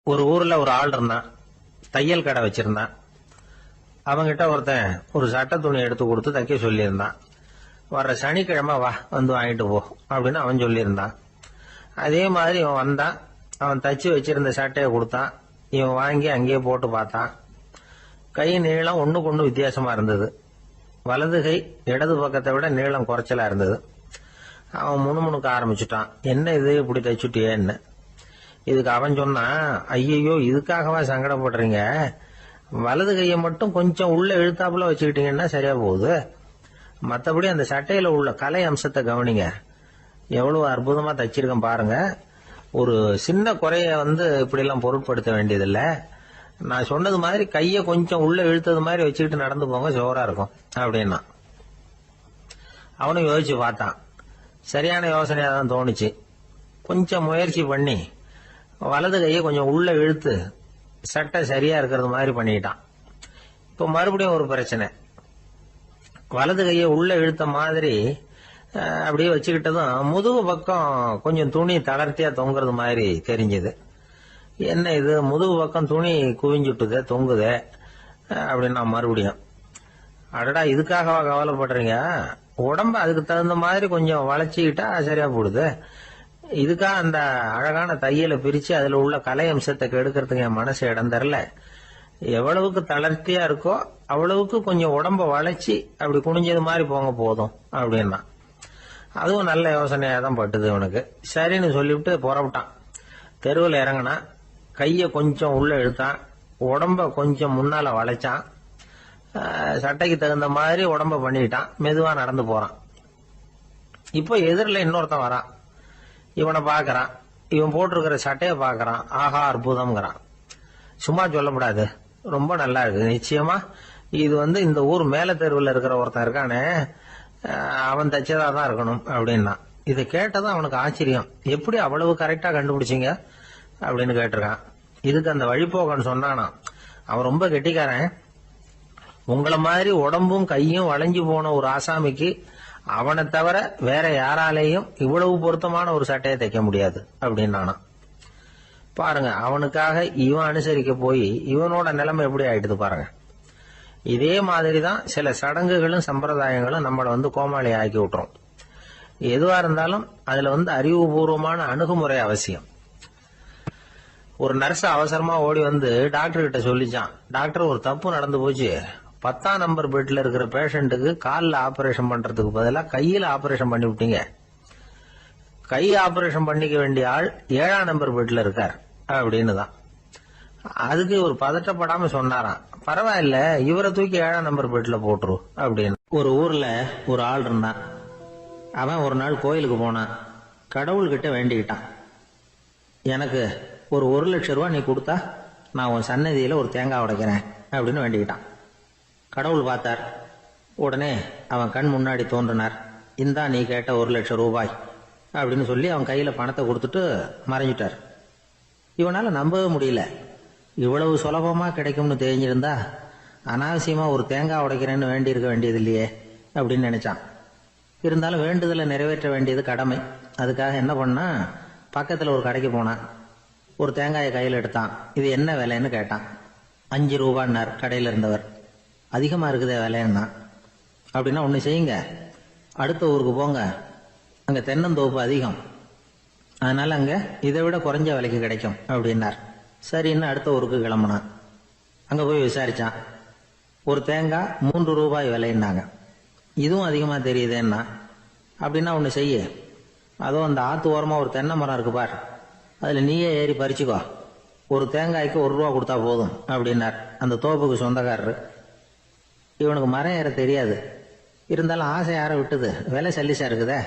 ஒரு ஊர்ல ஒரு ஆள் இருந்தான். தையல் கடை வச்சிருந்தான். அவங்கிட்ட ஒருத்தன் ஒரு சட்டை துணி எடுத்து கொடுத்து தைக்க சொல்லியிருந்தான். வர்ற சனிக்கிழமை வா வந்து வாங்கிட்டு போ அப்படின்னு அவன் சொல்லியிருந்தான். அதே மாதிரி இவன் வந்தான். அவன் தச்சு வச்சிருந்த சட்டையை கொடுத்தான். இவன் வாங்கி அங்கேயே போட்டு பார்த்தான். கை நீளம் ஒண்ணுக்கு ஒண்ணு வித்தியாசமா இருந்தது. வலது கை இடது பக்கத்தை விட நீளம் குறைச்சலா இருந்தது. அவன் முணுமுணுக்க ஆரம்பிச்சுட்டான். என்ன இது இப்படி தைச்சுட்டியேன்னு. இதுக்கு அவன் சொன்னான், ஐயோ இதுக்காகவா சங்கடப்படுறீங்க, வலது கையை மட்டும் கொஞ்சம் உள்ள இழுத்தாப்புல வச்சுக்கிட்டீங்கன்னா சரியா போகுது. மற்றபடி அந்த சட்டையில உள்ள கலை அம்சத்தை கவனிங்க, எவ்வளவு அற்புதமா தச்சிருக்கேன் பாருங்க. ஒரு சின்ன குறைய இப்படி எல்லாம் பொருட்படுத்த வேண்டியதில்லை. நான் சொன்னது மாதிரி கைய கொஞ்சம் உள்ள இழுத்தது மாதிரி வச்சுக்கிட்டு நடந்து போங்க, ஜோரா இருக்கும் அப்படின்னா. அவனும் யோசிச்சு பார்த்தான். சரியான யோசனையா தான் தோணுச்சு. கொஞ்சம் முயற்சி பண்ணி வலது கையை கொஞ்சம் உள்ள இழுத்து சட்டை சரியா இருக்கிறது மாதிரி பண்ணிட்டான். இப்ப மறுபடியும் ஒரு பிரச்சனை. வலது கையை உள்ள இழுத்த மாதிரி அப்படியே வச்சுக்கிட்டதும் முதுகு பக்கம் கொஞ்சம் துணி தளர்த்தியா தொங்குறது மாதிரி தெரிஞ்சது. என்ன இது, முதுகு பக்கம் துணி குவிஞ்சுட்டுதே தொங்குதே அப்படின்னா மறுபடியும், அடடா இதுக்காகவா கவலைப்படுறீங்க, உடம்ப அதுக்கு தகுந்த மாதிரி கொஞ்சம் வளைச்சிக்கிட்டா சரியா போடுது. இதுக்காக அந்த அழகான தையலை பிரிச்சு அதுல உள்ள கலை அம்சத்தை கெடுக்கிறதுக்கு என் மனசு இடம் தரல. எவ்வளவுக்கு தளர்த்தியா இருக்கோ அவ்வளவுக்கு கொஞ்சம் உடம்ப வளைச்சி அப்படி குனிஞ்சது மாதிரி போங்க போதும் அப்படின்னா. அதுவும் நல்ல யோசனையா தான் பட்டுது இவனுக்கு. சரின்னு சொல்லிவிட்டு புறப்பட்டான். தெருவில் இறங்கினான். கைய கொஞ்சம் உள்ள இழுத்தான். உடம்ப கொஞ்சம் முன்னால வளைச்சான். சட்டைக்கு தகுந்த மாதிரி உடம்ப பண்ணிட்டான். மெதுவா நடந்து போறான். இப்போ எதிரில் இன்னொருத்தன் வரான். இவனை பாக்குறான். இவன் போட்டிருக்கிற சட்டையை பாக்குறான். ஆஹா அற்புதம்ங்கிறான். சும்மா சொல்லக்கூடாது, ரொம்ப நல்லா இருக்கு நிச்சயமா. இது இந்த ஊர் மேல தெருவில் இருக்கிற ஒருத்தன் இருக்கானே, அவன் தச்சதா தான் இருக்கணும் அப்படின்னா. இதை கேட்டதும் அவனுக்கு ஆச்சரியம். எப்படி அவ்வளவு கரெக்டா கண்டுபிடிச்சிங்க அப்படின்னு கேட்டிருக்கான். இதுக்கு அந்த வழிபோக்கன்னு சொன்னானா, அவன் ரொம்ப கெட்டிக்காரன். உங்களை மாதிரி உடம்பும் கையும் வளைஞ்சு போன ஒரு ஆசாமிக்கு அவனை தவிர வேற யாராலேயும் இவ்வளவு பொருத்தமான ஒரு சட்டையை தைக்க முடியாது அப்படின்னானா. பாருங்க, அவனுக்காக இவன் அனுசரிக்க போய் இவனோட நிலைமை எப்படி ஆயிடுது பாருங்க. இதே மாதிரிதான் சில சடங்குகளும் சம்பிரதாயங்களும் நம்மளை கோமாளி ஆக்கி விட்டுரும். எதுவா இருந்தாலும் அதுல அறிவுபூர்வமான அணுகுமுறை அவசியம். ஒரு நர்ஸ் அவசரமா ஓடி டாக்டர் கிட்ட சொல்லிச்சான், டாக்டர் ஒரு தப்பு நடந்து போச்சு, 10ஆம் நம்பர் பெட்ல இருக்கிற பேஷண்ட்டுக்கு காலில் ஆபரேஷன் பண்றதுக்கு பதிலாக கையில ஆபரேஷன் பண்ணி விட்டீங்க. கை ஆபரேஷன் பண்ணிக்க வேண்டிய ஆள் 7ஆம் நம்பர் பெட்ல இருக்கார் அப்படின்னு தான். அதுக்கு ஒரு பதட்டப்படாம சொன்னாராம், பரவாயில்ல இவரை தூக்கி 7ஆம் நம்பர் பெட்ல போட்டுரு அப்படின்னு. ஒரு ஊர்ல ஒரு ஆள் இருந்தான். அவன் ஒரு நாள் கோயிலுக்கு போனான். கடவுள்கிட்ட வேண்டிக்கிட்டான், எனக்கு ஒரு 1,00,000 ரூபாய் நீ கொடுத்தா நான் உன் சன்னதியில ஒரு தேங்காய் உடைக்கிறேன் அப்படின்னு வேண்டிக்கிட்டான். கடவுள் பார்த்தார். உடனே அவன் கண் முன்னாடி தோன்றினார். இந்தா நீ கேட்ட 1,00,000 ரூபாய் அப்படின்னு சொல்லி அவன் கையில பணத்தை கொடுத்துட்டு மறைஞ்சிட்டார். இவனால நம்பவே முடியல. இவ்வளவு சுலபமா கிடைக்கும்னு தெரிஞ்சிருந்தா அனாவசியமா ஒரு தேங்காய் உடைக்கிறேன்னு வேண்டி இருக்க வேண்டியது இல்லையே அப்படின்னு நினைச்சான். இருந்தாலும் வேண்டுதலை நிறைவேற்ற வேண்டியது கடமை. அதுக்காக என்ன பண்ணா, பக்கத்துல ஒரு கடைக்கு போனான். ஒரு தேங்காயை கையில் எடுத்தான். இது என்ன விலைன்னு கேட்டான். 5 ரூபான்னார் கடையில் இருந்தவர். அதிகமா இருக்குதே விலைன்னா. அப்படின்னா ஒண்ணு செய்யுங்க, அடுத்த ஊருக்கு போங்க, அங்க தென்னந்தோப்பு அதிகம், அதனால அங்க இதை விட குறைஞ்ச விலைக்கு கிடைக்கும் அப்படின்னார். சரின்னு அடுத்த ஊருக்கு கிளம்புனான். அங்க போய் விசாரிச்சான். ஒரு தேங்காய் 3 ரூபாய் விலைன்னாங்க. இதுவும் அதிகமா தெரியுதேன்னா. அப்படின்னா ஒண்ணு செய்ய, அதோ அந்த ஆத்து ஓரமா ஒரு தென்னை மரம் இருக்கு பார், அதுல நீயே ஏறி பறிச்சுக்கோ, ஒரு தேங்காய்க்கு 1 ரூபா கொடுத்தா போதும் அப்படின்னார் அந்த தோப்புக்கு சொந்தக்காரரு. இவனுக்கு மரம் ஏற தெரியாது. இருந்தாலும் ஆசை யார விட்டுது, விலை சல்லிசா இருக்குதே.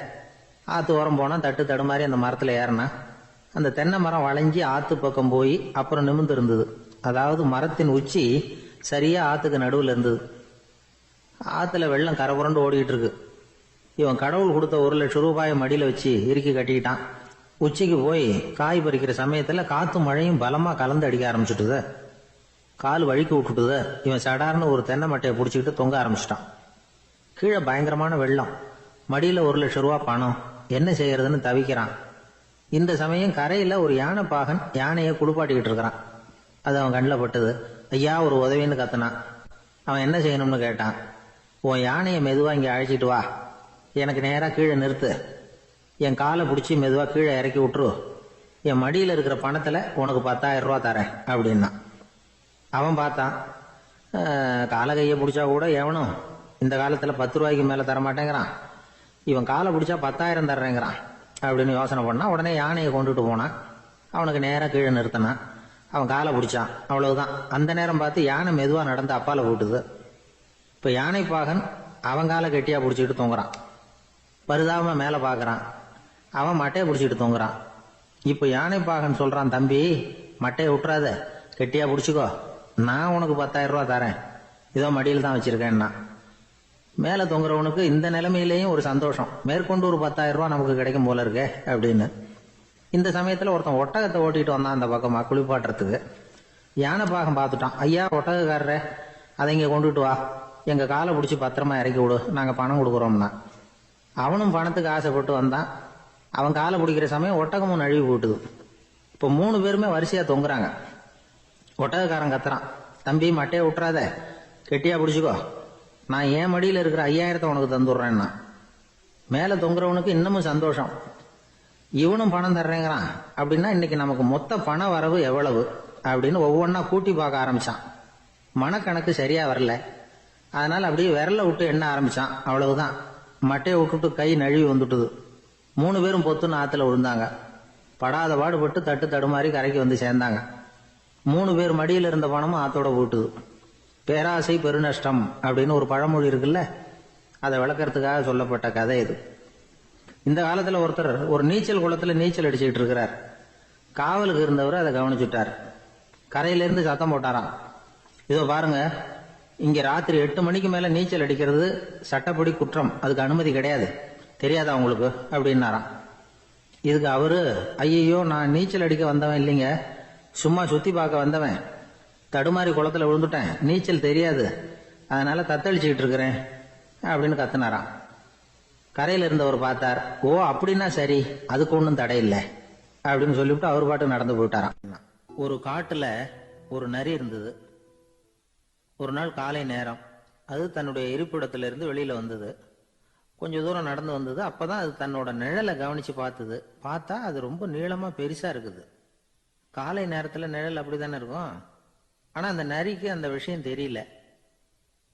ஆத்து ஓரம் போனா தட்டு தடுமாறி அந்த மரத்துல ஏறினா அந்த தென்னை மரம் வளைஞ்சி ஆத்து பக்கம் போய் அப்புறம் நிமிர்ந்து இருந்தது. அதாவது மரத்தின் உச்சி சரியா ஆத்துக்கு நடுவில் இருந்தது. ஆத்துல வெள்ளம் கரபுரண்டு ஓடிக்கிட்டு இருக்கு. இவன் கடவுள் கொடுத்த 1,00,000 ரூபாயை மடியில வச்சு இறுக்கி கட்டிக்கிட்டான். உச்சிக்கு போய் காய் பறிக்கிற சமயத்துல காத்தும் மழையும் பலமா கலந்து அடிக்க ஆரம்பிச்சுட்டுது. கால் வழிக்கு விட்டுட்டுது. இவன் சடார்னு ஒரு தென்னை மட்டையை பிடிச்சிக்கிட்டு தொங்க ஆரம்பிச்சிட்டான். கீழே பயங்கரமான வெள்ளம். மடியில 1,00,000 ரூபாய் பணம். என்ன செய்யறதுன்னு தவிக்கிறான். இந்த சமயம் கரையில ஒரு யானை பாகன் யானையை குளிப்பாட்டிக்கிட்டு இருக்கிறான். அது அவன் கண்ணில் பட்டது. ஐயா ஒரு உதவின்னு கத்துனான். அவன் என்ன செய்யணும்னு கேட்டான். உன் யானையை மெதுவா இங்க அழைச்சிட்டு வா, எனக்கு நேரா கீழே நிறுத்து, என் காலை பிடிச்சி மெதுவா கீழே இறக்கி விட்டுரு, என் மடியில் இருக்கிற பணத்துல உனக்கு 10,000 ரூபா தரேன் அப்படின்னா. அவன் பார்த்தான், காலை கையை பிடிச்சா கூட எவனும் இந்த காலத்துல 10 ரூபாய்க்கு மேல தரமாட்டேங்கிறான், இவன் காலை பிடிச்சா 10,000 தர்றேங்கிறான் அப்படின்னு யோசனை பண்ணா. உடனே யானையை கொண்டுட்டு போனான். அவனுக்கு நேரா கீழே நிறுத்தினான். அவன் காலை பிடிச்சான். அவ்வளவுதான். அந்த நேரம் பார்த்து யானை மெதுவா நடந்து அப்பால போட்டுது. இப்ப யானை பாகன் அவன் காலை கெட்டியா பிடிச்சிட்டு தூங்குறான். பரிதாபமா மேல பாக்குறான். அவன் மட்டையை பிடிச்சிட்டு தூங்குறான். இப்ப யானை பாகன் சொல்றான், தம்பி மட்டையை விட்டுறாத, கெட்டியா பிடிச்சிக்கோ, நான் உனக்கு 10,000 ரூபா தரேன், இதோ மடியில் தான் வச்சிருக்கேன்னா. மேல தொங்குறவனுக்கு இந்த நிலைமையிலேயும் ஒரு சந்தோஷம், மேற்கொண்டு ஒரு 10,000 ரூபா நமக்கு கிடைக்கும் போல இருக்கே அப்படின்னு. இந்த சமயத்துல ஒருத்தன் ஒட்டகத்தை ஓட்டிட்டு வந்தான் அந்த பக்கமா குளிப்பாட்டுறதுக்கு. யானை பாகம் பார்த்துட்டான். ஐயா ஒட்டகக்காரரே, அதை இங்க கொண்டுட்டு வா, எங்க காலை பிடிச்சி பத்திரமா இறக்கி விடு, நாங்க பணம் கொடுக்குறோம்னா. அவனும் பணத்துக்கு ஆசைப்பட்டு வந்தான். அவன் காலை பிடிக்கிற சமயம் ஒட்டகமும் நழுவி போட்டுது. இப்ப 3 பேருமே வரிசையா தொங்குறாங்க. ஒட்டகக்காரன் கத்துறான், தம்பி மட்டையை விட்டுறாத, கெட்டியா பிடிச்சிக்கோ, நான் என் மடியில் இருக்கிற 5,000 உனக்கு தந்துடுறேன்னா. மேல தொங்குறவனுக்கு இன்னமும் சந்தோஷம், இவனும் பணம் தர்றேங்கிறான் அப்படின்னா இன்னைக்கு நமக்கு மொத்த பண வரவு எவ்வளவு அப்படின்னு ஒவ்வொன்னா கூட்டி பார்க்க ஆரம்பிச்சான். மனக்கணக்கு சரியா வரல. அதனால அப்படியே விரல விட்டு எண்ண ஆரம்பிச்சான். அவ்வளவுதான், மட்டையை விட்டுட்டு கை நழுவி வந்துட்டுது. 3 பேரும் பொத்துன்னு ஆத்துல விழுந்தாங்க. படாத பாடுபட்டு தட்டு தடுமாறி கரைக்கு வந்து சேர்ந்தாங்க. 3 பேர் மடியில் இருந்த பணமும் ஆத்தோட போட்டுது. பேராசை பெருநஷ்டம் அப்படின்னு ஒரு பழமொழி இருக்குல்ல, அதை விளக்கறதுக்காக சொல்லப்பட்ட கதை இது. இந்த காலத்துல ஒருத்தர் ஒரு நீச்சல் குளத்துல நீச்சல் அடிச்சுக்கிட்டு இருக்கிறார். காவலுக்கு இருந்தவர் அதை கவனிச்சுட்டார். கரையில இருந்து சத்தம் போட்டாராம், இதோ பாருங்க, இங்க ராத்திரி 8 மணிக்கு மேல நீச்சல் அடிக்கிறது சட்டப்படி குற்றம், அதுக்கு அனுமதி கிடையாது, தெரியாதா உங்களுக்கு அப்படின்னாராம். இதுக்கு அவரு, ஐயோ நான் நீச்சல் அடிக்க வந்தவன் இல்லைங்க, சும்மா சுத்தி பார்க்க வந்தவன், தடுமாறி குளத்துல விழுந்துட்டேன், நீச்சல் தெரியாது, அதனால தத்தளிச்சுக்கிட்டு இருக்கிறேன் அப்படின்னு கத்துனாராம். கரையில இருந்தவர் பார்த்தார். ஓ அப்படின்னா சரி, அதுக்கு ஒன்றும் தடை இல்லை அப்படின்னு சொல்லிவிட்டு அவர் பாட்டு நடந்து போயிட்டாராம். ஒரு காட்டுல ஒரு நரி இருந்தது. ஒரு நாள் காலை நேரம் அது தன்னுடைய இருப்பிடத்திலிருந்து வெளியில வந்தது. கொஞ்சம் தூரம் நடந்து வந்தது. அப்பதான் அது தன்னோட நிழலை கவனிச்சு பார்த்தது. பார்த்தா அது ரொம்ப நீளமா பெருசா இருக்குது. காலை நேரத்துல நிழல் அப்படித்தானே இருக்கும். ஆனா அந்த நரிக்கு அந்த விஷயம் தெரியல.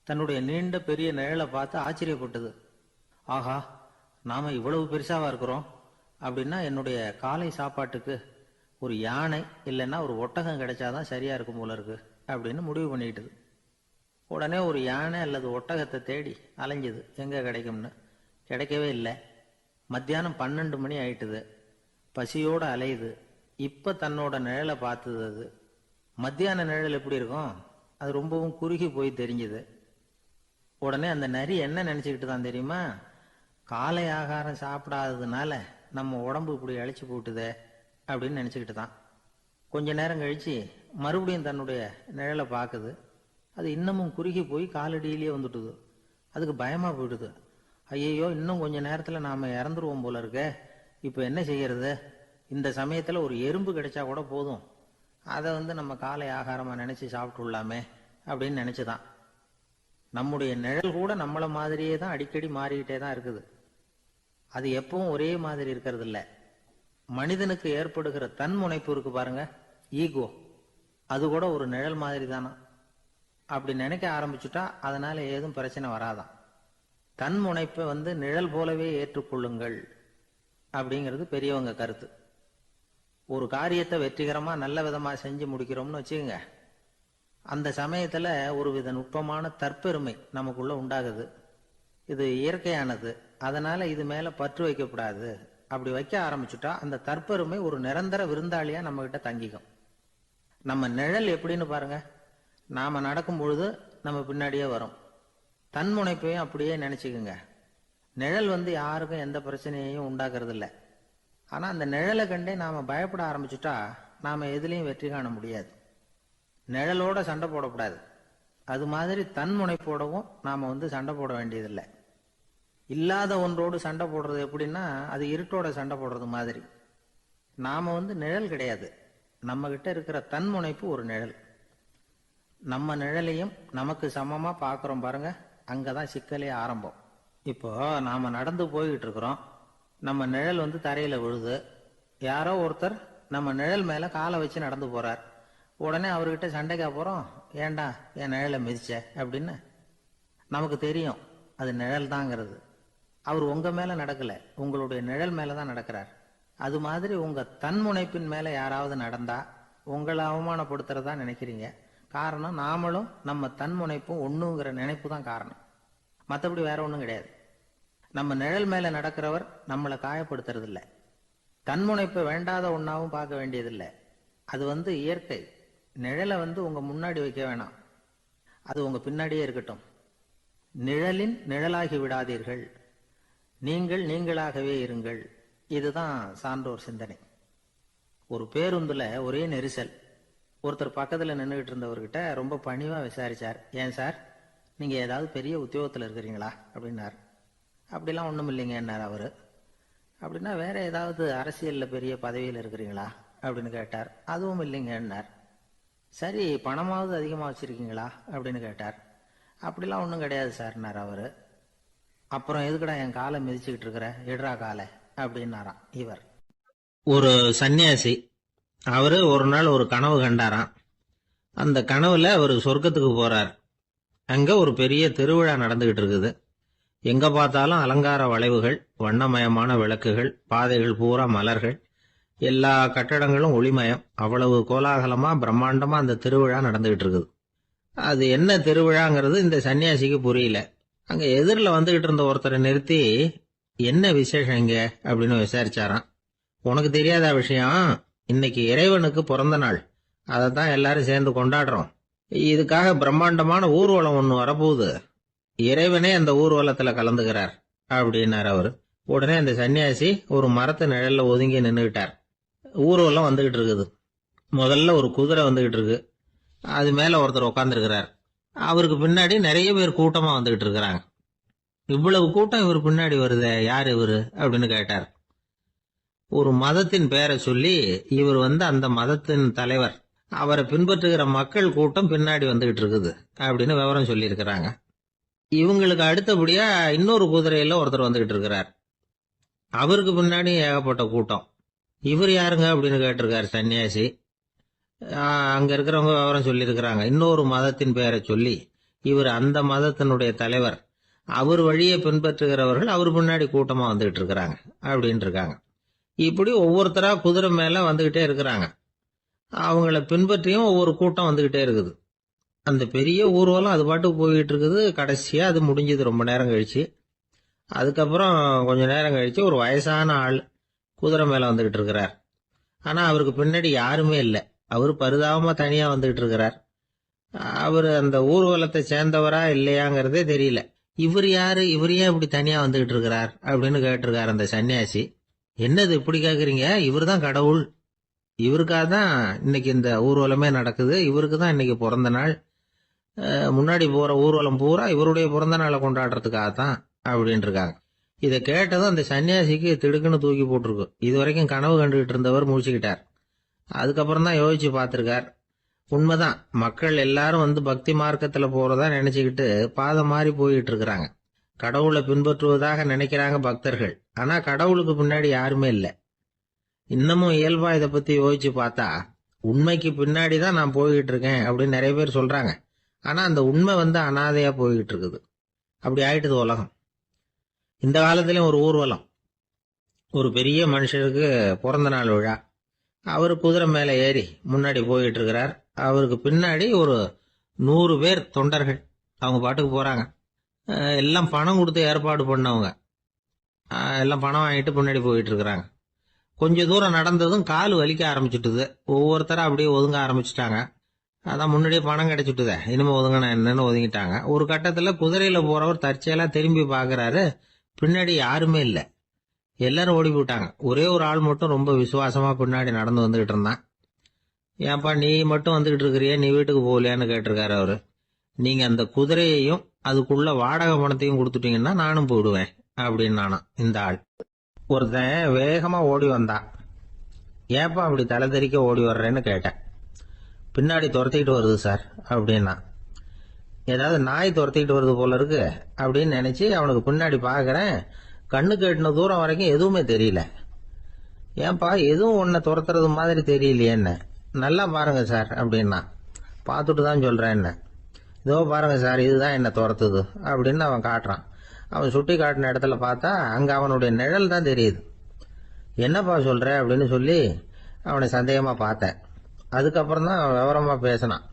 தன்னுடைய நீண்ட பெரிய நிழலை பார்த்து ஆச்சரியப்பட்டது. ஆஹா, நாம இவ்வளவு பெருசாவா இருக்கிறோம் அப்படின்னா என்னுடைய காலை சாப்பாட்டுக்கு ஒரு யானை இல்லைன்னா ஒரு ஒட்டகம் கிடைச்சாதான் சரியா இருக்கும் போல இருக்கு அப்படின்னு முடிவு பண்ணிட்டுது. உடனே ஒரு யானை அல்லது ஒட்டகத்தை தேடி அலைஞ்சது, எங்க கிடைக்கும்னு. கிடைக்கவே இல்லை. மத்தியானம் 12 மணி ஆயிட்டுது. பசியோட அலையுது. இப்ப தன்னோட நிழலை பார்த்தது. அது மத்தியான நிழல் எப்படி இருக்கும், அது ரொம்பவும் குறுகி போய் தெரிஞ்சுது. உடனே அந்த நரி என்ன நினைச்சுக்கிட்டு தான் தெரியுமா, காலை ஆகாரம் சாப்பிடாததுனால நம்ம உடம்பு இப்படி அழிச்சு போட்டுதே அப்படின்னு நினைச்சுக்கிட்டு தான். கொஞ்ச நேரம் கழிச்சு மறுபடியும் தன்னுடைய நிழலை பார்க்குது. அது இன்னமும் குறுகி போய் காலடியிலேயே வந்துட்டுது. அதுக்கு பயமா போயிடுது. ஐயையோ, இன்னும் கொஞ்ச நேரத்துல நாம இறந்துருவோம் போல இருக்க, இப்ப என்ன செய்யறது? இந்த சமயத்துல ஒரு எறும்பு கிடைச்சா கூட போதும், அதை நம்ம காலை ஆகாரமா நினைச்சு சாப்பிட்டுள்ளாமே அப்படின்னு நினைச்சுதான். நம்முடைய நிழல் கூட நம்மள மாதிரியே தான் அடிக்கடி மாறிக்கிட்டே தான் இருக்குது. அது எப்பவும் ஒரே மாதிரி இருக்கிறது இல்ல. மனிதனுக்கு ஏற்படுகிற தன்முனைப்பு இருக்கு பாருங்க, ஈகோ, அது கூட ஒரு நிழல் மாதிரி தானா. அப்படி நினைக்க ஆரம்பிச்சுட்டா அதனால ஏதும் பிரச்சனை வராதான். தன்முனைப்பை நிழல் போலவே ஏற்றுக்கொள்ளுங்கள் அப்படிங்கிறது பெரியவங்க கருத்து. ஒரு காரியத்தை வெற்றிகரமா நல்ல விதமா செஞ்சு முடிக்கிறோம்னு வச்சுக்கோங்க, அந்த சமயத்துல ஒரு வித நுட்பமான தற்பெருமை நமக்குள்ள உண்டாகுது. இது இயற்கையானது, அதனால இது மேல பற்று வைக்கக்கூடாது. அப்படி வைக்க ஆரம்பிச்சுட்டா அந்த தற்பெருமை ஒரு நிரந்தர விருந்தாளியா நம்ம கிட்ட தங்கிக்கும். நம்ம நிழல் எப்படின்னு பாருங்க, நாம நடக்கும் பொழுது நம்ம பின்னாடியே வரும். தன்முனைப்பையும் அப்படியே நினைச்சுக்குங்க. நிழல் யாருக்கும் எந்த பிரச்சனையையும் உண்டாக்குறது இல்லை. ஆனா அந்த நிழலை கண்டே நாம பயப்பட ஆரம்பிச்சுட்டா நாம எதுலையும் வெற்றி காண முடியாது. நிழலோட சண்டை போடக்கூடாது. அது மாதிரி தன்முனைப்போடவும் நாம சண்டை போட வேண்டியதில்லை. இல்லாத ஒன்றோடு சண்டை போடுறது எப்படின்னா, அது இருட்டோட சண்டை போடுறது மாதிரி. நாம நிழல் கிடையாது. நம்ம கிட்ட இருக்கிற தன்முனைப்பு ஒரு நிழல். நம்ம நிழலையும் நமக்கு சமமா பாக்குறோம் பாருங்க, அங்கதான் சிக்கலே ஆரம்பம். இப்போ நாம நடந்து போய்கிட்டு இருக்கிறோம். நம்ம நிழல் தரையில விழுது. யாரோ ஒருத்தர் நம்ம நிழல் மேல காலை வச்சு நடந்து போறார். உடனே அவர்கிட்ட சண்டைக்கா போறோம், ஏண்டா என் நிழலை மிதிச்ச அப்படின்னு. நமக்கு தெரியும் அது நிழல் தாங்கிறது. அவர் உங்க மேல நடக்கல, உங்களுடைய நிழல் மேலதான் நடக்கிறார். அது மாதிரி உங்க தன்முனைப்பின் மேல யாராவது நடந்தா உங்களை அவமானப்படுத்துறதா நினைக்கிறீங்க. காரணம், நாமளும் நம்ம தன்முனைப்பும் ஒண்ணுங்கிற நினைப்பு தான் காரணம். மற்றபடி வேற ஒண்ணும் கிடையாது. நம்ம நிழல் மேல நடக்கிறவர் நம்மளை காயப்படுத்துறது இல்லை. தன்முனைப்பை வேண்டாத ஒன்னாவும் பார்க்க வேண்டியதில்லை. அது இயற்கை. நிழலை உங்க முன்னாடி வைக்க வேணாம், அது உங்க பின்னாடியே இருக்கட்டும். நிழலின் நிழலாகி விடாதீர்கள், நீங்கள் நீங்களாகவே இருங்கள். இதுதான் சான்றோர் சிந்தனை. ஒரு பேருந்துல ஒரே நெரிசல். ஒருத்தர் பக்கத்துல நின்றுகிட்டு இருந்தவர்கிட்ட ரொம்ப பணிவா விசாரிச்சார், ஏன் சார் நீங்க ஏதாவது பெரிய உத்தியோகத்துல இருக்கிறீங்களா அப்படின்னார். அப்படிலாம் ஒண்ணும் இல்லைங்கன்னார் அவரு. அப்படின்னா வேற ஏதாவது அரசியல்ல பெரிய பதவியில் இருக்கிறீங்களா அப்படின்னு கேட்டார். அதுவும் இல்லைங்கன்னார். சரி, பணமாவது அதிகமா வச்சிருக்கீங்களா அப்படின்னு கேட்டார். அப்படிலாம் ஒன்றும் கிடையாது சார்னார் அவரு. அப்புறம் எதுக்குடா என் காலை மிதிச்சுக்கிட்டு இருக்கிற, எடுறா காலை அப்படின்னாராம் இவர். ஒரு சன்னியாசி, அவரு ஒரு நாள் ஒரு கனவு கண்டாராம். அந்த கனவுல அவர் சொர்க்கத்துக்கு போறார். அங்க ஒரு பெரிய திருவிழா நடந்துகிட்டு இருக்குது. எங்க பார்த்தாலும் அலங்கார வளைவுகள், வண்ணமயமான விளக்குகள், பாதைகள் பூரா மலர்கள், எல்லா கட்டடங்களும் ஒளிமயம். அவ்வளவு கோலாகலமா பிரம்மாண்டமா அந்த திருவிழா நடந்துகிட்டு இருக்குது. அது என்ன திருவிழாங்கிறது இந்த சன்னியாசிக்கு புரியல. அங்க எதிரில் வந்துகிட்டு இருந்த ஒருத்தரை நிறுத்தி, என்ன விசேஷம் இங்க அப்படின்னு விசாரிச்சாராம். உனக்கு தெரியாத விஷயம், இன்னைக்கு இறைவனுக்கு பிறந்த நாள், அதைத்தான் எல்லாரும் சேர்ந்து கொண்டாடுறோம். இதுக்காக பிரம்மாண்டமான ஊர்வலம் ஒண்ணு வரப்போகுது. இறைவனே அந்த ஊர்வலத்துல கலந்துகிறார் அப்படின்னார் அவரு. உடனே அந்த சன்னியாசி ஒரு மரத்து நிழல்ல ஒதுங்கி நின்றுகிட்டார். ஊர்வலம் வந்துகிட்டு இருக்குது. முதல்ல ஒரு குதிரை வந்துகிட்டு இருக்கு. அது மேல ஒருத்தர் உட்காந்துருக்கிறார். அவருக்கு பின்னாடி நிறைய பேர் கூட்டமா வந்துகிட்டு இருக்கிறாங்க. இவ்வளவு கூட்டம் இவர் பின்னாடி வருதே, யார் இவரு அப்படின்னு கேட்டார். ஒரு மதத்தின் பெயரை சொல்லி, இவர் அந்த மதத்தின் தலைவர், அவரை பின்பற்றுகிற மக்கள் கூட்டம் பின்னாடி வந்துகிட்டு இருக்குது அப்படின்னு விவரம் சொல்லி இருக்கிறாங்க. இவங்களுக்கு அடுத்தபடியா இன்னொரு குதிரையில ஒருத்தர் வந்துகிட்டு இருக்கிறார். அவருக்கு பின்னாடி ஏகப்பட்ட கூட்டம். இவர் யாருங்க அப்படின்னு கேட்டிருக்காரு சன்னியாசி. அங்க இருக்கிறவங்க விவரம் சொல்லி இருக்கிறாங்க. இன்னொரு மதத்தின் பெயரை சொல்லி, இவர் அந்த மதத்தினுடைய தலைவர், அவர் வழியை பின்பற்றுகிறவர்கள் அவர் பின்னாடி கூட்டமா வந்துகிட்டு இருக்கிறாங்க அப்படின்னு இருக்காங்க. இப்படி ஒவ்வொருத்தரா குதிரை மேல வந்துகிட்டே இருக்கிறாங்க. அவங்கள பின்பற்றியும் ஒவ்வொரு கூட்டம் வந்துகிட்டே இருக்குது. அந்த பெரிய ஊர்வலம் அது பாட்டுக்கு போயிட்டு இருக்குது. கடைசியா அது முடிஞ்சது ரொம்ப நேரம் கழிச்சு. அதுக்கப்புறம் கொஞ்ச நேரம் கழிச்சு ஒரு வயசான ஆள் குதிரை மேல வந்துகிட்டு இருக்கிறார். ஆனா அவருக்கு பின்னாடி யாருமே இல்லை. அவர் பரிதாபமா தனியா வந்துகிட்டு இருக்கிறார். அவர் அந்த ஊர்வலத்தை சேர்ந்தவரா இல்லையாங்கிறதே தெரியல. இவர் யாரு, இவர் ஏன் இப்படி தனியா வந்துகிட்டு இருக்கிறார் அப்படின்னு கேட்டிருக்காரு அந்த சன்னியாசி. என்னது இப்படி கேக்குறீங்க, இவர் தான் கடவுள், இவருக்காக தான் இன்னைக்கு இந்த ஊர்வலமே நடக்குது, இவருக்கு தான் இன்னைக்கு பிறந்த நாள், முன்னாடி போற ஊர்வலம் பூரா இவருடைய பிறந்த நாளை கொண்டாடுறதுக்காகத்தான் அப்படின்னு இருக்காங்க. இதை கேட்டதும் அந்த சன்னியாசிக்கு திடுக்குன்னு தூக்கி போட்டிருக்கு. இது வரைக்கும் கனவு கண்டுகிட்டு இருந்தவர் முடிச்சுக்கிட்டார். அதுக்கப்புறம் தான் யோசிச்சு பார்த்திருக்கார். உண்மைதான், மக்கள் எல்லாரும் பக்தி மார்க்கத்துல போறதா நினைச்சுக்கிட்டு பாதை மாறி போயிட்டு இருக்கிறாங்க. கடவுளை பின்பற்றுவதாக நினைக்கிறாங்க பக்தர்கள். ஆனா கடவுளுக்கு பின்னாடி யாருமே இல்லை. இன்னமும் இயல்பா இதை பத்தி யோசிச்சு பார்த்தா, உண்மைக்கு பின்னாடிதான் நான் போய்கிட்டு இருக்கேன் அப்படின்னு நிறைய பேர் சொல்றாங்க. ஆனா அந்த உண்மை அனாதையா போய்கிட்டு இருக்குது. அப்படி ஆயிட்டுது உலகம். இந்த காலத்திலயும் ஒரு ஊர்வலம். ஒரு பெரிய மனுஷருக்கு பிறந்த நாள் விழா. அவரு குதிரை மேல ஏறி முன்னாடி போயிட்டு இருக்கிறார். அவருக்கு பின்னாடி ஒரு 100 பேர் தொண்டர்கள். அவங்க பாட்டுக்கு போறாங்க. எல்லாம் பணம் கொடுத்து ஏற்பாடு பண்ணவங்க. எல்லாம் பணம் வாங்கிட்டு பின்னாடி போயிட்டு இருக்கிறாங்க. கொஞ்ச தூரம் நடந்ததும் கால் வலிக்க ஆரம்பிச்சுட்டுது. ஒவ்வொருத்தரா அப்படியே ஒதுங்க ஆரம்பிச்சுட்டாங்க. அதான் முன்னாடியே பணம் கிடைச்சிட்டுதே, இனிமே ஒதுங்கினா என்னன்னு ஒதுங்கிட்டாங்க. ஒரு கட்டத்துல குதிரையில போறவர் தற்செயலா திரும்பி பாக்குறாரு, பின்னாடி யாருமே இல்லை. எல்லாரும் ஓடி போயிட்டாங்க. ஒரே ஒரு ஆள் மட்டும் ரொம்ப விசுவாசமா பின்னாடி நடந்து வந்துகிட்டு இருந்தான். ஏன்பா நீ மட்டும் வந்துகிட்டு இருக்கிறிய, நீ வீட்டுக்கு போகலையான்னு கேட்டிருக்காரு அவரு. நீங்க அந்த குதிரையையும் அதுக்குள்ள வாடகை பணத்தையும் கொடுத்துட்டீங்கன்னா நானும் போயிடுவேன் அப்படின்னு நானா இந்த ஆள். ஒருத்தன் வேகமா ஓடி வந்தான். ஏப்பா அப்படி தலை தெறிக்க ஓடி வர்றேன்னு கேட்டேன். பின்னாடி துரத்திக்கிட்டு வருது சார் அப்படின்னா. ஏதாவது நாய் துரத்திக்கிட்டு வருது போல இருக்கு அப்படின்னு நினைச்சு அவனுக்கு பின்னாடி பாக்குறேன். கண்ணு கேட்டின தூரம் வரைக்கும் எதுவுமே தெரியல. ஏன்பா எதுவும் உன்னை துரத்துறது மாதிரி தெரியலையே என்ன? நல்லா பாருங்க சார் அப்படின்னா. பார்த்துட்டு தான் சொல்றேன் என்ன. இதோ பாருங்க சார், இதுதான் என்ன துரத்துது அப்படின்னு அவன் காட்டுறான். அவன் சுட்டி காட்டின இடத்துல பார்த்தா அங்க அவனுடைய நிழல் தான் தெரியுது. என்னப்பா சொல்ற அப்படின்னு சொல்லி அவனை சந்தேகமா பார்த்தேன். அதுக்கப்புறம் தான் அவன் விவரமா பேசினான்.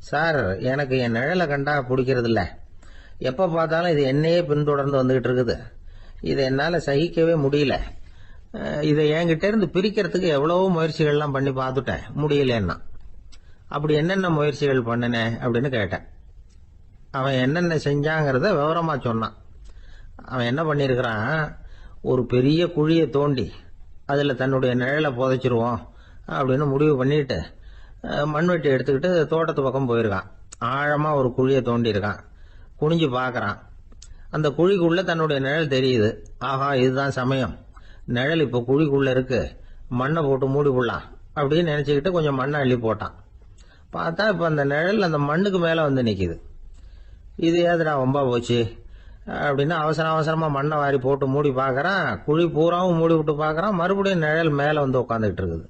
சார், எனக்கு என் நிழலை கண்டா பிடிக்கிறது இல்ல. எப்ப பார்த்தாலும் இது என்னையே பின்தொடர்ந்து வந்துகிட்டு இருக்குது. இதை என்னால சகிக்கவே முடியல. இதை என்கிட்ட இருந்து பிரிக்கிறதுக்கு எவ்வளவோ முயற்சிகள்லாம் பண்ணி பார்த்துட்டேன், முடியலன்னா. அப்படி என்னென்ன முயற்சிகள் பண்ணினேன் அப்படின்னு கேட்டேன். அவன் என்னென்ன செஞ்சாங்கிறத விவரமா சொன்னான். அவன் என்ன பண்ணிருக்கிறான், ஒரு பெரிய குழியை தோண்டி அதுல தன்னுடைய நிழலை புதைச்சிருவோம் அப்படின்னு முடிவு பண்ணிட்டு மண்வெட்டி எடுத்துக்கிட்டு தோட்டத்து பக்கம் போயிருக்கான். ஆழமா ஒரு குழியை தோண்டி இருக்கான். குனிஞ்சு பாக்குறான். அந்த குழிக்குள்ள தன்னுடைய நிழல் தெரியுது. ஆஹா, இதுதான் சமயம், நிழல் இப்ப குழிக்குள்ள இருக்கு, மண்ணை போட்டு மூடி போடலாம் அப்படின்னு நினைச்சுக்கிட்டு கொஞ்சம் மண்ணை அள்ளி போட்டான். பார்த்தா இப்ப அந்த நிழல் அந்த மண்ணுக்கு மேல வந்து நிக்குது. இது ஏதுடா வம்பா போச்சு அப்படின்னு அவசரமா மண்ணை வாரி போட்டு மூடி பாக்குறான். குழி பூராவும் மூடி விட்டு பாக்குறான். மறுபடியும் நிழல் மேல வந்து உட்காந்துக்கிட்டு இருக்குது.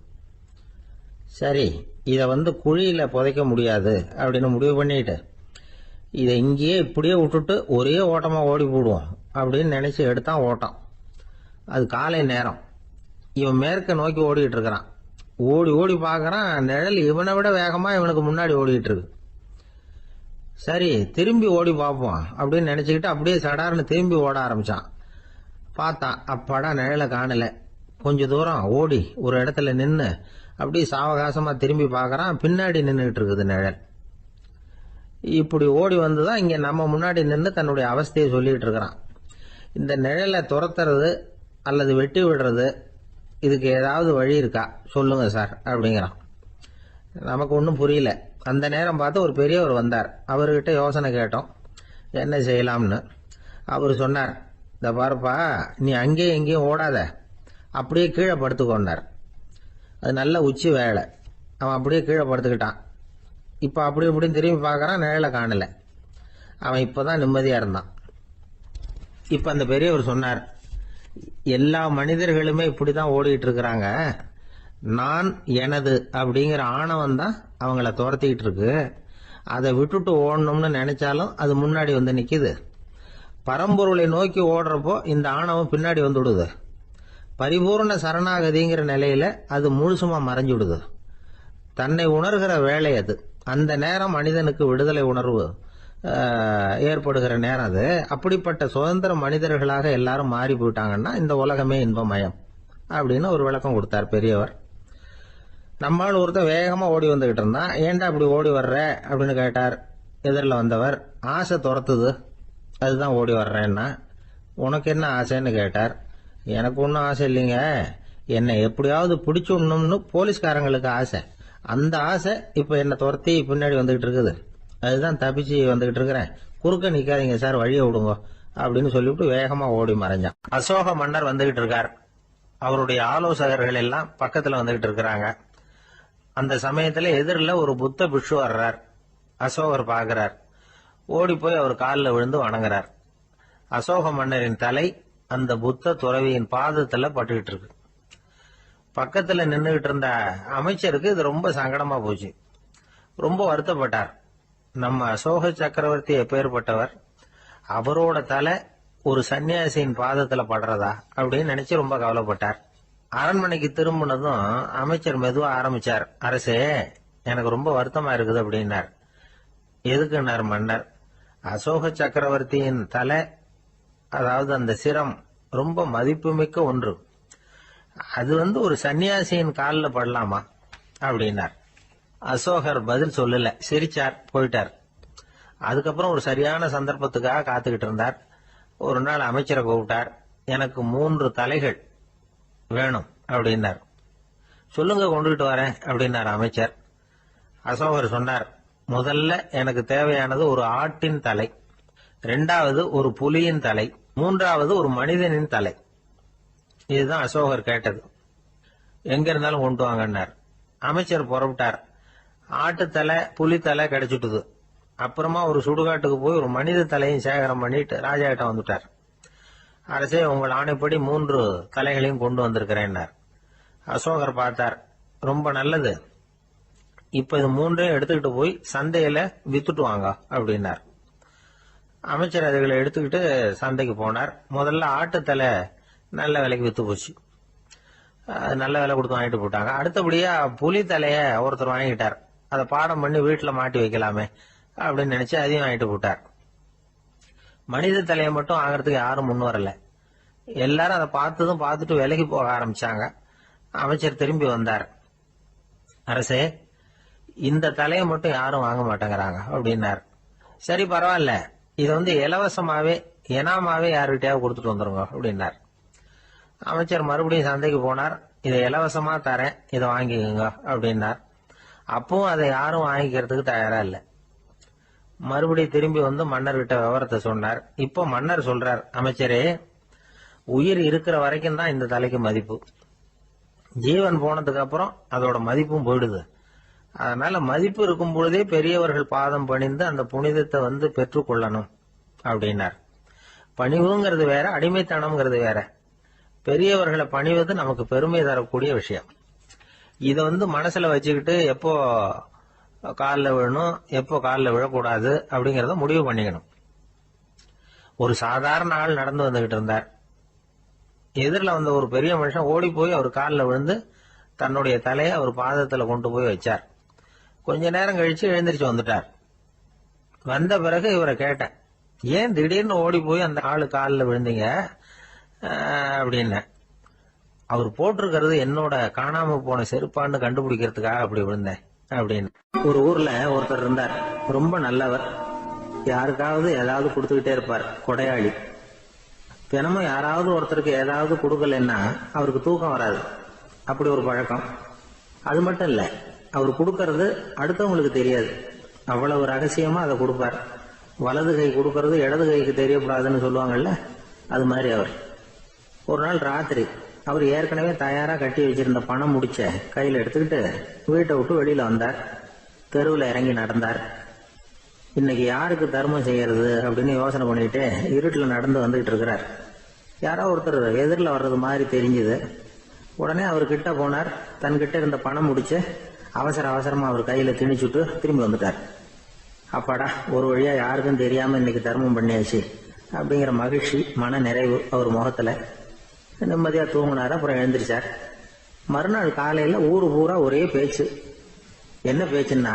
சரி, இத குழியில புதைக்க முடியாது அப்படின்னு முடிவு பண்ணிட்டு இதை இங்கேயே இப்படியே விட்டுட்டு ஒரே ஓட்டமா ஓடி போடுவோம் அப்படின்னு நினைச்சு எடுத்தான் ஓட்டம். அது காலை நேரம். இவன் மேற்க நோக்கி ஓடிட்டு இருக்கிறான். ஓடி ஓடி பாக்குறான், நிழல் இவனை விட வேகமா இவனுக்கு முன்னாடி ஓடிட்டு இருக்கு. சரி, திரும்பி ஓடி பார்ப்போம் அப்படின்னு நினைச்சுக்கிட்டு அப்படியே சடார்னு திரும்பி ஓட ஆரம்பிச்சான். பார்த்தான், அப்பாடா நிழலை காணல. கொஞ்ச தூரம் ஓடி ஒரு இடத்துல நின்னு அப்படியே சாவகாசமா திரும்பி பாக்குறான். பின்னாடி நின்றுட்டு இருக்குது நிழல். இப்படி ஓடி வந்துதான் இங்க நம்ம முன்னாடி நின்று தன்னுடைய அவஸ்தையை சொல்லிட்டு இருக்கிறான். இந்த நிழலை துரத்துறது அல்லது வெட்டி விடுறது, இதுக்கு ஏதாவது வழி இருக்கா சொல்லுங்க சார் அப்படிங்கிறான். நமக்கு ஒன்றும் புரியல. அந்த நேரம் பார்த்து ஒரு பெரியவர் வந்தார். அவர்கிட்ட யோசனை கேட்டோம், என்ன செய்யலாம்னு. அவர் சொன்னார், இந்த பாருப்பா, நீ அங்கேயும் எங்கேயும் ஓடாத, அப்படியே கீழே படுத்துக்கொண்டார். அது நல்ல உச்சி வேலை. அவன் அப்படியே கீழே படுத்துக்கிட்டான். இப்ப அப்படி இப்படின்னு திரும்பி பார்க்கறான், நிழலை காணல. அவன் இப்பதான் நிம்மதியா இருந்தான். இப்ப அந்த பெரியவர் சொன்னார், எல்லா மனிதர்களுமே இப்படிதான் ஓடிட்டு இருக்கிறாங்க. நான் எனது அப்படிங்கிற ஆணவம் தான் அவங்கள துரத்திக்கிட்டு இருக்கு. அதை விட்டுட்டு ஓடணும்னு நினைச்சாலும் அது முன்னாடி வந்து நிக்குது. பரம்பொருளை நோக்கி ஓடுறப்போ இந்த ஆணவம் பின்னாடி வந்து விடுது. பரிபூர்ண சரணாகதிங்கிற நிலையில அது முழுசுமா மறைஞ்சு விடுது. தன்னை உணர்கிற வேலை அது. அந்த நேரம் மனிதனுக்கு விடுதலை உணர்வு ஏற்படுகிற நேரம் அது. அப்படிப்பட்ட சுதந்திர மனிதர்களாக எல்லாரும் மாறி போயிட்டாங்கன்னா இந்த உலகமே இன்பமயம் அப்படின்னு ஒரு விளக்கம் கொடுத்தார் பெரியவர். நம்மால் ஒருத்தர் வேகமா ஓடி வந்துகிட்டு இருந்தான். ஏன்டா அப்படி ஓடி வர்ற அப்படின்னு கேட்டார் எதிரில் வந்தவர். ஆசை துரத்துது, அதுதான் ஓடி வர்றேன்னா. உனக்கு என்ன ஆசைன்னு கேட்டார். எனக்கு ஒன்றும் ஆசை இல்லைங்க, என்னை எப்படியாவது பிடிச்சுடணும்னு போலீஸ்காரங்களுக்கு ஆசை. அந்த ஆசை இப்ப என்ன துரத்தி பின்னாடி வந்துகிட்டு இருக்குது. அதுதான் தப்பிச்சு வந்துகிட்டு இருக்கிறேன். குறுக்க நிக்காதீங்க சார், வழியை விடுங்க அப்படின்னு சொல்லிவிட்டு வேகமா ஓடி மறைஞ்சான். அசோக மன்னர் வந்துகிட்டு இருக்கார். அவருடைய ஆலோசகர்கள் எல்லாம் பக்கத்துல வந்துகிட்டு இருக்கிறாங்க. அந்த சமயத்துல எதிரில் ஒரு புத்த பிக்ஷு வர்றார். அசோகர் பாக்குறார். ஓடி போய் அவர் காலில் விழுந்து வணங்குறார். அசோக மன்னரின் தலை அந்த புத்த துறவியின் பாதத்துல பட்டுக்கிட்டு இருக்கு. பக்கத்துல நின்றுகிட்டு இருந்த அமைச்சருக்கு இது ரொம்ப சங்கடமா போச்சு. ரொம்ப வருத்தப்பட்டார். நம்ம அசோக சக்கரவர்த்தி எப்பேற்பட்டவர், அவரோட தலை ஒரு சன்னியாசியின் பாதத்துல படுறதா அப்படின்னு நினைச்சு ரொம்ப கவலைப்பட்டார். அரண்மனைக்கு திரும்பினதும் அமைச்சர் மெதுவா ஆரம்பிச்சார். அரசே, எனக்கு ரொம்ப வருத்தமா இருக்குது அப்படின்னார். எதுக்குன்னார் மன்னர். அசோக சக்கரவர்த்தியின் தலை, அதாவது அந்த சிரம், ரொம்ப மதிப்புமிக்க ஒன்று. அது ஒரு சன்னியாசியின் காலில் படலாமா அப்படின்னார். அசோகர் பதில் சொல்லல, சிரிச்சார், போயிட்டார். அதுக்கப்புறம் ஒரு சரியான சந்தர்ப்பத்துக்காக காத்துக்கிட்டு இருந்தார். ஒரு நாள் அமைச்சரை கூப்பிட்டார். எனக்கு 3 தலைகள் வேணும் அப்படின்னார். சொல்லுங்க, கொண்டுகிட்டு வரேன் அப்படின்னார் அமைச்சர். அசோகர் சொன்னார், முதல்ல எனக்கு தேவையானது ஒரு ஆட்டின் தலை, 2வது ஒரு புலியின் தலை, 3வது ஒரு மனிதனின் தலை. இதுதான் அசோகர் கேட்டது. எங்க இருந்தாலும் கொண்டு வாங்கன்னார். அமைச்சர் புறப்பட்டார். ஆட்டுத்தலை புலித்தலை கிடைச்சிட்டுது. அப்புறமா ஒரு சுடுகாட்டுக்கு போய் ஒரு மனித தலையும் சேகரம் பண்ணிட்டு ராஜா கிட்ட வந்துட்டார். அரசே, உங்கள் ஆணைப்படி 3 தலைகளையும் கொண்டு வந்திருக்கிறேன்னார். அசோகர் பார்த்தார். ரொம்ப நல்லது, இப்ப இது 3ஐயும் எடுத்துக்கிட்டு போய் சந்தையில வித்துட்டு வாங்க அப்படின்னார். அமைச்சர் அதுகளை எடுத்துக்கிட்டு சந்தைக்கு போனார். முதல்ல ஆட்டுத்தலை நல்ல விலைக்கு வித்து போச்சு. நல்ல விலை கொடுத்து வாங்கிட்டு போட்டாங்க. அடுத்தபடியா புலி தலைய ஒருத்தர் வாங்கிட்டார். அதை பாடம் பண்ணி வீட்டுல மாட்டி வைக்கலாமே அப்படின்னு நினைச்சு அதையும் வாங்கிட்டு போட்டார். மனித தலையை மட்டும் வாங்கறதுக்கு யாரும் முன் வரல. எல்லாரும் அதை பார்த்துட்டு விலைக்கு போக ஆரம்பிச்சாங்க. அமைச்சர் திரும்பி வந்தார். அரசே, இந்த தலையை மட்டும் யாரும் வாங்க மாட்டேங்கிறாங்க அப்படின்னார். சரி, பரவாயில்ல, இதை இலவசமாவே எனாமாவே யாருக்கிட்டையாவது கொடுத்துட்டு வந்துருங்க அப்படின்னார். அமைச்சர் மறுபடியும் சந்தைக்கு போனார். இதை இலவசமா தரேன், இதை வாங்கிக்கோங்க அப்படின்னார். அப்பவும் அதை யாரும் வாங்கிக்கிறதுக்கு தயாரா இல்லை. மறுபடியும் திரும்பி வந்து மன்னர்கிட்ட விவரத்தை சொன்னார். இப்போ மன்னர் சொல்றார், அமைச்சரே, உயிர் இருக்கிற வரைக்கும் தான் இந்த தலைக்கு மதிப்பு. ஜீவன் போனதுக்கு அப்புறம் அதோட மதிப்பும் போயிடுது. அதனால மதிப்பு இருக்கும் பொழுதே பெரியவர்கள் பாதம் பணிந்து அந்த புனிதத்தை பெற்றுக்கொள்ளணும் அப்படின்னார். பணிவுங்கிறது வேற, அடிமைத்தனம்ங்கிறது வேற. பெரியவர்களை பணிவது நமக்கு பெருமை தரக்கூடிய விஷயம். இதை மனசுல வச்சுக்கிட்டு எப்போ காலில் விழணும், எப்போ காலில் விழக்கூடாது அப்படிங்கறத முடிவு பண்ணிக்கணும். ஒரு சாதாரண ஆள் நடந்து வந்துகிட்டு இருந்தார். எதிரில் வந்த ஒரு பெரிய மனுஷன் ஓடி போய் அவர் காலில் விழுந்து தன்னுடைய தலையை அவர் பாதத்துல கொண்டு போய் வச்சார். கொஞ்ச நேரம் கழிச்சு எழுந்திரிச்சு வந்துட்டார். வந்த பிறகு இவரை கேட்டேன், ஏன் திடீர்னு ஓடி போய் அந்த ஆளு காலில் விழுந்தீங்க அப்படின்னு. அவர் போட்டிருக்கிறது என்னோட காணாம போன செருப்பான்னு கண்டுபிடிக்கிறதுக்காக அப்படி விழுந்தேன் அப்படின்னு. ஒரு ஊர்ல ஒருத்தர் இருந்தார். ரொம்ப நல்லவர். யாருக்காவது ஏதாவது கொடுத்துக்கிட்டே இருப்பார். கொடையாளி. தினமும் யாராவது ஒருத்தருக்கு ஏதாவது கொடுக்கலன்னா அவருக்கு தூக்கம் வராது. அப்படி ஒரு பழக்கம். அது மட்டும் இல்ல, அவர் கொடுக்கறது அடுத்தவங்களுக்கு தெரியாது. அவ்வளவு ரகசியமா அதை கொடுப்பார். வலது கை கொடுக்கறது இடது கைக்கு தெரியக்கூடாதுன்னு சொல்லுவாங்கல்ல, அது மாதிரி அவர். ஒரு நாள் ராத்திரி அவர் ஏற்கனவே தயாரா கட்டி வச்சிருந்த பணம் முடிச்ச கையில எடுத்துக்கிட்டு வீட்டை விட்டு வெளியில வந்தார். தெருவில் இறங்கி நடந்தார். இன்னைக்கு யாருக்கு தர்மம் செய்யறது அப்படின்னு யோசனை பண்ணிட்டு இருட்டில் நடந்து வந்துகிட்டு இருக்கிறார். யாரோ ஒருத்தர் எதிரில் வர்றது மாதிரி தெரிஞ்சுது. உடனே அவர் கிட்ட போனார். தன்கிட்ட இருந்த பணம் முடிச்சு அவசரமா அவர் கையில திணிச்சுட்டு திரும்பி வந்துட்டார். அப்பாடா, ஒரு வழியா யாருக்கும் தெரியாம இன்னைக்கு தர்மம் பண்ணியாச்சு அப்படிங்கிற மகிழ்ச்சி, மன நிறைவு அவர் முகத்துல. நிம்மதியா தூங்கினார். அப்புறம் எழுந்திரிச்சார். மறுநாள் காலையில ஊரு பூரா ஒரே பேச்சு. என்ன பேச்சுன்னா,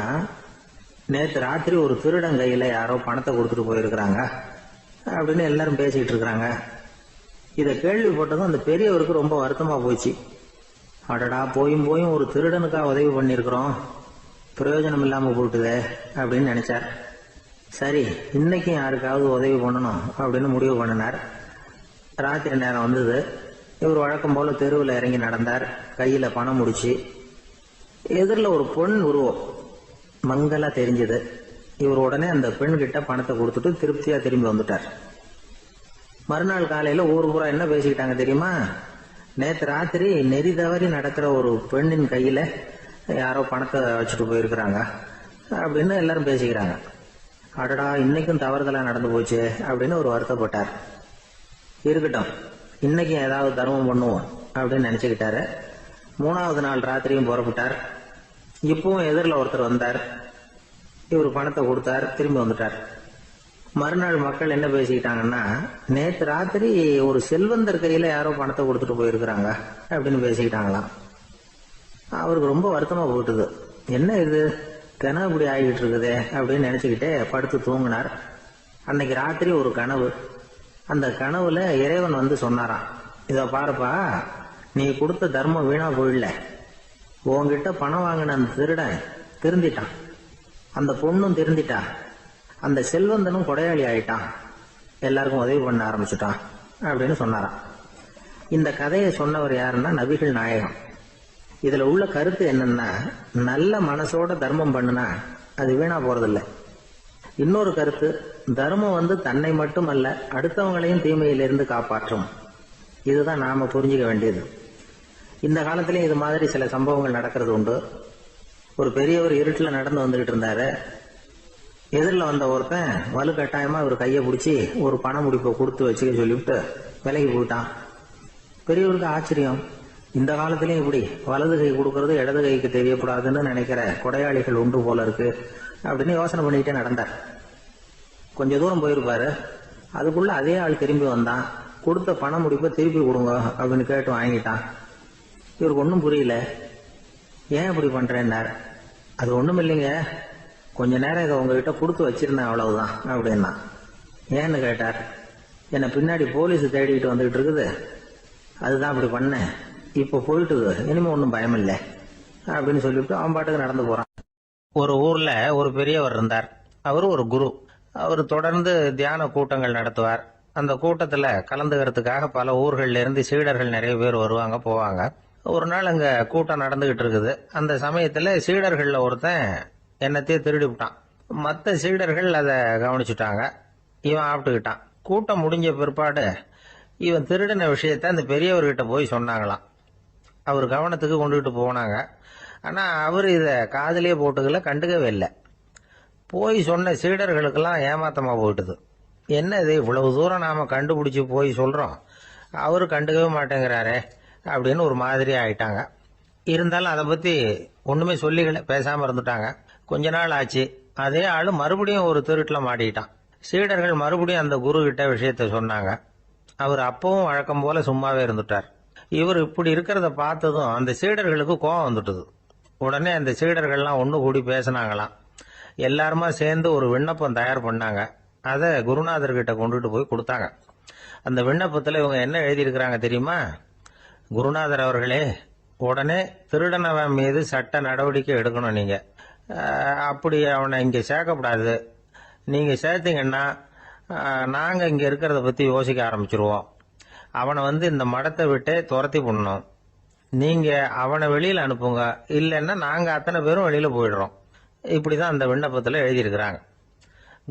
நேற்று ராத்திரி ஒரு திருடன் கையில யாரோ பணத்தை கொடுத்துட்டு போயிருக்கிறாங்க அப்படின்னு எல்லாரும் பேசிக்கிட்டு இருக்கிறாங்க. இதை கேள்விப்பட்டதும் அந்த பெரியவருக்கு ரொம்ப வருத்தமா போச்சு. அடடா, போயும் ஒரு திருடனுக்கா உதவி பண்ணிருக்கிறோம், பிரயோஜனம் இல்லாம போட்டுதே அப்படின்னு நினைச்சார். சரி, இன்னைக்கும் யாருக்காவது உதவி பண்ணணும் அப்படின்னு முடிவு பண்ணினார். ராத்திரி நேரம் வந்தது. இவர் வழக்கம் போல தெருவில் இறங்கி நடந்தார். கையில பணம் முடிச்சு. எதிரில் ஒரு பெண் உருவம் மங்களா தெரிஞ்சது. இவர் உடனே அந்த பெண் கிட்ட பணத்தை கொடுத்துட்டு திருப்தியா திரும்பி வந்துட்டார். மறுநாள் காலையில ஊர் பூரா என்ன பேசிக்கிட்டாங்க தெரியுமா? நேற்று ராத்திரி நெறி தவறி நடக்கிற ஒரு பெண்ணின் கையில யாரோ பணத்தை வச்சுட்டு போயிருக்கிறாங்க அப்படின்னு எல்லாரும் பேசிக்கிறாங்க. அடடா, இன்னைக்கும் தவறுதலா நடந்து போச்சு அப்படின்னு ஒரு வருத்தப்பட்டார். இருக்கட்டும், இன்னைக்கு ஏதாவது தர்மம் பண்ணுவோம் அப்படின்னு நினைச்சுக்கிட்டாரு. 3வது நாள் ராத்திரியும் புறப்பட்டார். இப்பவும் எதிரில் ஒருத்தர் வந்தார். இவர் பணத்தை கொடுத்தார், திரும்பி வந்துட்டார். மறுநாள் மக்கள் என்ன பேசிக்கிட்டாங்கன்னா, நேற்று ராத்திரி ஒரு செல்வந்தர் கையில யாரோ பணத்தை கொடுத்துட்டு போயிருக்கிறாங்க அப்படின்னு பேசிக்கிட்டாங்களாம். அவருக்கு ரொம்ப வருத்தமா போயிட்டுது. என்ன இது தினம் இப்படி ஆகிட்டு இருக்குதே அப்படின்னு நினைச்சுக்கிட்டே படுத்து தூங்கினார். அன்னைக்கு ராத்திரி ஒரு கனவு. அந்த கனவுல இறைவன் சொன்னாராம், இத பாருப்பா, நீ கொடுத்த தர்மம் வீணா போயிடல. உன்கிட்ட பணம் வாங்கின அந்த திருடன் திருந்திட்டான், அந்த பொண்ணும் திருந்திட்டா, அந்த செல்வந்தனும் கொடையாளி ஆயிட்டான், எல்லாருக்கும் உதவி பண்ண ஆரம்பிச்சுட்டான் அப்படின்னு சொன்னாராம். இந்த கதையை சொன்னவர் யாருன்னா நபிகள் நாயகம். இதுல உள்ள கருத்து என்னன்னா, நல்ல மனசோட தர்மம் பண்ணுனா அது வீணா போறதில்ல. இன்னொரு கருத்து, தர்மம் தன்னை மட்டுமல்ல அடுத்தவங்களையும் தீமையிலிருந்து காப்பாற்றும். இதுதான் நாம புரிஞ்சுக்க வேண்டியது. இந்த காலத்திலயும் இது மாதிரி சில சம்பவங்கள் நடக்கிறது உண்டு. ஒரு பெரியவர் இருட்டில் நடந்து வந்துகிட்டு இருந்தாரு. எதிரில் வந்த ஒருத்தன் வலுக்கட்டாயமா இவர் கையை பிடிச்சி ஒரு பண முடிப்பை கொடுத்து வச்சுக்க சொல்லிவிட்டு விலகி போயிட்டான். பெரியவருக்கு ஆச்சரியம், இந்த காலத்திலயும் இப்படி வலது கை கொடுக்கறது இடது கைக்கு தெரியக்கூடாதுன்னு நினைக்கிற கொடையாளிகள் உண்டு போல இருக்கு அப்படின்னு யோசனை பண்ணிக்கிட்டே நடந்தார். கொஞ்ச தூரம் போயிருப்பாரு. அதுக்குள்ள அதே ஆள் திரும்பி வந்தான். கொடுத்த பண முடிப்பை திருப்பி கொடுங்க அப்படின்னு கேட்டு வாங்கிட்டான். இவருக்கு ஒன்றும் புரியல. ஏன் இப்படி பண்றேன்னார். அது ஒண்ணும் இல்லைங்க, கொஞ்ச நேரம் இதை உங்ககிட்ட கொடுத்து வச்சிருந்தேன் அவ்வளவுதான் அப்படின்னா. ஏன்னு கேட்டார். என்னை பின்னாடி போலீஸ் தேடிக்கிட்டு வந்துகிட்டு இருக்குது, அதுதான் அப்படி பண்ணேன். இப்ப போயிட்டுது, இனிமே ஒன்றும் பயம் இல்லை அப்படின்னு சொல்லிவிட்டு அவன் பாட்டுக்கு நடந்து போறான். ஒரு ஊர்ல ஒரு பெரியவர் இருந்தார். அவரு ஒரு குரு. அவர் தொடர்ந்து தியான கூட்டங்கள் நடத்துவார். அந்த கூட்டத்துல கலந்துக்கிறதுக்காக பல ஊர்கள்ல இருந்து சீடர்கள் நிறைய பேர் வருவாங்க போவாங்க. ஒரு நாள் அங்க கூட்டம் நடந்துகிட்டு இருக்குது. அந்த சமயத்துல சீடர்கள்ல ஒருத்தன் என்னத்தையே திருடி விட்டான். மற்ற சீடர்கள் அதை கவனிச்சுட்டாங்க. இவன் ஆப்பிட்டுக்கிட்டான். கூட்டம் முடிஞ்ச பிற்பாடு இவன் திருடின விஷயத்த அந்த பெரியவர்கிட்ட போய் சொன்னாங்களாம். அவர் கவனத்துக்கு கொண்டுகிட்டு போனாங்க. ஆனா அவர் இத காதலியே போட்டுக்கல, கண்டுக்கவே இல்லை. போய் சொன்ன சீடர்களுக்கெல்லாம் ஏமாத்தமா போயிட்டுது. என்ன இது, இவ்வளவு தூரம் நாம கண்டுபிடிச்சு போய் சொல்றோம், அவரு கண்டுக்கவே மாட்டேங்கிறாரே அப்படின்னு ஒரு மாதிரி ஆயிட்டாங்க. இருந்தாலும் அதை பத்தி ஒண்ணுமே சொல்லிக்கல, பேசாம இருந்துட்டாங்க. கொஞ்ச நாள் ஆச்சு. அதே ஆளு மறுபடியும் ஒரு திருட்டுல மாட்டிக்கிட்டான். சீடர்கள் மறுபடியும் அந்த குரு கிட்ட விஷயத்த சொன்னாங்க. அவர் அப்பவும் வழக்கம் போல சும்மாவே இருந்துட்டார். இவர் இப்படி இருக்கிறத பார்த்ததும் அந்த சீடர்களுக்கு கோபம் வந்துட்டுது. உடனே அந்த சீடர்கள்லாம் ஒண்ணு கூடி பேசினாங்களாம். எல்லாருமா சேர்ந்து ஒரு விண்ணப்பம் தயார் பண்ணாங்க. அதை குருநாதர்கிட்ட கொண்டுட்டு போய் கொடுத்தாங்க. அந்த விண்ணப்பத்துல இவங்க என்ன எழுதியிருக்கிறாங்க தெரியுமா? குருநாதர் அவர்களே, உடனே திருடனவன் மீது சட்ட நடவடிக்கை எடுக்கணும். நீங்க அப்படி அவனை இங்க சேர்க்கப்படாது. நீங்க சேர்த்தீங்கன்னா நாங்க இங்க இருக்கிறத பத்தி யோசிக்க ஆரம்பிச்சிருவோம். அவனை இந்த மடத்தை விட்டே துரத்தி பண்ணணும். நீங்க அவனை வெளியில அனுப்புங்க, இல்லைன்னா நாங்க அத்தனை பேரும் வெளியில போயிடுறோம். இப்படிதான் அந்த விண்ணப்பத்துல எழுதியிருக்கிறாங்க.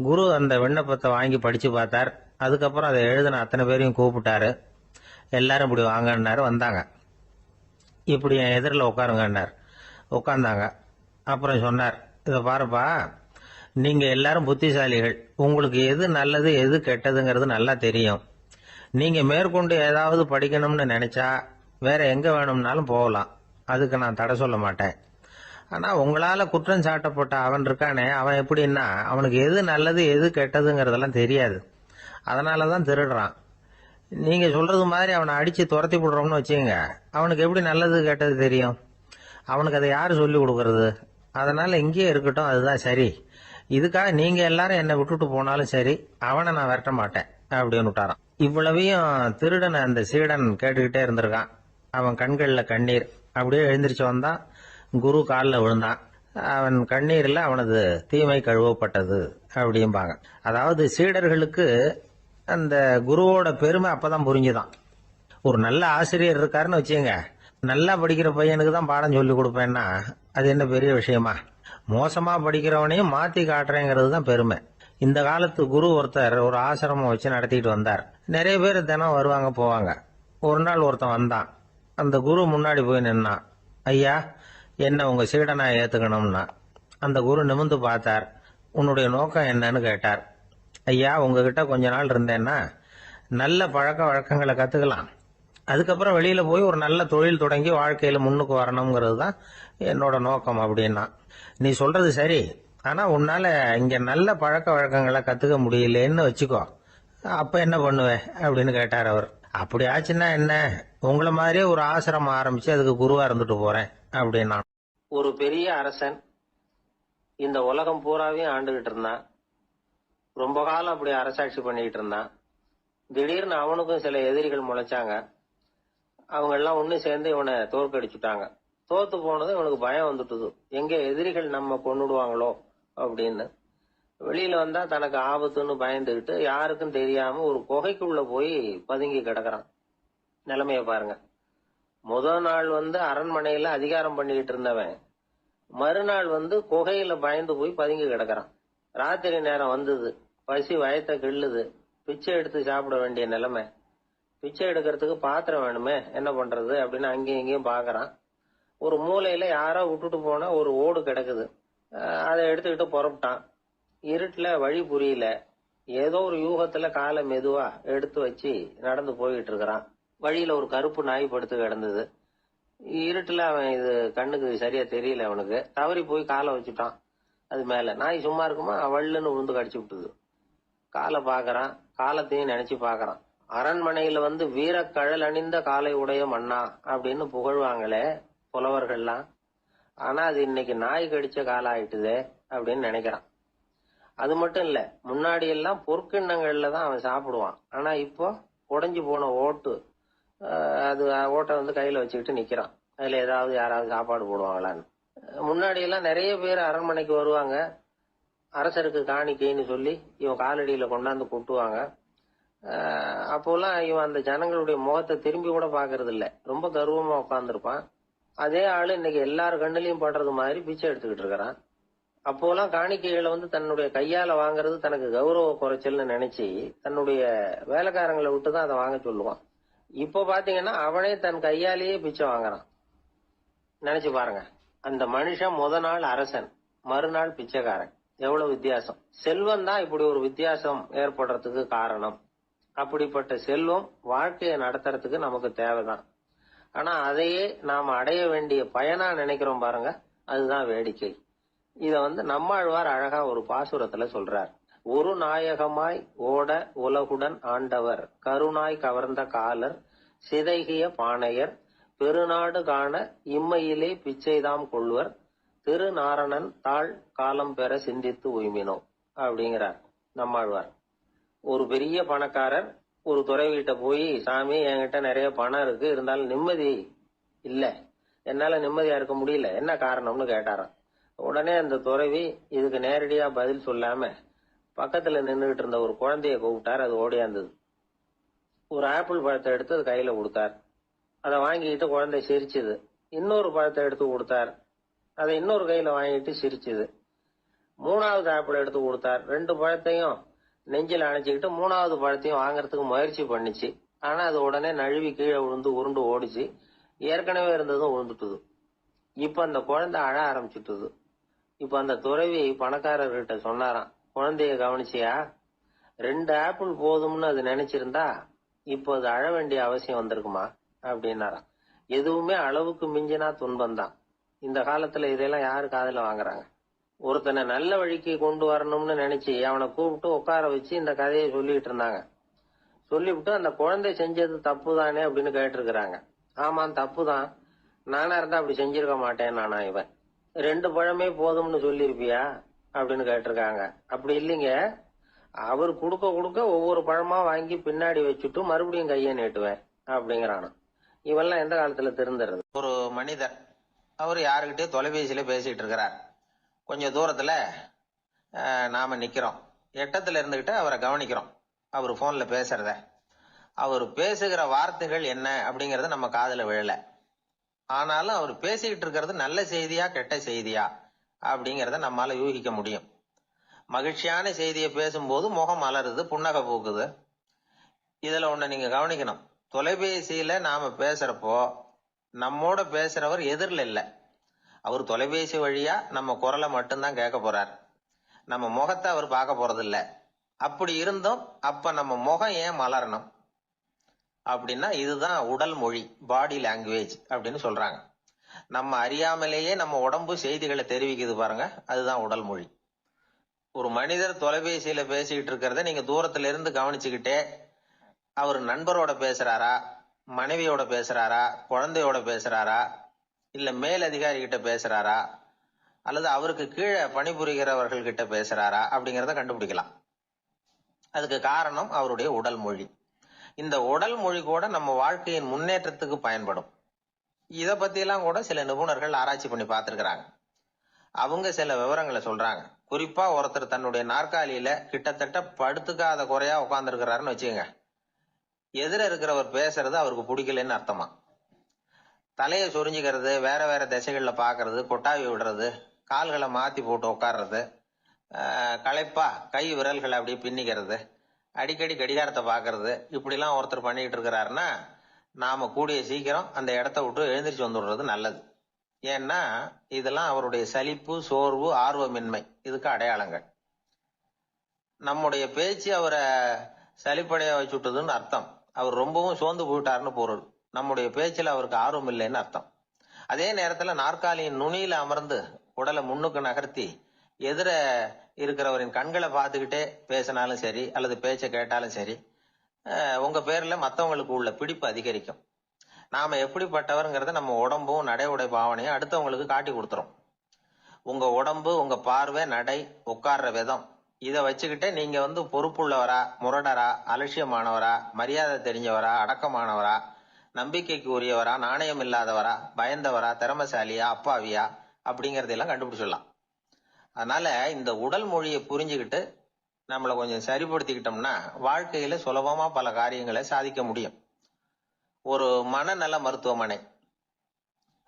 குரு அந்த விண்ணப்பத்தை வாங்கி படிச்சு பார்த்தார். அதுக்கப்புறம் அதை எழுதின அத்தனை பேரையும் கூப்பிட்டாரு. எல்லாரும் இப்படி வாங்கன்னாரு. வந்தாங்க. இப்படி என் எதிரில் உட்காருங்கன்னார். உட்கார்ந்தாங்க. அப்புறம் சொன்னார், இதை பாருப்பா, நீங்க எல்லாரும் புத்திசாலிகள். உங்களுக்கு எது நல்லது எது கெட்டதுங்கிறது நல்லா தெரியும். நீங்க மேற்கொண்டு ஏதாவது படிக்கணும்னு நினைச்சா வேற எங்க வேணும்னாலும் போகலாம். அதுக்கு நான் தடை சொல்ல மாட்டேன். ஆனா உங்களால குற்றம் சாட்டப்பட்ட அவன் இருக்கானே, அவன் எப்படின்னா அவனுக்கு எது நல்லது எது கெட்டதுங்கிறதெல்லாம் தெரியாது. அதனாலதான் திருடுறான். நீங்க சொல்றது மாதிரி அவனை அடிச்சு துரத்தி விடுறோம்னு வச்சுங்க, அவனுக்கு எப்படி நல்லது கெட்டது தெரியும்? அவனுக்கு அதை யாரு சொல்லி கொடுக்கறது? அதனால இங்கேயே இருக்கட்டும், அதுதான் சரி. இதுக்காக நீங்க எல்லாரும் என்னை விட்டுட்டு போனாலும் சரி, அவனை நான் விரட்ட மாட்டேன் அப்படின்னு விட்டாரான். இவ்வளவையும் திருடனை அந்த சீடன் கேட்டுக்கிட்டே இருந்திருக்கான். அவன் கண்கள்ல கண்ணீர். அப்படியே எழுந்திரிச்சு வந்தான். குரு காலில் விழுந்தான். அவன் கண்ணீர்ல அவனது தீமை கழுவப்பட்டது அப்படிம்பாங்க. அதாவது சீடர்களுக்கு அந்த குருவோட பெருமை அப்பதான் புரிஞ்சுதான். ஒரு நல்ல ஆசிரியர் இருக்காருன்னு வச்சுங்க, நல்லா படிக்கிற பையனுக்கு தான் பாடம் சொல்லி கொடுப்பேன்னா அது என்ன பெரிய விஷயமா? மோசமா படிக்கிறவனையும் மாத்தி காட்டுறேங்கிறது தான் பெருமை. இந்த காலத்து குரு ஒருத்தர் ஒரு ஆசிரமம் வச்சு நடத்திட்டு வந்தார். நிறைய பேர் தினம் வருவாங்க போவாங்க. ஒரு நாள் ஒருத்தன் வந்தான். அந்த குரு முன்னாடி போய் நின்னான். ஐயா, என்ன உங்க சீடனா ஏத்துக்கணும்னா. அந்த குரு நிமிர்ந்து பார்த்தார். உன்னுடைய நோக்கம் என்னன்னு கேட்டார். ஐயா, உங்ககிட்ட கொஞ்ச நாள் இருந்தேன்னா நல்ல பழக்க வழக்கங்களை கத்துக்கலாம். அதுக்கப்புறம் வெளியில போய் ஒரு நல்ல தொழில் தொடங்கி வாழ்க்கையில முன்னுக்கு வரணுங்கிறது தான் என்னோட நோக்கம் அப்படின்னா. நீ சொல்றது சரி, ஆனா உன்னால இங்க நல்ல பழக்க வழக்கங்களை கத்துக்க முடியலன்னு வச்சுக்கோ, அப்ப என்ன பண்ணுவே அப்படின்னு கேட்டார் அவர். அப்படி ஆச்சுன்னா என்ன, உங்களை மாதிரியே ஒரு ஆசிரமம் ஆரம்பிச்சு அதுக்கு குருவா இருந்துட்டு போறேன் அப்படின்னா. ஒரு பெரிய அரசன் இந்த உலகம் பூராவையும் ஆண்டுகிட்டு இருந்தான். ரொம்ப காலம் அப்படி அரசாட்சி பண்ணிக்கிட்டு இருந்தான். திடீர்னு அவனுக்கும் சில எதிரிகள் முளைச்சாங்க. அவங்க எல்லாம் ஒண்ணு சேர்ந்து இவனை தோற்கடிச்சுட்டாங்க. தோத்து போனது இவனுக்கு பயம் வந்துட்டுது, எங்க எதிரிகள் நம்ம கொன்னுடுவாங்களோ அப்படின்னு. வெளியில வந்தா தனக்கு ஆபத்துன்னு பயந்துகிட்டு யாருக்கும் தெரியாம ஒரு குகைக்குள்ள போய் பதுங்கி கிடக்குறான். நிலைமைய பாருங்க. முதல் நாள் அரண்மனையில அதிகாரம் பண்ணிக்கிட்டு இருந்தவன் மறுநாள் குகையில பயந்து போய் பதுங்கி கிடக்குறான். ராத்திரி நேரம் வந்தது, பசி வயத்தை கிள்ளுது, பிச்சை எடுத்து சாப்பிட வேண்டிய நிலைமை. பிச்சை எடுக்கிறதுக்கு பாத்திரம் வேணுமே, என்ன பண்றது அப்படின்னு அங்கேயும் இங்கேயும் பாக்குறான். ஒரு மூலையில யாரோ விட்டுட்டு போன ஒரு ஓடு கிடக்குது. அதை எடுத்துக்கிட்டு புறப்பட்டான். இருட்டுல வழி புரியல. ஏதோ ஒரு யூகத்துல காலை மெதுவா எடுத்து வச்சு நடந்து போயிட்டு இருக்கிறான். வழியில ஒரு கருப்பு நாய் படுத்து கிடந்தது. இருட்டுல அவன் இது கண்ணுக்கு சரியா தெரியல. அவனுக்கு தவறி போய் காலை வச்சுட்டான் அது மேல. நாய் சும்மா இருக்குமா, வள்ளுன்னு விழுந்து கடிச்சு விட்டுது. காலை பாக்குறான், காலத்தையும் நினைச்சு பாக்குறான். அரண்மனையில வந்து வீரக்கழல் அணிந்த காலை உடைய மன்னா அப்படின்னு புகழ்வாங்களே புலவர்கள்லாம். ஆனா அது இன்னைக்கு நாய் கடிச்ச காலம் ஆயிட்டுதே அப்படின்னு நினைக்கிறான். அது மட்டும் இல்ல, முன்னாடி எல்லாம் பொற்கிண்ணங்கள்ல தான் அவன் சாப்பிடுவான். ஆனா இப்போ உடைஞ்சு போன ஓட்டு, அது ஓட்டை வந்து கையில வச்சுக்கிட்டு நிக்கிறான். அதுல ஏதாவது யாராவது சாப்பாடு போடுவாங்களான்னு. முன்னாடி எல்லாம் நிறைய பேர் அரண்மனைக்கு வருவாங்க. அரசருக்கு காணிக்கைன்னு சொல்லி இவன் காலடியில கொண்டாந்து கொட்டுவாங்க. அப்போல்லாம் இவன் அந்த ஜனங்களுடைய முகத்தை திரும்பி கூட பாக்குறது இல்ல. ரொம்ப கர்வமா உட்காந்துருப்பான். அதே ஆளு இன்னைக்கு எல்லார் கண்ணிலையும் படுறது மாதிரி பிச்சை எடுத்துக்கிட்டு இருக்கிறான். அப்போலாம் காணிக்கைகளை வந்து தன்னுடைய கையால வாங்குறது தனக்கு கௌரவ குறைச்சல்னு நினைச்சு தன்னுடைய வேலைக்காரங்களை விட்டுதான் அதை வாங்க சொல்லுவான். இப்போ பாத்தீங்கன்னா அவனே தன் கையாலேயே பிச்சை வாங்குறான். நினைச்சு பாருங்க, அந்த மனுஷன் முத நாள் அரசன், மறுநாள் பிச்சைக்காரன். எவ்வளவு வித்தியாசம். செல்வம் தான் இப்படி ஒரு வித்தியாசம் ஏற்படுறதுக்கு காரணம். அப்படிப்பட்ட செல்வம் வாழ்க்கையை நடத்துறதுக்கு நமக்கு தேவைதான். ஆனா அதையே நாம அடைய வேண்டிய பயனா நினைக்கிறோம் பாருங்க, அதுதான் வேடிக்கை. இத வந்து நம்மாழ்வார் அழகா ஒரு பாசுரத்துல சொல்றார். ஒரு நாயகமாய் ஓட உலகுடன் ஆண்டவர், கருணாய் கவர்ந்த காலர், சிதைகிய பானையர், பெருநாடு காண இம்மையிலே பிச்சைதாம் கொள்வர், திருநாரணன் தாழ் காலம் பெற சிந்தித்து உய்மினோ அப்படிங்கிறார் நம்மாழ்வார். ஒரு பெரிய பணக்காரர் ஒரு துறவிகிட்ட போய், சாமி என்கிட்ட நிறைய பணம் இருக்கு, இருந்தாலும் நிம்மதி இல்ல, என்னால நிம்மதியா இருக்க முடியல, என்ன காரணம்னு கேட்டாராம். உடனே அந்த துறவி இதுக்கு நேரடியா பதில் சொல்லாம பக்கத்துல நின்றுகிட்டு இருந்த ஒரு குழந்தைய கூப்பிட்டார். அது ஓடியாந்தது. ஒரு ஆப்பிள் பழத்தை எடுத்து அது கையில கொடுத்தார். அதை வாங்கிட்டு குழந்தை சிரிச்சுது. இன்னொரு பழத்தை எடுத்து கொடுத்தார். அதை இன்னொரு கையில வாங்கிட்டு சிரிச்சுது. மூணாவது ஆப்பிள் எடுத்து கொடுத்தார். 2 பழத்தையும் நெஞ்சில் அணைச்சிக்கிட்டு 3வது பழத்தையும் வாங்கறதுக்கு முயற்சி பண்ணிச்சு. ஆனா அது உடனே நழுவி கீழே விழுந்து உருண்டு ஓடிச்சு. ஏற்கனவே இருந்ததும் விழுந்துட்டுது. இப்ப அந்த குழந்தை அழ ஆரம்பிச்சுட்டுது. இப்ப அந்த துறவி பணக்காரர்கிட்ட சொன்னாராம், குழந்தைய கவனிச்சியா, 2 ஆப்பிள் போதும்னு அது நினைச்சிருந்தா இப்போ அது அழ வேண்டிய அவசியம் வந்திருக்குமா அப்படின்னாராம். எதுவுமே அளவுக்கு மிஞ்சினா துன்பம் தான். இந்த காலத்துல இதெல்லாம் யாரு காதுல வாங்குறாங்க? ஒருத்தனை நல்ல வழிக்கு கொண்டு வரணும்னு நினைச்சு அவனை கூப்பிட்டு உட்கார வச்சு இந்த கதையை சொல்லிட்டு இருந்தாங்க. சொல்லிவிட்டு அந்த குழந்தை செஞ்சது தப்பு தானே அப்படின்னு கேட்டிருக்கிறாங்க. ஆமாம், தப்பு தான், நானா இருந்தா அப்படி செஞ்சிருக்க மாட்டேன் நானா இவன். 2 பழமே போதும்னு சொல்லிருப்பியா அப்படின்னு கேட்டிருக்காங்க. அப்படி இல்லைங்க, அவர் கொடுக்க கொடுக்க ஒவ்வொரு பழமா வாங்கி பின்னாடி வச்சுட்டு மறுபடியும் கையை நீட்டுவேன் அப்படிங்கிறானா. இவெல்லாம் எந்த காலத்துல திருந்துறது? ஒரு மனிதர், அவர் யாருக்கிட்டே தொலைபேசியில பேசிட்டு இருக்கிறார். கொஞ்சம் தூரத்துல நாம நிக்கிறோம். எட்டத்துல இருந்துகிட்டு அவரை கவனிக்கிறோம். அவர் போன்ல பேசுறத, அவர் பேசுகிற வார்த்தைகள் என்ன அப்படிங்கறது நம்ம காதுல விழல. ஆனாலும் அவர் பேசிக்கிட்டு இருக்கிறது நல்ல செய்தியா கெட்ட செய்தியா அப்படிங்கறத நம்மால யூகிக்க முடியும். மகிழ்ச்சியான செய்தியை பேசும்போது முகம் மலருது, புன்னகை பூக்குது. இதுல ஒண்ணு நீங்க கவனிக்கணும். தொலைபேசியில நாம பேசுறப்போ நம்மோட பேசுறவர் எதிரில் இல்ல. அவர் தொலைபேசி வழியா நம்ம குரலை மட்டும்தான் கேட்க போறார். நம்ம முகத்தை அவர் பார்க்க போறது இல்ல. அப்படி இருந்தும் அப்ப நம்ம முகம் ஏன் மலரணும் அப்படின்னா, இதுதான் உடல் மொழி, பாடி லாங்குவேஜ் அப்படின்னு சொல்றாங்க. நம்ம அறியாமலேயே நம்ம உடம்பு செய்திகளை தெரிவிக்குது பாருங்க, அதுதான் உடல் மொழி. ஒரு மனிதர் தொலைபேசியில பேசிக்கிட்டு இருக்கிறத நீங்க தூரத்துல இருந்து கவனிச்சுக்கிட்டே, அவர் நண்பரோட பேசுறாரா, மனைவியோட பேசுறாரா, குழந்தையோட பேசுறாரா, இல்ல மேல் அதிகாரி கிட்ட பேசுறாரா, அல்லது அவருக்கு கீழே பணிபுரிகிறவர்கள் கிட்ட பேசுறாரா அப்படிங்கறத கண்டுபிடிக்கலாம். அதுக்கு காரணம் அவருடைய உடல் மொழி. இந்த உடல் மொழி கூட நம்ம வாழ்க்கையின் முன்னேற்றத்துக்கு பயன்படும். இத பத்தி எல்லாம் கூட சில நிபுணர்கள் ஆராய்ச்சி பண்ணி பார்த்திருக்கிறாங்க. அவங்க சில விவரங்களை சொல்றாங்க. குறிப்பா ஒருத்தர் தன்னுடைய நாற்காலியில கிட்டத்தட்ட படுத்துக்காத குறையா உட்கார்ந்து இருக்கிறாருன்னு வச்சுக்கோங்க. எதிர இருக்கிறவர் பேசுறது அவருக்கு பிடிக்கலன்னு அர்த்தமா. தலையை சொரிஞ்சுக்கிறது, வேற வேற திசைகள்ல பாக்குறது, கொட்டாவி விடுறது, கால்களை மாத்தி போட்டு உட்கார்றது, களைப்பா கை விரல்களை அப்படியே பின்னிக்கிறது, அடிக்கடி கடிகாரத்தை பாக்குறது, இப்படிலாம் ஒருத்தர் பண்ணிட்டு இருக்கிறாருன்னா நாம கூடிய சீக்கிரம் அந்த இடத்த விட்டு எழுந்திரிச்சு வந்துடுறது நல்லது. ஏன்னா இதெல்லாம் அவருடைய சலிப்பு, சோர்வு, ஆர்வமின்மை இதுக்கு அடையாளங்கள். நம்முடைய பேச்சு அவரை சலிப்படைய வச்சுட்டதுன்னு அர்த்தம். அவர் ரொம்பவும் சோர்ந்து போயிட்டாருன்னு பொருள். நம்முடைய பேச்சில் அவருக்கு ஆர்வம் இல்லைன்னு அர்த்தம். அதே நேரத்துல நாற்காலியின் நுனியில அமர்ந்து உடலை முன்னுக்கு நகர்த்தி எதிர இருக்கிறவரின் கண்களை பார்த்துக்கிட்டே பேசினாலும் சரி அல்லது பேச்ச கேட்டாலும் சரி, உங்க பேர்ல மத்தவங்களுக்கு உள்ள பிடிப்பு அதிகரிக்கும். நாம எப்படிப்பட்டவர்ங்கிறத நம்ம உடம்பும் நடை உடை பாவனையும் அடுத்தவங்களுக்கு காட்டி கொடுத்துரும். உங்க உடம்பு, உங்க பார்வை, நடை, உட்கார்ற விதம் இதை வச்சுக்கிட்டே நீங்க பொறுப்புள்ளவரா, முரடரா, அலட்சியமானவரா, மரியாதை தெரிஞ்சவரா, அடக்கமானவரா, நம்பிக்கைக்கு உரியவரா, நாணயம் இல்லாதவரா, பயந்தவரா, திறமசாலியா, அப்பாவியா அப்படிங்கறதெல்லாம் கண்டுபிடிச்சிடலாம். அதனால இந்த உடல் மொழியை புரிஞ்சுக்கிட்டு நம்மளை கொஞ்சம் சரிப்படுத்திக்கிட்டோம்னா வாழ்க்கையில சுலபமா பல காரியங்களை சாதிக்க முடியும். ஒரு மனநல மருத்துவமனை,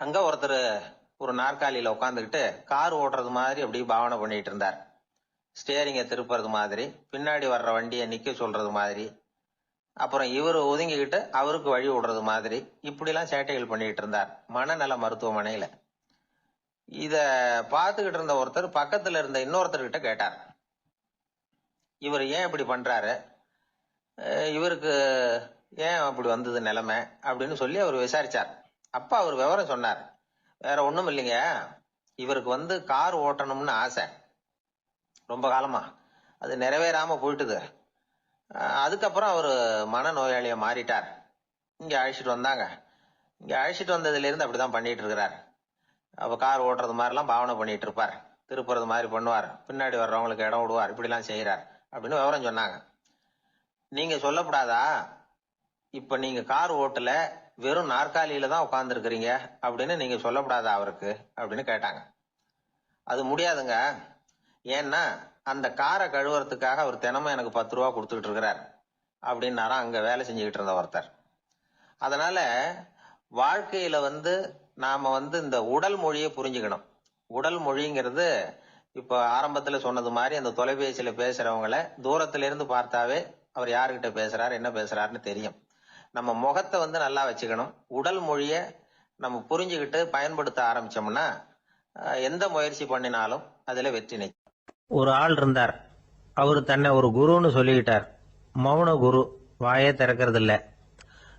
அங்க ஒருத்தர் ஒரு நாற்காலியில உட்காந்துக்கிட்டு கார் ஓட்டுறது மாதிரி அப்படி பாவனை பண்ணிட்டு இருந்தார். ஸ்டேரிங்க திருப்புறது மாதிரி, பின்னாடி வர்ற வண்டியை நிக்க சொல்றது மாதிரி, அப்புறம் இவர் ஒதுங்கிக்கிட்டு அவருக்கு வழி விடுறது மாதிரி, இப்படிலாம் சேட்டைகள் பண்ணிட்டு இருந்தார் மனநல மருத்துவமனையில. இத பார்த்துக்கிட்டு இருந்த ஒருத்தர் பக்கத்துல இருந்த இன்னொருத்தர்கிட்ட கேட்டார், இவர் ஏன் இப்படி பண்றாரு, இவருக்கு ஏன் அப்படி வந்தது நிலைமை அப்படின்னு சொல்லி அவர் விசாரிச்சார். அப்ப அவர் விவரம் சொன்னார். வேற ஒண்ணும் இல்லைங்க, இவருக்கு கார் ஓட்டணும்னு ஆசை ரொம்ப காலமா, அது நிறைவேறாம போயிட்டுது. அதுக்கப்புறம் அவர் மனநோயாளியா மாறிட்டார். இங்க அழைச்சிட்டு வந்தாங்க. இங்க அழைச்சிட்டு வந்ததுல இருந்து அப்படிதான் பண்ணிட்டு இருக்கிறார். அப்ப கார் ஓட்டுறது மாதிரிலாம் பாவனை பண்ணிட்டு இருப்பார், திருப்புறது மாதிரி பண்ணுவார், பின்னாடி வர்றவங்களுக்கு இடம் விடுவார், இப்படிலாம் செய்யறார் அப்படின்னு விவரம் சொன்னாங்க. நீங்க சொல்லப்படாதா, இப்ப நீங்க கார் ஓட்டல, வெறும் நாற்காலியில தான் உட்கார்ந்து இருக்கிறீங்க அப்படின்னு நீங்க சொல்லப்படாதா அவருக்கு அப்படின்னு கேட்டாங்க. அது முடியாதுங்க, ஏன்னா அந்த காரை கழுவுறதுக்காக அவர் தினமும் எனக்கு 10 ரூபா கொடுத்துக்கிட்டு இருக்கிறார் அப்படின்னாராம் அங்க வேலை செஞ்சுக்கிட்டு இருந்த ஒருத்தர். அதனால வாழ்க்கையில நாம இந்த உடல் மொழியை புரிஞ்சுக்கணும். உடல் மொழிங்கிறது இப்ப ஆரம்பத்துல சொன்னது மாதிரி அந்த தொலைபேசியில பேசுறவங்கள தூரத்துல இருந்து பார்த்தாவே அவர் யாருகிட்ட பேசுறாரு, என்ன பேசுறாருன்னு தெரியும். நம்ம முகத்தை நல்லா வச்சுக்கணும். உடல் மொழிய நம்ம புரிஞ்சுக்கிட்டு பயன்படுத்த ஆரம்பிச்சோம்னா எந்த முயற்சி பண்ணினாலும் அதுல வெற்றி நிச்சயம். ஒரு ஆள் இருந்தார், அவரு தன்னை ஒரு குருன்னு சொல்லிக்கிட்டார். மௌன குரு, வாயே திறக்கிறது இல்ல.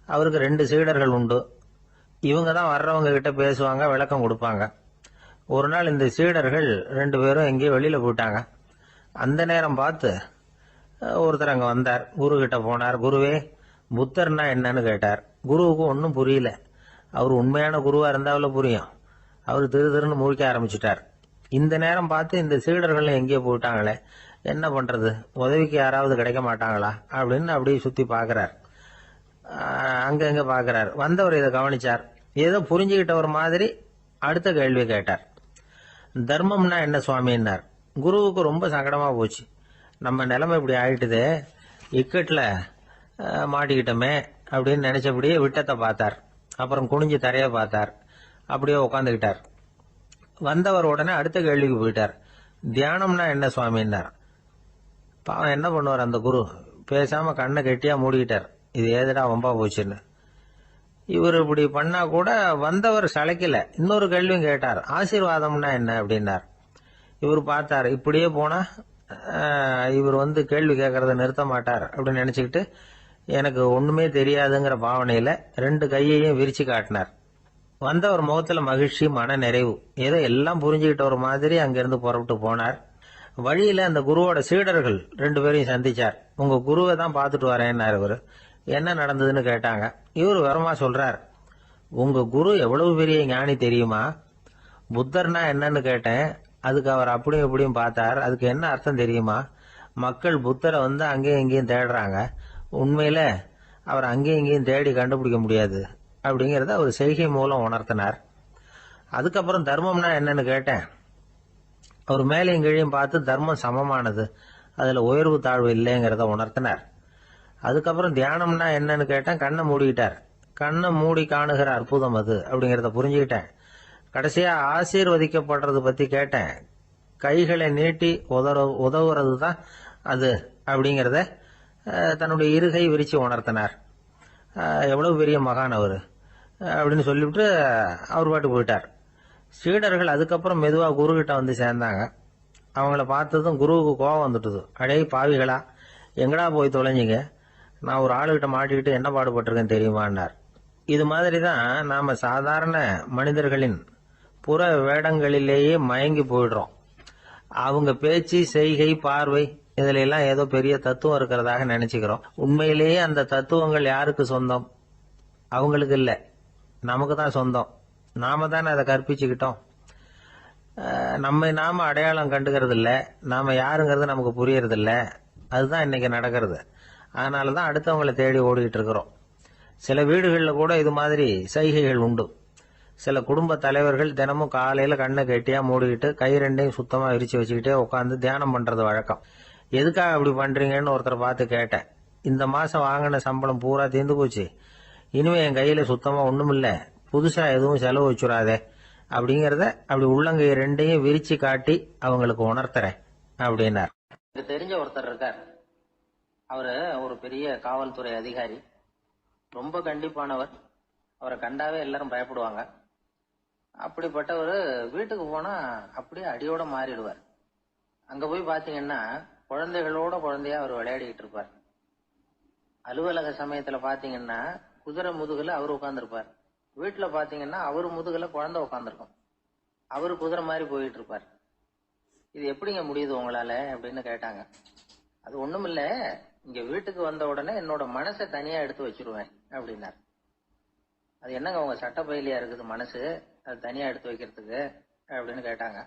அவருக்கு 2 சீடர்கள் உண்டு. இவங்க தான் வர்றவங்க கிட்ட பேசுவாங்க, விளக்கம் கொடுப்பாங்க. ஒரு நாள் இந்த சீடர்கள் 2 பேரும் எங்கேயோ வெளியில போயிட்டாங்க. அந்த நேரம் பார்த்து ஒருத்தர் அங்க வந்தார். குரு கிட்ட போனார். குருவே, புத்தர்னா என்னன்னு கேட்டார். குருவுக்கு ஒன்னும் புரியல. அவர் உண்மையான குருவா இருந்தாவில புரியும். அவர் திருன்னு முழிக்க ஆரம்பிச்சுட்டார். இந்த நேரம் பார்த்து இந்த சீடர்கள் எங்கேயோ போயிட்டாங்களே, என்ன பண்றது, உதவிக்கு யாராவது கிடைக்க மாட்டாங்களா அப்படின்னு அப்படியே சுத்தி பாக்குறார். அங்க பாக்குறார். வந்தவர் இதை கவனிச்சார். ஏதோ புரிஞ்சுக்கிட்டவர் மாதிரி அடுத்த கேள்வி கேட்டார். தர்மம்னா என்ன சுவாமின்னார். குருவுக்கு ரொம்ப சங்கடமா போச்சு. நம்ம நிலைமை இப்படி ஆயிட்டுதே, இக்கட்ல மாட்டிக்கிட்டோமே அப்படின்னு நினைச்சபடியே விட்டத்தை பார்த்தார். அப்புறம் குனிஞ்சு தரைய பார்த்தார். அப்படியே உட்காந்துக்கிட்டார். வந்தவர் உடனே அடுத்த கேள்விக்கு போயிட்டார். தியானம்னா என்ன சுவாமின்னார். பாவம் என்ன பண்ணுவார் அந்த குரு, பேசாம கண்ணை கெட்டியா மூடிக்கிட்டார். இது ஏதடா வம்பா போச்சுன்னு. இவர் இப்படி பண்ணா கூட வந்தவர் சளைக்கல. இன்னொரு கேள்வியும் கேட்டார். ஆசீர்வாதம்னா என்ன அப்படின்னார். இவர் பார்த்தார், இப்படியே போனா இவர் கேள்வி கேட்கறத நிறுத்த மாட்டார் அப்படின்னு நினைச்சுக்கிட்டு எனக்கு ஒண்ணுமே தெரியாதுங்கிற பாவனையில 2 கையையும் விரிச்சு காட்டினார். வந்தவர் முகத்துல மகிழ்ச்சி, மன நிறைவு, ஏதோ எல்லாம் புரிஞ்சுக்கிட்ட ஒரு மாதிரி அங்கிருந்து புறப்பட்டு போனார். வழியில அந்த குருவோட சீடர்கள் 2 பேரையும் சந்திச்சார். உங்க குருவை தான் பார்த்துட்டு வரேன்னாரு இவரு. என்ன நடந்ததுன்னு கேட்டாங்க. இவரு வரமா சொல்றார், உங்க குரு எவ்வளவு பெரிய ஞானி தெரியுமா, புத்தர்னா என்னன்னு கேட்டேன், அதுக்கு அவர் அப்படியும் இப்படியும் பார்த்தார், அதுக்கு என்ன அர்த்தம் தெரியுமா, மக்கள் புத்தரை அங்கேயும் இங்கேயும் தேடுறாங்க, உண்மையில அவர் அங்கேயும் இங்கேயும் தேடி கண்டுபிடிக்க முடியாது அப்படிங்கறத அவர் செய்கை மூலம் உணர்த்தினார். அதுக்கப்புறம் தர்மம்னா என்னன்னு கேட்டேன். அவர் மேலையும் கீழையும் பார்த்து தர்மம் சமமானது, அதுல உயர்வு தாழ்வு இல்லைங்கிறத உணர்த்தினார். அதுக்கப்புறம் தியானம்னா என்னன்னு கேட்டேன். கண்ணை மூடிக்கிட்டார். கண்ணை மூடி காணுகிற அற்புதம் அது அப்படிங்கறத புரிஞ்சுக்கிட்டேன். கடைசியா ஆசீர்வதிக்கப்படுறது பத்தி கேட்டேன். கைகளை நீட்டி உதவுறது தான் அது அப்படிங்கறத தன்னுடைய இருகை விரிச்சு உணர்த்தினார். எவ்வளவு பெரிய மகான் அவரு அப்படின்னு சொல்லிவிட்டு அவர் பாட்டு போயிட்டார். சீடர்கள் அதுக்கப்புறம் மெதுவா குரு கிட்ட வந்து சேர்ந்தாங்க. அவங்கள பார்த்ததும் குருவுக்கு கோபம் வந்துட்டுது. அடே பாவிகளா, எங்கடா போய் தொலைஞ்சிங்க, நான் ஒரு ஆளுகிட்ட மாட்டிக்கிட்டு என்ன பாடுபட்டிருக்கேன் தெரியுமான்னார். இது மாதிரி தான் நாம சாதாரண மனிதர்களின் புற வேடங்களிலேயே மயங்கி போயிடுறோம். அவங்க பேச்சு, செய்கை, பார்வை இதுல எல்லாம் ஏதோ பெரிய தத்துவம் இருக்கிறதாக நினைச்சுக்கிறோம். உண்மையிலேயே அந்த தத்துவங்கள் யாருக்கு சொந்தம்? அவங்களுக்கு இல்ல, நமக்கு தான் சொந்தம். நாம தானே அதை கற்பிச்சுக்கிட்டோம். நம்மை நாம அடையாளம் கண்டுக்கிறது இல்ல, நாம யாருங்கிறது நமக்கு புரியறது இல்ல. அதுதான் இன்னைக்கு நடக்கிறது. அதனாலதான் அடுத்தவங்களை தேடி ஓடிட்டு இருக்கிறோம். சில வீடுகளில் கூட இது மாதிரி சைகைகள் உண்டு. சில குடும்ப தலைவர்கள் தினமும் காலையில கண்ணை கெட்டியா மூடிக்கிட்டு கை ரெண்டையும் சுத்தமா விரிச்சு வச்சுக்கிட்டே உட்காந்து தியானம் பண்றது வழக்கம். எதுக்காக அப்படி பண்றீங்கன்னு ஒருத்தரை பார்த்து கேட்டேன். இந்த மாசம் வாங்கின சம்பளம் பூரா தீர்ந்து போச்சு, இனிமே என் கையில சுத்தமா ஒண்ணும் இல்ல, புதுசா எதுவும் செலவு வச்சுடாதே அப்படிங்கறத அப்படி உள்ளங்கை ரெண்டையும் விரிச்சு காட்டி அவங்களுக்கு உணர்த்துறேன் அப்படின்னார். எனக்கு தெரிஞ்ச ஒருத்தர் இருக்கார். அவரு ஒரு பெரிய காவல்துறை அதிகாரி, ரொம்ப கண்டிப்பானவர். அவரை கண்டாவே எல்லாரும் பயப்படுவாங்க. அப்படிப்பட்டவர் வீட்டுக்கு போனா அப்படியே அடியோட மாறிடுவார். அங்க போய் பாத்தீங்கன்னா குழந்தைகளோட குழந்தையா அவர் விளையாடிக்கிட்டு இருப்பார். அலுவலக சமயத்துல பாத்தீங்கன்னா குதிரை முதுகுல அவர் உட்கார்ந்துருப்பார். வீட்டுல பாத்தீங்கன்னா அவரு முதுகுல குழந்தை உட்காந்துருக்கும். அவரு குதிரை மாதிரி போயிட்டு இருப்பார். இது எப்படிங்க முடியுது உங்களால அப்படின்னு கேட்டாங்க. அது ஒண்ணுமில்ல, இங்க வீட்டுக்கு வந்த உடனே என்னோட மனசை தனியா எடுத்து வச்சிருவேன் அப்படின்னார். அது என்னங்க உங்க சட்ட பயிலியா இருக்குது மனசு, அது தனியா எடுத்து வைக்கிறதுக்கு அப்படின்னு கேட்டாங்க.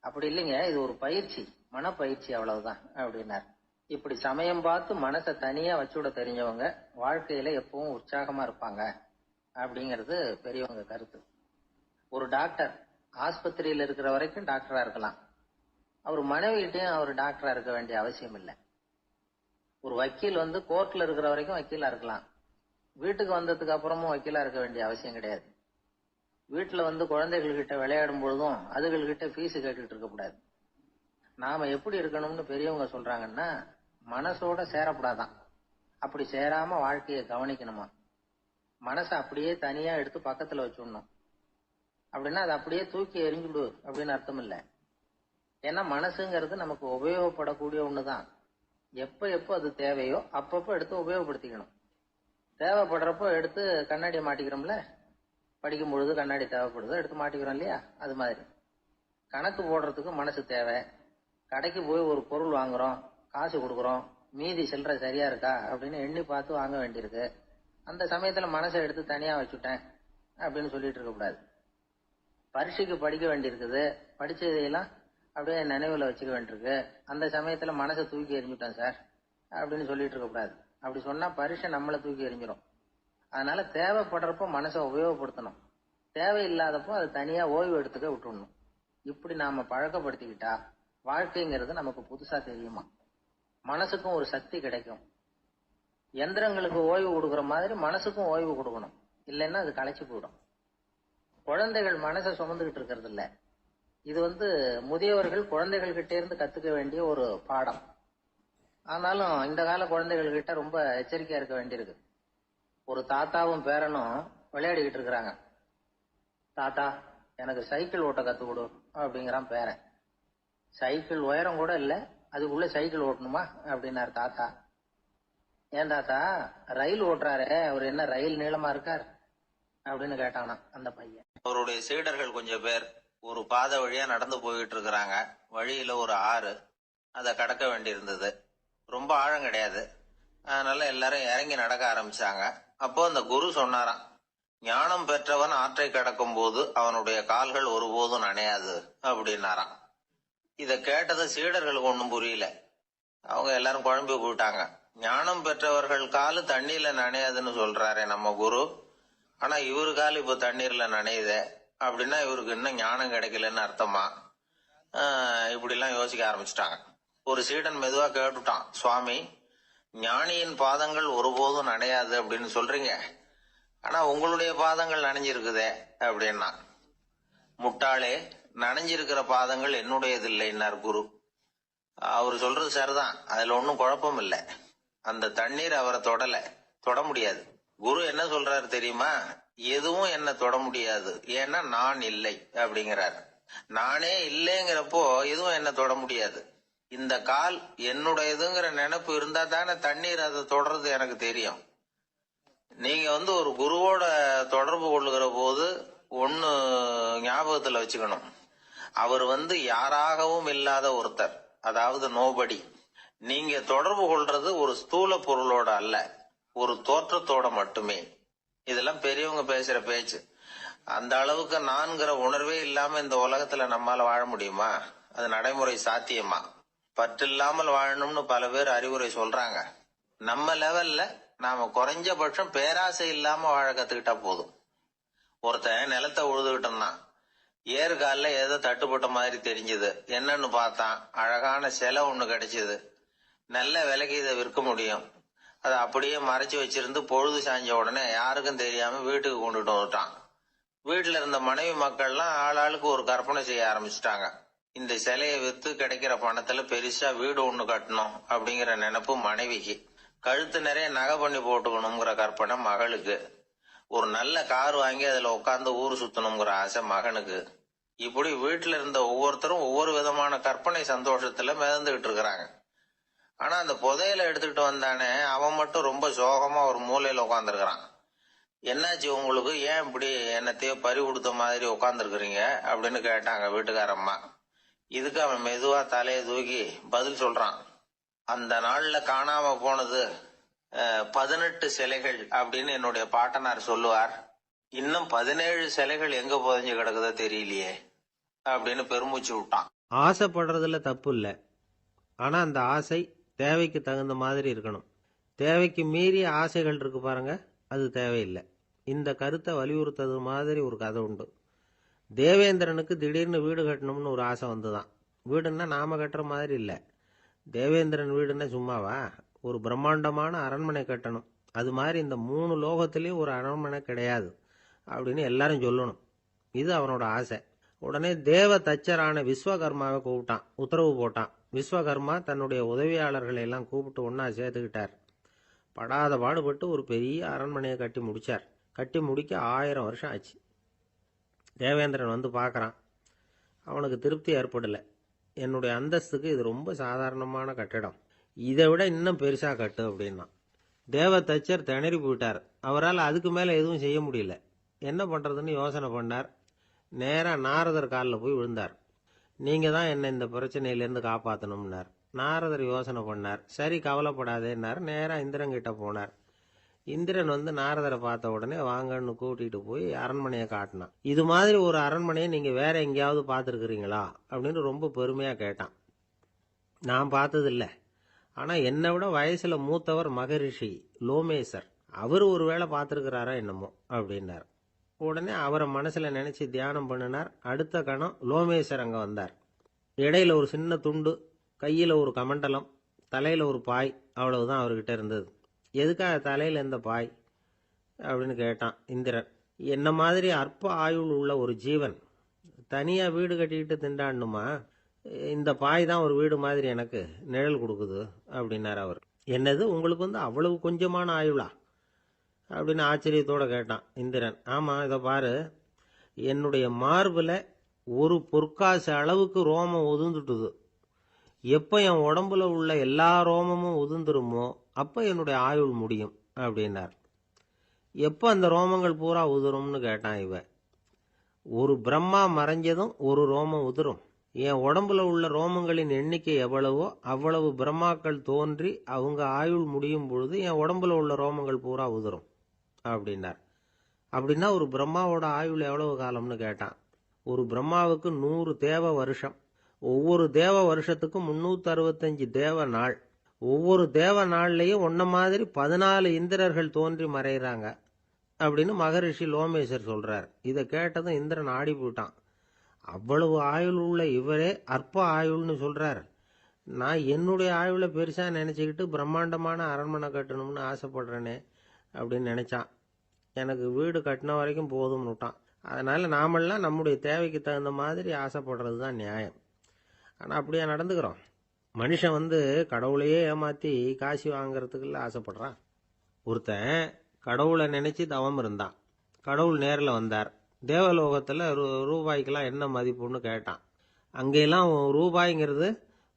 அப்படி இல்லைங்க, இது ஒரு பயிற்சி, மனப்பயிற்சி, அவ்வளவுதான் அப்படின்னார். இப்படி சமயம் பார்த்து மனசை தனியா வச்சுவிட தெரிஞ்சவங்க வாழ்க்கையில எப்பவும் உற்சாகமா இருப்பாங்க அப்படிங்கிறது பெரியவங்க கருத்து. ஒரு டாக்டர் ஆஸ்பத்திரியில இருக்கிற வரைக்கும் டாக்டரா இருக்கலாம். அவர் மனைவிகிட்டையும் அவர் டாக்டரா இருக்க வேண்டிய அவசியம் இல்லை. ஒரு வக்கீல் கோர்ட்ல இருக்கிற வரைக்கும் வக்கீலா இருக்கலாம். வீட்டுக்கு வந்ததுக்கு அப்புறமும் வக்கீலா இருக்க வேண்டிய அவசியம் கிடையாது. வீட்டுல குழந்தைகள் கிட்ட விளையாடும் பொழுதும் அதுகள்கிட்ட ஃபீஸ் கேட்டுட்டு இருக்க கூடாது. நாம எப்படி இருக்கணும்னு பெரியவங்க சொல்றாங்கன்னா, மனசோட சேரப்படாதான். அப்படி சேராம வாழ்க்கையை கவனிக்கணுமா. மனசை அப்படியே தனியா எடுத்து பக்கத்துல வச்சுடணும். அப்படின்னா அதை அப்படியே தூக்கி எறிஞ்சுடு அப்படின்னு அர்த்தம் இல்லை. ஏன்னா மனசுங்கிறது நமக்கு உபயோகப்படக்கூடிய ஒண்ணுதான். எப்ப அது தேவையோ அப்பப்போ எடுத்து உபயோகப்படுத்திக்கணும். தேவைப்படுறப்போ எடுத்து கண்ணாடியை மாட்டிக்கிறோம்ல, படிக்கும் பொழுது கண்ணாடி தேவைப்படுதோ எடுத்து மாட்டிக்கிறோம் இல்லையா, அது மாதிரி கணக்கு போடுறதுக்கு மனசு தேவை. கடைக்கு போய் ஒரு பொருள் வாங்குறோம், காசு கொடுக்குறோம், மீதி சில்லறை சரியா இருக்கா அப்படின்னு எண்ணி பார்த்து வாங்க வேண்டியிருக்கு. அந்த சமயத்துல மனசை எடுத்து தனியா வச்சுட்டேன் அப்படின்னு சொல்லிட்டு இருக்க கூடாது. பரீட்சைக்கு படிக்க வேண்டியிருக்குது, படிச்சதையெல்லாம் அப்படியே நினைவுல வச்சுக்க வேண்டியிருக்கு. அந்த சமயத்துல மனசை தூக்கி எறிஞ்சுட்டேன் சார் அப்படின்னு சொல்லிட்டு இருக்க கூடாது. அப்படி சொன்னா பரீட்சை நம்மளை தூக்கி எறிஞ்சிடும். அதனால தேவைப்படுறப்போ மனசை உபயோகப்படுத்தணும், தேவையில்லாதப்போ அது தனியா ஓய்வு எடுத்துக்க விட்டுடணும். இப்படி நாம பழக்கப்படுத்திக்கிட்டா வாழ்க்கைங்கிறது நமக்கு புதுசா தெரியுமா. மனசுக்கும் ஒரு சக்தி கிடைக்கும். எந்திரங்களுக்கு ஓய்வு கொடுக்கற மாதிரி மனசுக்கும் ஓய்வு கொடுக்கணும், இல்லைன்னா அது களைச்சு போயிடும். குழந்தைகள் மனசை சுமந்துகிட்டு இருக்கிறது இல்ல. இது முதியவர்கள் குழந்தைகள் கிட்ட இருந்து கத்துக்க வேண்டிய ஒரு பாடம். ஆனாலும் இந்த கால குழந்தைகள் கிட்ட ரொம்ப எச்சரிக்கையா இருக்க வேண்டியிருக்கு. ஒரு தாத்தாவும் பேரனும் விளையாடிக்கிட்டு இருக்கிறாங்க. தாத்தா எனக்கு சைக்கிள் ஓட்ட கத்து கொடு அப்படிங்கிறான் பேரன். சைக்கிள் உயரம் கூட இல்ல, அதுக்குள்ள சைக்கிள் ஓட்டணுமா அப்படின்னாரு தாத்தா. ஏன் தாத்தா, ரயில் ஓட்டுறாரு, அவர் என்ன ரயில் நீளமா இருக்கார் அப்படின்னு கேட்டானா அந்த பையன். அவருடைய சீடர்கள் கொஞ்சம் பேர் ஒரு பாதை வழியா நடந்து போயிட்டு இருக்கிறாங்க. வழியில ஒரு ஆறு, அதை கடக்க வேண்டி இருந்தது. ரொம்ப ஆழம் கிடையாது. அதனால எல்லாரும் இறங்கி நடக்க ஆரம்பிச்சாங்க. அப்போ அந்த குரு சொன்னாராம், ஞானம் பெற்றவன் ஆற்றை கடக்கும் போது அவனுடைய கால்கள் ஒருபோதும் நனையாது அப்படின்னாராம். இத கேட்டது சீடர்களுக்கு ஒன்றும் புரியல. அவங்க எல்லாரும் குழம்பி போயிட்டாங்க. ஞானம் பெற்றவர்கள் காலு தண்ணீர்ல நனையாதுன்னு சொல்றாரே நம்ம குரு, ஆனா இவரு கால் இப்ப தண்ணீர்ல நனையுதே அப்படின்னா இவருக்கு இன்னும் ஞானம் கிடைக்கலன்னு அர்த்தமா? இப்படி எல்லாம் யோசிக்க ஆரம்பிச்சுட்டாங்க. ஒரு சீடன் மெதுவா கேட்டுட்டான், சுவாமி, ஞானியின் பாதங்கள் ஒருபோதும் நனையாது அப்படின்னு சொல்றீங்க, ஆனா உங்களுடைய பாதங்கள் நனைஞ்சிருக்குதே அப்படின்னா. முட்டாளே, நனைஞ்சிருக்கிற பாதங்கள் என்னுடையது இல்லைன்னார் குரு. அவரு சொல்றது சரிதான், அதுல ஒன்னும் குழப்பம் இல்லை. அந்த தண்ணீர் அவரை தொட முடியாது. குரு என்ன சொல்றாரு தெரியுமா? எதுவும் என்ன தொட முடியாது, ஏன்னா நான் இல்லை அப்படிங்கிறார். நானே இல்லைங்கிறப்போ எதுவும் என்ன தொட முடியாது. இந்த கால் என்னுடையதுங்கிற நினைப்பு இருந்தா தானே தண்ணீர் அதை தொடர்றது எனக்கு தெரியும். நீங்க ஒரு குருவோட தொடர்பு கொள்ளுகிற போது ஒன்னு ஞாபகத்துல வச்சுக்கணும். அவர் யாராகவும் இல்லாத ஒருத்தர், அதாவது நோபடி. நீங்க தொடர்பு கொள்றது ஒரு ஸ்தூல பொருளோட அல்ல, ஒரு தோற்றத்தோட மட்டுமே. இதெல்லாம் பெரியவங்க பேசுற பேச்சு. அந்த அளவுக்கு நான்கிற உணர்வே இல்லாம இந்த உலகத்துல நம்மால வாழ முடியுமா? அது நடைமுறை சாத்தியமா? பற்றில்லாமல் வாழணும்னு பல பேர் அறிவுரை சொல்றாங்க. நம்ம லெவல்ல நாம குறைஞ்சபட்சம் பேராசை இல்லாம வாழ கத்துக்கிட்டா போதும். ஒருத்தன் நிலத்தை உழுதுகிட்டு இருந்தான். ஏற்கால ஏதோ தட்டுப்பட்ட மாதிரி தெரிஞ்சது. என்னன்னு பார்த்தான், அழகான சிலை ஒண்ணு கிடைச்சது. நல்ல விலைக்கு இதை விற்க முடியும். அதை அப்படியே மறைச்சு வச்சிருந்து பொழுது சாஞ்ச உடனே யாருக்கும் தெரியாம வீட்டுக்கு கொண்டுட்டு வந்துட்டான். வீட்டுல இருந்த மனைவி மக்கள்லாம் ஆளாளுக்கு ஒரு கற்பனை செய்ய ஆரம்பிச்சுட்டாங்க. இந்த சிலையை வித்து கிடைக்கிற பணத்துல பெருசா வீடு ஒண்ணு கட்டணும் அப்படிங்கிற நினைப்பு மனைவிக்கு. கழுத்து நிறைய நகை பண்ணி போட்டுக்கணுங்கிற கற்பனை மகளுக்கு. ஒரு நல்ல கார் வாங்கி அதுல உட்காந்து ஊர் சுத்தணுங்கிற ஆசை மகனுக்கு. இப்படி வீட்டுல இருந்த ஒவ்வொருத்தரும் ஒவ்வொரு விதமான கற்பனை சந்தோஷத்துல மிதந்துகிட்டு இருக்கிறாங்க. ஆனா அந்த புதையல எடுத்துக்கிட்டு வந்தானே, அவன் மட்டும் ரொம்ப சோகமா ஒரு மூலையில உட்காந்துருக்கிறான். என்னாச்சு உங்களுக்கு, ஏன் இப்படி என்னத்தையோ பறி கொடுத்த மாதிரி உட்காந்துருக்குறீங்க அப்படின்னு கேட்டாங்க வீட்டுக்காரம்மா. இதுக்கு அவன் மெதுவா தலையை தூக்கி பதில் சொல்றான். அந்த நாள்ல காணாம போனது 18 சிலைகள் அப்படின்னு என்னுடைய பாட்டனார் சொல்லுவார். இன்னும் 17 சிலைகள் எங்க புதைஞ்சு கிடக்குதோ தெரியலையே அப்படின்னு பெருமூச்சு விட்டான். ஆசைப்படுறதுல தப்பு இல்லை, ஆனா அந்த ஆசை தேவைக்கு தகுந்த மாதிரி இருக்கணும். தேவைக்கு மீறிய ஆசைகள் இருக்கு பாருங்க, அது தேவையில்லை. இந்த கருத்தை வலியுறுத்தது மாதிரி ஒரு கதை உண்டு. தேவேந்திரனுக்கு திடீர்னு வீடு கட்டணும்னு ஒரு ஆசை வந்துதான். வீடுன்னா நாம கட்டுற மாதிரி இல்லை. தேவேந்திரன் வீடுன்னா சும்மாவா? ஒரு பிரம்மாண்டமான அரண்மனை கட்டணும். அது மாதிரி இந்த 3 லோகத்திலேயும் ஒரு அரண்மனை கிடையாது அப்படின்னு எல்லாரும் சொல்லணும். இது அவனோட ஆசை. உடனே தேவ தச்சரான விஸ்வகர்மாவை கூப்பிட்டான், உத்தரவு போட்டான். விஸ்வகர்மா தன்னுடைய உதவியாளர்களை எல்லாம் கூப்பிட்டு ஒன்னா சேர்த்துக்கிட்டார். படாத பாடுபட்டு ஒரு பெரிய அரண்மனையை கட்டி முடிச்சார். கட்டி முடிக்க 1000 வருஷம் ஆச்சு. தேவேந்திரன் பார்க்கறான். அவனுக்கு திருப்தி ஏற்படலை. என்னுடைய அந்தஸ்துக்கு இது ரொம்ப சாதாரணமான கட்டிடம், இதை விட இன்னும் பெருசா கட்டு அப்படின்னா. தேவ தச்சர் திணறி போயிட்டார். அவரால் அதுக்கு மேல எதுவும் செய்ய முடியல. என்ன பண்றதுன்னு யோசனை பண்ணார். நேரா நாரதர் காலில் போய் விழுந்தார். நீங்க தான் என்ன இந்த பிரச்சனையிலேருந்து காப்பாற்றணும்னார். நாரதர் யோசனை பண்ணார். சரி கவலைப்படாதேன்னார். நேரா இந்திரன் கிட்ட போனார். இந்திரன் நாரதரை பார்த்த உடனே வாங்கன்னு கூட்டிட்டு போய் அரண்மனையை காட்டினான். இது மாதிரி ஒரு அரண்மனையை நீங்க வேற எங்கேயாவது பார்த்துருக்கிறீங்களா அப்படின்னு ரொம்ப பெருமையா கேட்டான். நான் பார்த்ததில்லை, ஆனா என்னை விட வயசுல மூத்தவர் மகரிஷி லோமேசர், அவர் ஒரு வேளை பார்த்துருக்கிறாரா என்னமோ அப்படின்னார். உடனே அவரை மனசுல நினைச்சு தியானம் பண்ணினார். அடுத்த கணம் லோமேசர் அங்க வந்தார். இடையில ஒரு சின்ன துண்டு, கையில ஒரு கமண்டலம், தலையில ஒரு பாய், அவ்வளவுதான் அவர்கிட்ட இருந்தது. எதுக்காக தலையில எந்த பாய் அப்படின்னு கேட்டான் இந்திரன். என்ன மாதிரி அற்ப ஆயுள் உள்ள ஒரு ஜீவன் தனியா வீடு கட்டிக்கிட்டு திண்டாடணுமா? இந்த பாய் தான் ஒரு வீடு மாதிரி எனக்கு நிழல் கொடுக்குது அப்படின்னார் அவர். என்னது, உங்களுக்கு அவ்வளவு கொஞ்சமான ஆயுளா அப்படின்னு ஆச்சரியத்தோட கேட்டான் இந்திரன். ஆமா, இதை பாரு, என்னுடைய மார்புல ஒரு பொற்காசு அளவுக்கு ரோமம் உதிர்ந்துட்டுது. எப்ப என் உடம்புல உள்ள எல்லா ரோமமும் உதிர்ந்துருமோ அப்ப என்னுடைய ஆயுள் முடியும் அப்படின்னார். எப்ப அந்த ரோமங்கள் பூரா உதிரும்னு கேட்டான் இவன். ஒரு பிரம்மா மறைஞ்சதும் ஒரு ரோமம் உதிரும். என் உடம்புல உள்ள ரோமங்களின் எண்ணிக்கை எவ்வளவோ அவ்வளவு பிரம்மாக்கள் தோன்றி அவங்க ஆயுள் முடியும் பொழுது என் உடம்புல உள்ள ரோமங்கள் பூரா உதிரும் அப்படின்னார். அப்படின்னா ஒரு பிரம்மாவோட ஆயுள் எவ்வளவு காலம்னு கேட்டான். ஒரு பிரம்மாவுக்கு 100 தேவ வருஷம். ஒவ்வொரு தேவ வருஷத்துக்கும் 365 தேவ நாள். ஒவ்வொரு தேவ நாள்லயும் ஒன்ன மாதிரி 14 இந்திரர்கள் தோன்றி மறைகிறாங்க அப்படின்னு மகரிஷி லோமேசர் சொல்றார். இதை கேட்டதும் இந்திரன் ஆடி போயிட்டான். அவ்வளவு ஆயுள் உள்ள இவரே அற்ப ஆயுள்னு சொல்றார். நான் என்னுடைய ஆயுளை பெருசா நினைச்சுக்கிட்டு பிரம்மாண்டமான அரண்மனை கட்டணும்னு ஆசைப்படுறேனே அப்படின்னு நினைச்சான். எனக்கு வீடு கட்டின வரைக்கும் போதும்னு விட்டான். அதனால நாமெல்லாம் நம்முடைய தேவைக்கு தகுந்த மாதிரி ஆசைப்படுறது தான் நியாயம். ஆனால் அப்படியே நடந்துக்கிறோம். மனுஷன் கடவுளையே ஏமாத்தி காசு வாங்கறதுக்குள்ள ஆசைப்படுறான். ஒருத்தன் கடவுளை நினைச்சு தவம் இருந்தான். கடவுள் நேரில் வந்தார். தேவலோகத்தில் ரூபாய்க்கெல்லாம் என்ன மதிப்புன்னு கேட்டான். அங்கெல்லாம் ரூபாய்ங்கிறது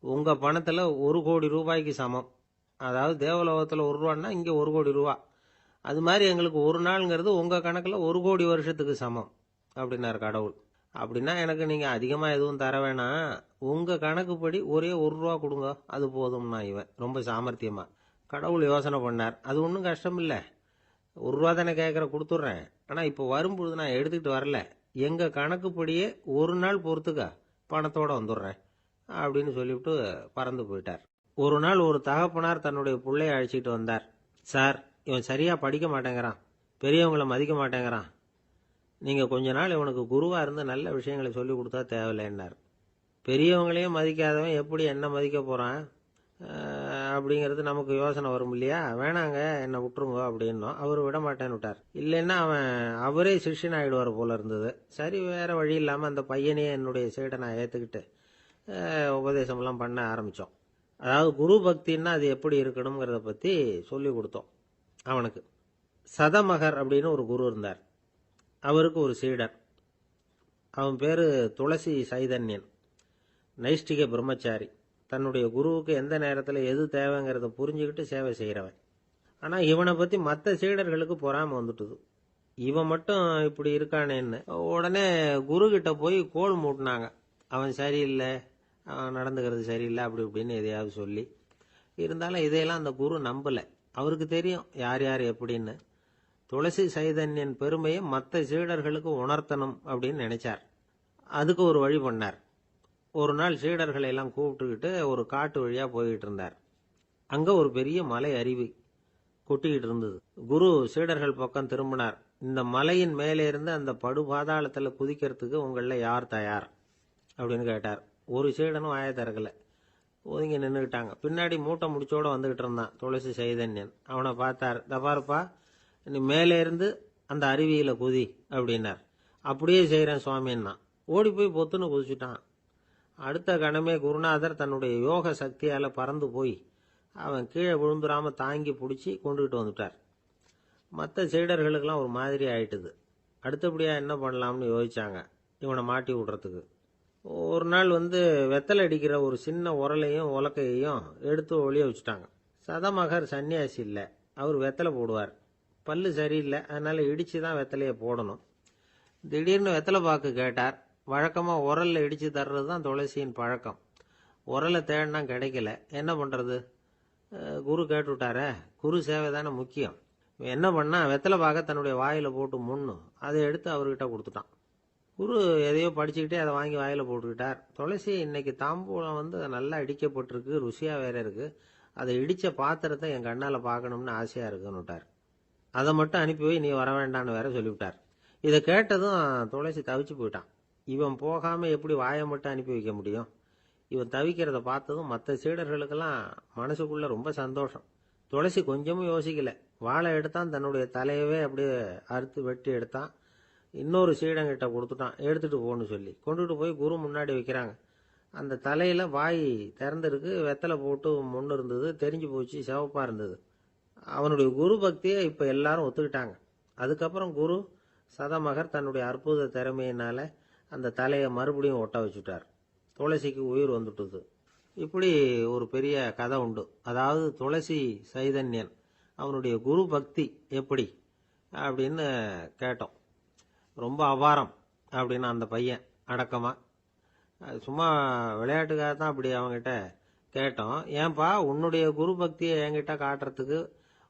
உங்கள் பணத்தில் 1,00,00,000 ரூபாய்க்கு சமம். அதாவது தேவலோகத்தில் 1 ரூபான்னா இங்கே 1,00,00,000 ரூபா. அது மாதிரி எங்களுக்கு ஒரு நாளுங்கிறது உங்கள் கணக்கில் 1,00,00,000 வருஷத்துக்கு சமம் அப்படின்னார் கடவுள். அப்படின்னா எனக்கு நீங்கள் அதிகமாக எதுவும் தர வேணாம், உங்கள் கணக்குப்படி ஒரே 1 ரூபா கொடுங்க, அது போதும்னா இவன் ரொம்ப சாமர்த்தியமா. கடவுள் யோசனை பண்ணார். அது ஒன்றும் கஷ்டம் இல்லை, 1 ரூபா தானே கேட்குற, கொடுத்துட்றேன். ஆனால் இப்போ வரும்பொழுது நான் எடுத்துக்கிட்டு வரல, எங்கள் கணக்குப்படியே 1 நாள் பொறுத்துக்க பணத்தோடு வந்துடுறேன் அப்படின்னு சொல்லிவிட்டு பறந்து போயிட்டார். ஒரு நாள் ஒரு தகப்பனார் தன்னுடைய பிள்ளைய அழைச்சிட்டு வந்தார். சார், இவன் சரியாக படிக்க மாட்டேங்கிறான், பெரியவங்களை மதிக்க மாட்டேங்கிறான், நீங்கள் கொஞ்ச நாள் இவனுக்கு குருவாக இருந்து நல்ல விஷயங்களை சொல்லி கொடுத்தா தேவையில்லைன்னார். பெரியவங்களையும் மதிக்காதவன் எப்படி என்ன மதிக்க போகிறான் அப்படிங்கிறது நமக்கு யோசனை வரும் இல்லையா? வேணாங்க, என்னை விட்டுருங்க அப்படின்னோம். அவர் விட மாட்டேன்னு விட்டார். இல்லைன்னா அவரே சிஷ்யன் ஆகிடுவார் போல இருந்தது. சரி, வேற வழி இல்லாமல் அந்த பையனையே என்னுடைய சைடை நான் ஏற்றுக்கிட்டு உபதேசம்லாம் பண்ண ஆரம்பித்தோம். அதாவது குரு பக்தின்னா அது எப்படி இருக்கணுங்கிறத பற்றி சொல்லி கொடுத்தோம் அவனுக்கு. சதமகர் அப்படின்னு ஒரு குரு இருந்தார். அவருக்கு ஒரு சீடர். அவன் பேர் துளசி சைதன்யன், நைஷ்டிக பிரம்மச்சாரி. தன்னுடைய குருவுக்கு எந்த நேரத்தில் எது தேவைங்கிறத புரிஞ்சுக்கிட்டு சேவை செய்கிறவன். ஆனால் இவனை பற்றி மற்ற சீடர்களுக்கு பொறாமை வந்துட்டுது. இவன் மட்டும் இப்படி இருக்கானேன்னு உடனே குரு கிட்ட போய் கோல் மூட்டினாங்க. அவன் சரியில்லை, அவன் நடந்துக்கிறது சரியில்லை, அப்படி இப்படின்னு எதையாவது சொல்லி. இருந்தாலும் இதையெல்லாம் அந்த குரு நம்பலை. அவருக்கு தெரியும் யார் யார் எப்படின்னு. துளசி சைதன்யன் பெருமையை மற்ற சீடர்களுக்கு உணர்த்தணும் அப்படின்னு நினைச்சார். அதுக்கு ஒரு வழி பண்ணார். ஒரு நாள் சீடர்களை எல்லாம் கூப்பிட்டுக்கிட்டு ஒரு காட்டு வழியாக போய்கிட்டு இருந்தார். அங்கே ஒரு பெரிய மலை அருவி கொட்டிக்கிட்டு இருந்தது. குரு சீடர்கள் பக்கம் திரும்பினார். இந்த மலையின் மேலே இருந்து அந்த படுபாதாளத்தில் குதிக்கிறதுக்கு உங்களில் யார் தயார் அப்படின்னு கேட்டார். ஒரு சீடனும் வாயை திறக்கலை, ஒதுங்கி நின்றுக்கிட்டாங்க. பின்னாடி மூட்டை முடிச்சோடு வந்துக்கிட்டு இருந்தான் துளசி சைதன்யன். அவனை பார்த்தார். தப்பாருப்பா, நீ மேலே இருந்து அந்த அருவியில் குதி அப்படின்னார். அப்படியே செய்கிறேன் சுவாமின்னா ஓடி போய் பொத்துன்னு குதிச்சுட்டான். அடுத்த கணமே குருநாதர் தன்னுடைய யோக சக்தியால் பறந்து போய் அவன் கீழே விழுந்துடாமல் தாங்கி பிடிச்சி கொண்டுகிட்டு வந்துட்டார். மற்ற சீடர்களுக்கெல்லாம் ஒரு மாதிரி ஆயிட்டுது. அடுத்தபடியாக என்ன பண்ணலாம்னு யோசிச்சாங்க இவனை மாட்டி விடுறதுக்கு. ஒரு நாள் வெத்தலை அடிக்கிற ஒரு சின்ன உரலையும் உலக்கையையும் எடுத்து ஒளிய வச்சுட்டாங்க. சதமகர் சன்னியாசி இல்லை, அவர் வெத்தலை போடுவார். பல்லு சரியில்லை, அதனால் இடித்து தான் வெத்தலையை போடணும். திடீர்னு வெத்தலை பாக்கு கேட்டார். வழக்கமாக உரலில் இடித்து தர்றது தான் துளசியின் பழக்கம். உரலை தேடினா கிடைக்கல, என்ன பண்ணுறது? குரு கேட்டுவிட்டாரே, குரு சேவை தானே முக்கியம். என்ன பண்ணா, வெத்தலை பாக்க தன்னுடைய வாயில் போட்டு முன்னும் அதை எடுத்து அவர்கிட்ட கொடுத்துட்டான். குரு எதையோ படிச்சுக்கிட்டே அதை வாங்கி வாயில் போட்டுக்கிட்டார். துளசி, இன்னைக்கு தாம்பூலம் நல்லா இடிக்கப்பட்டிருக்கு, ருசியாக வேற இருக்குது, அதை இடித்த பாத்திரத்தை என் கண்ணால் பார்க்கணும்னு ஆசையாக இருக்குன்னு விட்டார். அதை மட்டும் அனுப்பி போய் நீ வர வேண்டான்னு வேற சொல்லிவிட்டார். இதை கேட்டதும் துளசி தவிச்சு போயிட்டான். இவன் போகாமல் எப்படி வாயை மட்டும் அனுப்பி வைக்க முடியும்? இவன் தவிக்கிறத பார்த்ததும் மற்ற சீடர்களுக்கெல்லாம் மனசுக்குள்ள ரொம்ப சந்தோஷம். துளசி கொஞ்சமும் யோசிக்கல, வாழை எடுத்தான், தன்னுடைய தலையவே அப்படியே அறுத்து வெட்டி எடுத்தான். இன்னொரு சீடங்கிட்ட கொடுத்துட்டான், எடுத்துட்டு போன்னு சொல்லி. கொண்டுட்டு போய் குரு முன்னாடி வைக்கிறாங்க. அந்த தலையில வாய் திறந்துருக்கு, வெத்தலை போட்டு முன்னு இருந்தது, தெரிஞ்சு போச்சு, சிவப்பா இருந்தது. அவனுடைய குரு பக்தியை இப்ப எல்லாரும் ஒத்துக்கிட்டாங்க. அதுக்கப்புறம் குரு சதமகர் தன்னுடைய அற்புத திறமையினால அந்த தலையை மறுபடியும் ஒட்ட வச்சுட்டார். துளசிக்கு உயிர் வந்துட்டுது. இப்படி ஒரு பெரிய கதை உண்டு. அதாவது துளசி சைதன்யன் அவனுடைய குரு பக்தி எப்படி அப்படின்னு கேட்டோம். ரொம்ப அபாரம் அப்படின்னு அந்த பையன் அடக்கமா, சும்மா விளையாட்டுக்காக தான் அப்படி அவங்ககிட்ட கேட்டோம். ஏன்பா, உன்னுடைய குரு பக்தியை என்கிட்ட காட்டுறதுக்கு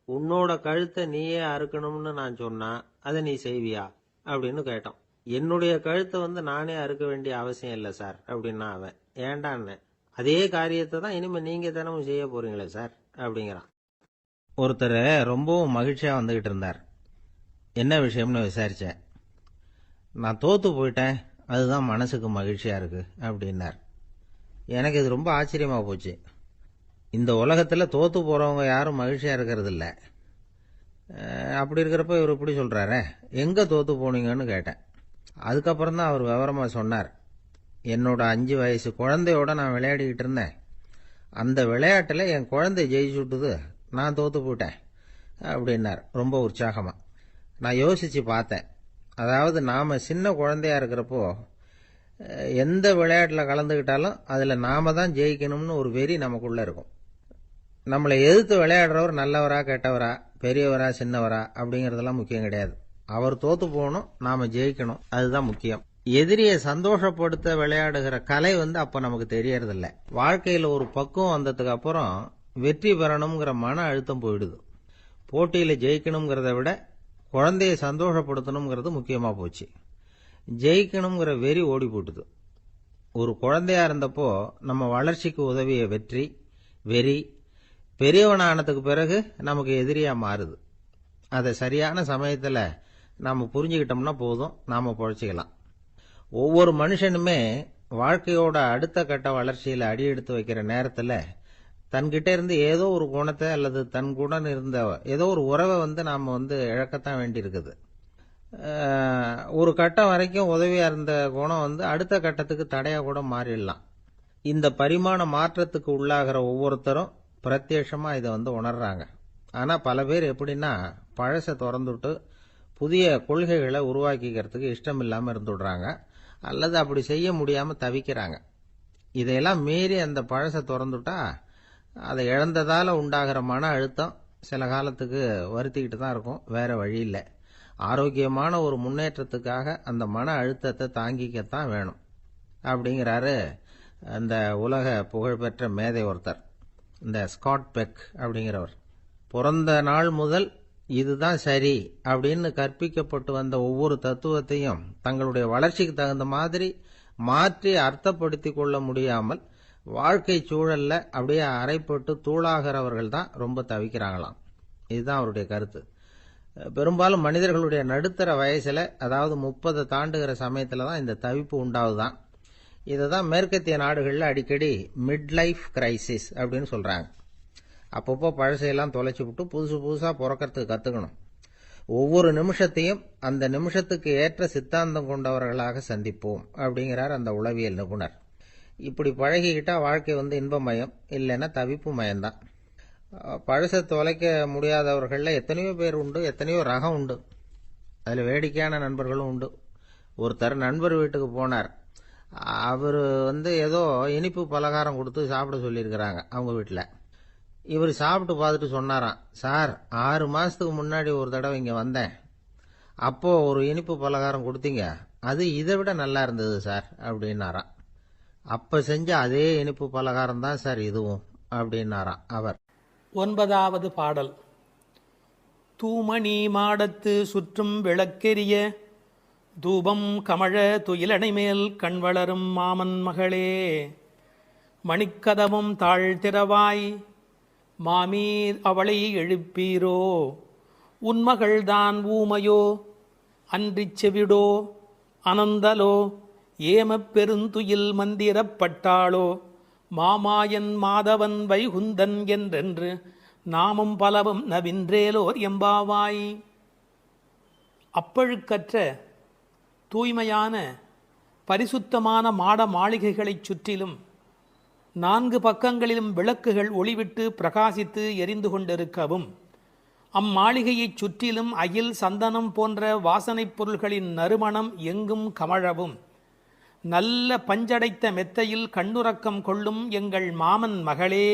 உன்னோட கழுத்தை நீயே அறுக்கணும்னு நான் சொன்னா அதை நீ செய்வியா அப்படின்னு கேட்டோம். என்னுடைய கழுத்தை நானே அறுக்க வேண்டிய அவசியம் இல்லை சார் அப்படின்னா அவன். ஏண்டான்னு, அதே காரியத்தை தான் இனிமே நீங்க தினமும் செய்ய போறீங்களே சார் அப்படிங்கிறான். ஒருத்தர் ரொம்பவும் மகிழ்ச்சியா வந்துகிட்டு இருந்தார். என்ன விஷயம்னு விசாரிச்சேன். நான் தோத்து போயிட்டேன், அதுதான் மனசுக்கு மகிழ்ச்சியா இருக்கு அப்படின்னார். எனக்கு இது ரொம்ப ஆச்சரியமா போச்சு. இந்த உலகத்தில் தோத்து போறவங்க யாரும் மகிழ்ச்சியா இருக்கிறது இல்லை. அப்படி இருக்கிறப்ப இவர் இப்படி சொல்றாரே, எங்க தோத்து போனீங்கன்னு கேட்டேன். அதுக்கப்புறம் தான் அவர் விவரமா சொன்னார். என்னோட 5 வயசு குழந்தையோட நான் விளையாடிக்கிட்டு இருந்தேன். அந்த விளையாட்டில் என் குழந்தை ஜெயிச்சு விட்டுது, நான் தோத்து போயிட்டேன் அப்படின்னார் ரொம்ப உற்சாகமாக. நான் யோசித்து பார்த்தேன். அதாவது நாம் சின்ன குழந்தையா இருக்கிறப்போ எந்த விளையாட்டில் கலந்துக்கிட்டாலும் அதில் நாம தான் ஜெயிக்கணும்னு ஒரு வெறி நமக்குள்ளே இருக்கும். நம்மளை எதிர்த்து விளையாடுறவர் நல்லவரா கெட்டவரா, பெரியவரா சின்னவரா அப்படிங்கிறதெல்லாம் முக்கியம் கிடையாது. அவர் தோத்து போகணும், நாம ஜெயிக்கணும், அதுதான் முக்கியம். எதிரியை சந்தோஷப்படுத்த விளையாடுகிற கலை அப்ப நமக்கு தெரியறதில்ல. வாழ்க்கையில் ஒரு பக்குவம் வந்ததுக்கு அப்புறம் வெற்றி பெறணுங்கிற மன அழுத்தம் போயிடுது. போட்டியில ஜெயிக்கணுங்கிறத விட குழந்தைய சந்தோஷப்படுத்தணுங்கிறது முக்கியமா போச்சு. ஜெயிக்கணுங்கிற வெறி ஓடி போட்டுது. ஒரு குழந்தையா இருந்தப்போ நம்ம வளர்ச்சிக்கு உதவிய வெறி பெரியவனானதுக்கு பிறகு நமக்கு எதிரியா மாறுது. அதை சரியான சமயத்தில் நாம புரிஞ்சுக்கிட்டோம்னா போதும், நாம பொழைச்சிக்கலாம். ஒவ்வொரு மனுஷனுமே வாழ்க்கையோட அடுத்த கட்ட வளர்ச்சியில் அடி எடுத்து வைக்கிற நேரத்தில் தன்கிட்ட இருந்து ஏதோ ஒரு குணத்தை அல்லது தன் குணம் இருந்த ஏதோ ஒரு உறவை நாம இழக்கத்தான் வேண்டியிருக்குது. ஒரு கட்டம் வரைக்கும் உதவியா இருந்த குணம் அடுத்த கட்டத்துக்கு தடையா கூட மாறிடலாம். இந்த பரிமாண மாற்றத்துக்கு உள்ளாகிற ஒவ்வொருத்தரும் பிரத்யட்சமா இதை உணர்றாங்க. ஆனா பல பேர் எப்படின்னா பழசை திறந்துட்டு புதிய கொள்கைகளை உருவாக்கிக்கிறதுக்கு இஷ்டம் இல்லாம இருந்துடுறாங்க, அல்லது அப்படி செய்ய முடியாம தவிக்கிறாங்க. இதையெல்லாம் மீறி அந்த பழசை திறந்துட்டா அதை இழந்ததால உண்டாகிற மன அழுத்தம் சில காலத்துக்கு வருத்திக்கிட்டு தான் இருக்கும், வேற வழி இல்லை. ஆரோக்கியமான ஒரு முன்னேற்றத்துக்காக அந்த மன அழுத்தத்தை தாங்கிக்கத்தான் வேணும் அப்படிங்கிறாரு அந்த உலக புகழ்பெற்ற மேதை ஒருத்தர், இந்த ஸ்காட் பெக் அப்படிங்கிறவர். பிறந்த நாள் முதல் இதுதான் சரி அப்படின்னு கற்பிக்கப்பட்டு வந்த ஒவ்வொரு தத்துவத்தையும் தங்களுடைய வளர்ச்சிக்கு தகுந்த மாதிரி மாற்றி அர்த்தப்படுத்தி கொள்ள முடியாமல் வாழ்க்கை சூழல்ல அப்படியே அரைப்பட்டு தூளாகிறவர்கள் தான் ரொம்ப தவிக்கிறாங்களாம். இதுதான் அவருடைய கருத்து. பெரும்பாலும் மனிதர்களுடைய நடுத்தர வயசுல, அதாவது 30 தாண்டுகிற சமயத்துல தான் இந்த தவிப்பு உண்டாவதுதான். இதை தான் மேற்கத்திய நாடுகளில் அடிக்கடி மிட் லைஃப் கிரைசிஸ் அப்படின்னு சொல்றாங்க. அப்பப்போ பழசையெல்லாம் தொலைச்சி விட்டு புதுசா பிறக்கிறதுக்கு கத்துக்கணும். ஒவ்வொரு நிமிஷத்தையும் அந்த நிமிஷத்துக்கு ஏற்ற சித்தாந்தம் கொண்டவர்களாக சந்திப்போம் அப்படிங்கிறார் அந்த உளவியல் நிபுணர். இப்படி பழகிக்கிட்டா வாழ்க்கை இன்பமயம், இல்லைன்னா தவிப்பு மயம்தான். பழசை தொலைக்க முடியாதவர்கள்ல எத்தனையோ பேர் உண்டு, எத்தனையோ ரகம் உண்டு. அதுல வேடிக்கையான நண்பர்களும் உண்டு. ஒருத்தர் நண்பர் வீட்டுக்கு போனார். அவர் ஏதோ இனிப்பு பலகாரம் கொடுத்து சாப்பிட சொல்லியிருக்கிறாங்க அவங்க வீட்டில். இவர் சாப்பிட்டு பார்த்துட்டு சொன்னாராம், சார் 6 மாசத்துக்கு முன்னாடி ஒரு தடவை இங்க வந்தேன், அப்போ ஒரு இனிப்பு பலகாரம் கொடுத்தீங்க, அது இதை விட நல்லா இருந்தது சார் அப்படின்னாராம். அப்ப செஞ்ச அதே இனிப்பு பலகாரம் தான் சார் இதுவும் அப்படின்னாராம் அவர். 9வது பாடல். தூமணி மாடத்து சுற்றும் விளக்கெரிய தூபம் கமழ துயிலணை மேல் கண் வளரும் மாமன் மகளே, மணிக்கதவும் தாழ்த்திரவாய் மாமீர் அவளை எழுப்பீரோ, உன்மகள்தான் ஊமையோ அன்றிச் செவிடோ அனந்தலோ ஏமப் பெருந்துயில் மந்திரப்பட்டாளோ, மாமாயன் மாதவன் வைகுந்தன் என்றென்று நாமும் பலவும் நவின்றேலோர் எம்பாவாய். அப்பழுக்கற்ற தூய்மையான பரிசுத்தமான மாட மாளிகைகளைச் சுற்றிலும் 4 பக்கங்களிலும் விளக்குகள் ஒளிவிட்டு பிரகாசித்து எரிந்து கொண்டிருக்கவும், அம்மாளிகையைச் சுற்றிலும் அயில் சந்தனம் போன்ற வாசனைப் பொருள்களின் நறுமணம் எங்கும் கமழவும், நல்ல பஞ்சடைத்த மெத்தையில் கண்ணுறக்கம் கொள்ளும் எங்கள் மாமன் மகளே,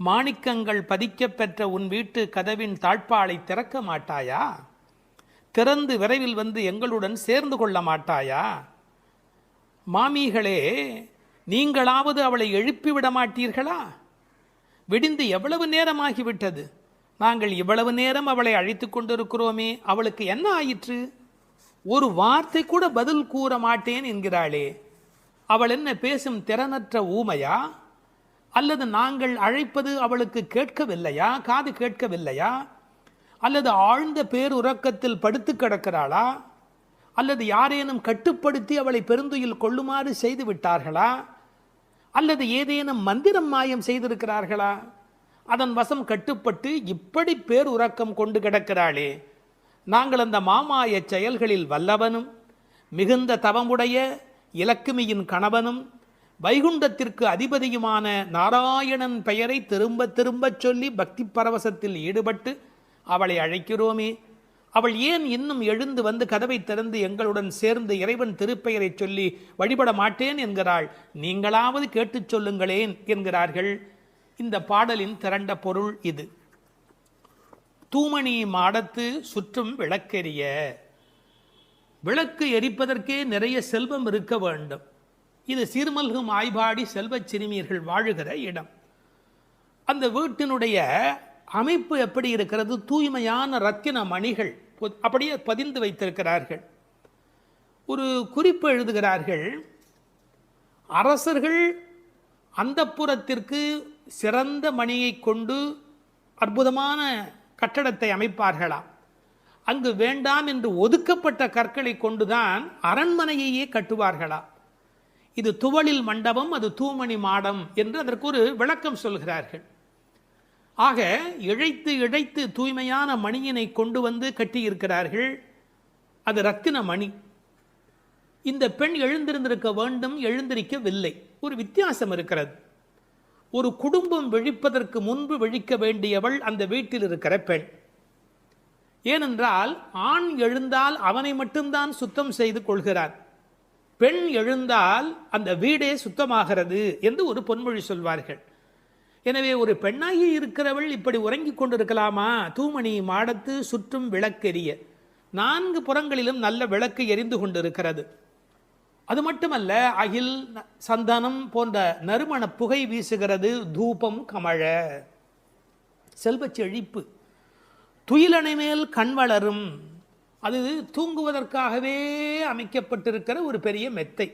மாணிக்கங்கள் பதிக்கப் பெற்ற உன் வீட்டு கதவின் தாழ்பாளை திறக்க மாட்டாயா? திறந்து விரைவில் எங்களுடன் சேர்ந்து கொள்ள மாட்டாயா? மாமிகளே, நீங்களாவது அவளை எழுப்பிவிட மாட்டீர்களா? விடிந்து எவ்வளவு நேரமாகிவிட்டது, நாங்கள் இவ்வளவு நேரம் அவளை அழைத்து கொண்டிருக்கிறோமே, அவளுக்கு என்ன ஆயிற்று? ஒரு வார்த்தை கூட பதில் கூற மாட்டேன் என்கிறாளே, அவள் என்ன பேசும் திறனற்ற ஊமையா? அல்லது நாங்கள் அழைப்பது அவளுக்கு கேட்கவில்லையா, காது கேட்கவில்லையா? அல்லது ஆழ்ந்த பேருறக்கத்தில் படுத்து கிடக்கிறாளா? அல்லது யாரேனும் கட்டுப்படுத்தி அவளை பெருந்துயில் கொள்ளுமாறு செய்து விட்டார்களா? அல்லது ஏதேனும் மந்திரம் மாயம் செய்திருக்கிறார்களா? அதன் வசம் கட்டுப்பட்டு இப்படி பேருறக்கம் கொண்டு கிடக்கிறாளே. நாங்கள் அந்த மாமாய செயல்களில் வல்லவனும் மிகுந்த தவமுடைய இலக்குமியின் கணவனும் வைகுண்டத்திற்கு அதிபதியுமான நாராயணன் பெயரை திரும்ப திரும்ப சொல்லி பக்தி பரவசத்தில் ஈடுபட்டு அவளை அழைக்கிறோமே, அவள் ஏன் இன்னும் எழுந்து வந்து கதவை திறந்து எங்களுடன் சேர்ந்து இறைவன் திருப்பெயரை சொல்லி வழிபட மாட்டேன் என்கிறாள்? நீங்களாவது கேட்டுச் சொல்லுங்களேன் என்கிறார்கள். இந்த பாடலின் திரண்ட பொருள் இது. தூமணி மாடத்து சுற்றும் விளக்கெரிய. விளக்கு எரிப்பதற்கே நிறைய செல்வம் இருக்க வேண்டும். இது சீர்மல்கும் ஆய்பாடி செல்வச் சிறுமியர்கள் வாழுகிற இடம். அந்த வீட்டினுடைய அமைப்பு எப்படி இருக்கிறது? தூய்மையான ரத்தின மணிகள் அப்படியே பதிந்து வைத்திருக்கிறார்கள். ஒரு குறிப்பு எழுதுகிறார்கள், அரசர்கள் அந்தப்புறத்திற்கு சிறந்த மணியை கொண்டு அற்புதமான கட்டடத்தை அமைப்பார்களாம். அங்கு வேண்டாம் என்று ஒதுக்கப்பட்ட கற்களை கொண்டுதான் அரண்மனையையே கட்டுவார்களாம். இது துவளில் மண்டபம், அது தூமணி மாடம் என்று அதற்கு ஒரு விளக்கம் சொல்கிறார்கள். ஆக இழைத்து இழைத்து தூய்மையான மணியினை கொண்டு வந்து கட்டியிருக்கிறார்கள். அது ரத்தின மணி. இந்த பெண் எழுந்திருந்திருக்க வேண்டும், எழுந்திருக்கவில்லை. ஒரு வித்தியாசம் இருக்கிறது. ஒரு குடும்பம் விழிப்பதற்கு முன்பு விழிக்க வேண்டியவள் அந்த வீட்டில் இருக்கிற பெண். ஏனென்றால் ஆண் எழுந்தால் அவனை மட்டும்தான் சுத்தம் செய்து கொள்கிறான், பெண் எழுந்தால் அந்த வீடே சுத்தமாகிறது என்று ஒரு பொன்மொழி சொல்வார்கள். எனவே ஒரு பெண்ணாகி இருக்கிறவள் இப்படி உறங்கிக் கொண்டிருக்கலாமா? தூமணி மாடத்து சுற்றும் விளக்கெரிய. 4 புறங்களிலும் நல்ல விளக்கு எரிந்து கொண்டிருக்கிறது. அது மட்டுமல்ல, அகில் சந்தனம் போன்ற நறுமண புகை வீசுகிறது. தூபம் கமழ. செல்வச் செழிப்பு. துயிலணை மேல் கண் வளரும். அது தூங்குவதற்காகவே அமைக்கப்பட்டிருக்கிற ஒரு பெரிய மெத்தை.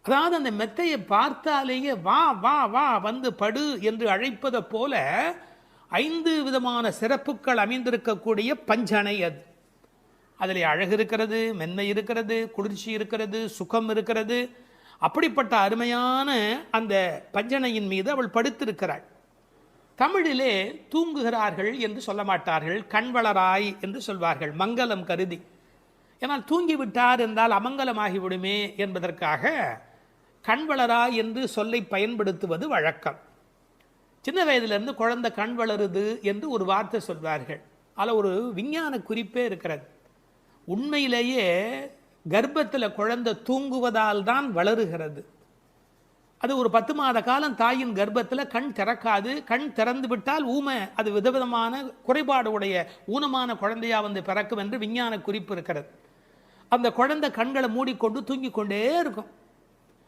அதாவது அந்த மெத்தையை பார்த்தாலேயே வா வா வா வந்து படு என்று அழைப்பதை போல 5 விதமான சிறப்புகள் அமைந்திருக்கக்கூடிய பஞ்சனை அது. அதில் அழகு இருக்கிறது, மென்மை இருக்கிறது, குளிர்ச்சி இருக்கிறது, சுகம் இருக்கிறது. அப்படிப்பட்ட அருமையான அந்த பஞ்சனையின் மீது அவள் படுத்திருக்கிறாள். தமிழிலே தூங்குகிறார்கள் என்று சொல்ல மாட்டார்கள், கண்வளராய் என்று சொல்வார்கள், மங்களம் கருதி. ஏன்னால் தூங்கிவிட்டார் என்றால் அமங்கலமாகிவிடுமே என்பதற்காக கண்வளராய் என்று சொல்லை பயன்படுத்துவது வழக்கம். சின்ன வயதிலிருந்து குழந்தை கண் வளருது என்று ஒரு வார்த்தை சொல்வார்கள். அதில் ஒரு விஞ்ஞான குறிப்பே இருக்கிறது. உண்மையிலேயே கர்ப்பத்தில் குழந்தை தூங்குவதால் தான் வளருகிறது. அது ஒரு 10 மாத காலம் தாயின் கர்ப்பத்தில் கண் திறக்காது. கண் திறந்து விட்டால் ஊமை, அது விதவிதமான குறைபாடு உடைய ஊனமான குழந்தையா வந்து பிறக்கும் என்று விஞ்ஞான குறிப்பு இருக்கிறது. அந்த குழந்தை கண்களை மூடிக்கொண்டு தூங்கிக் கொண்டே இருக்கும்.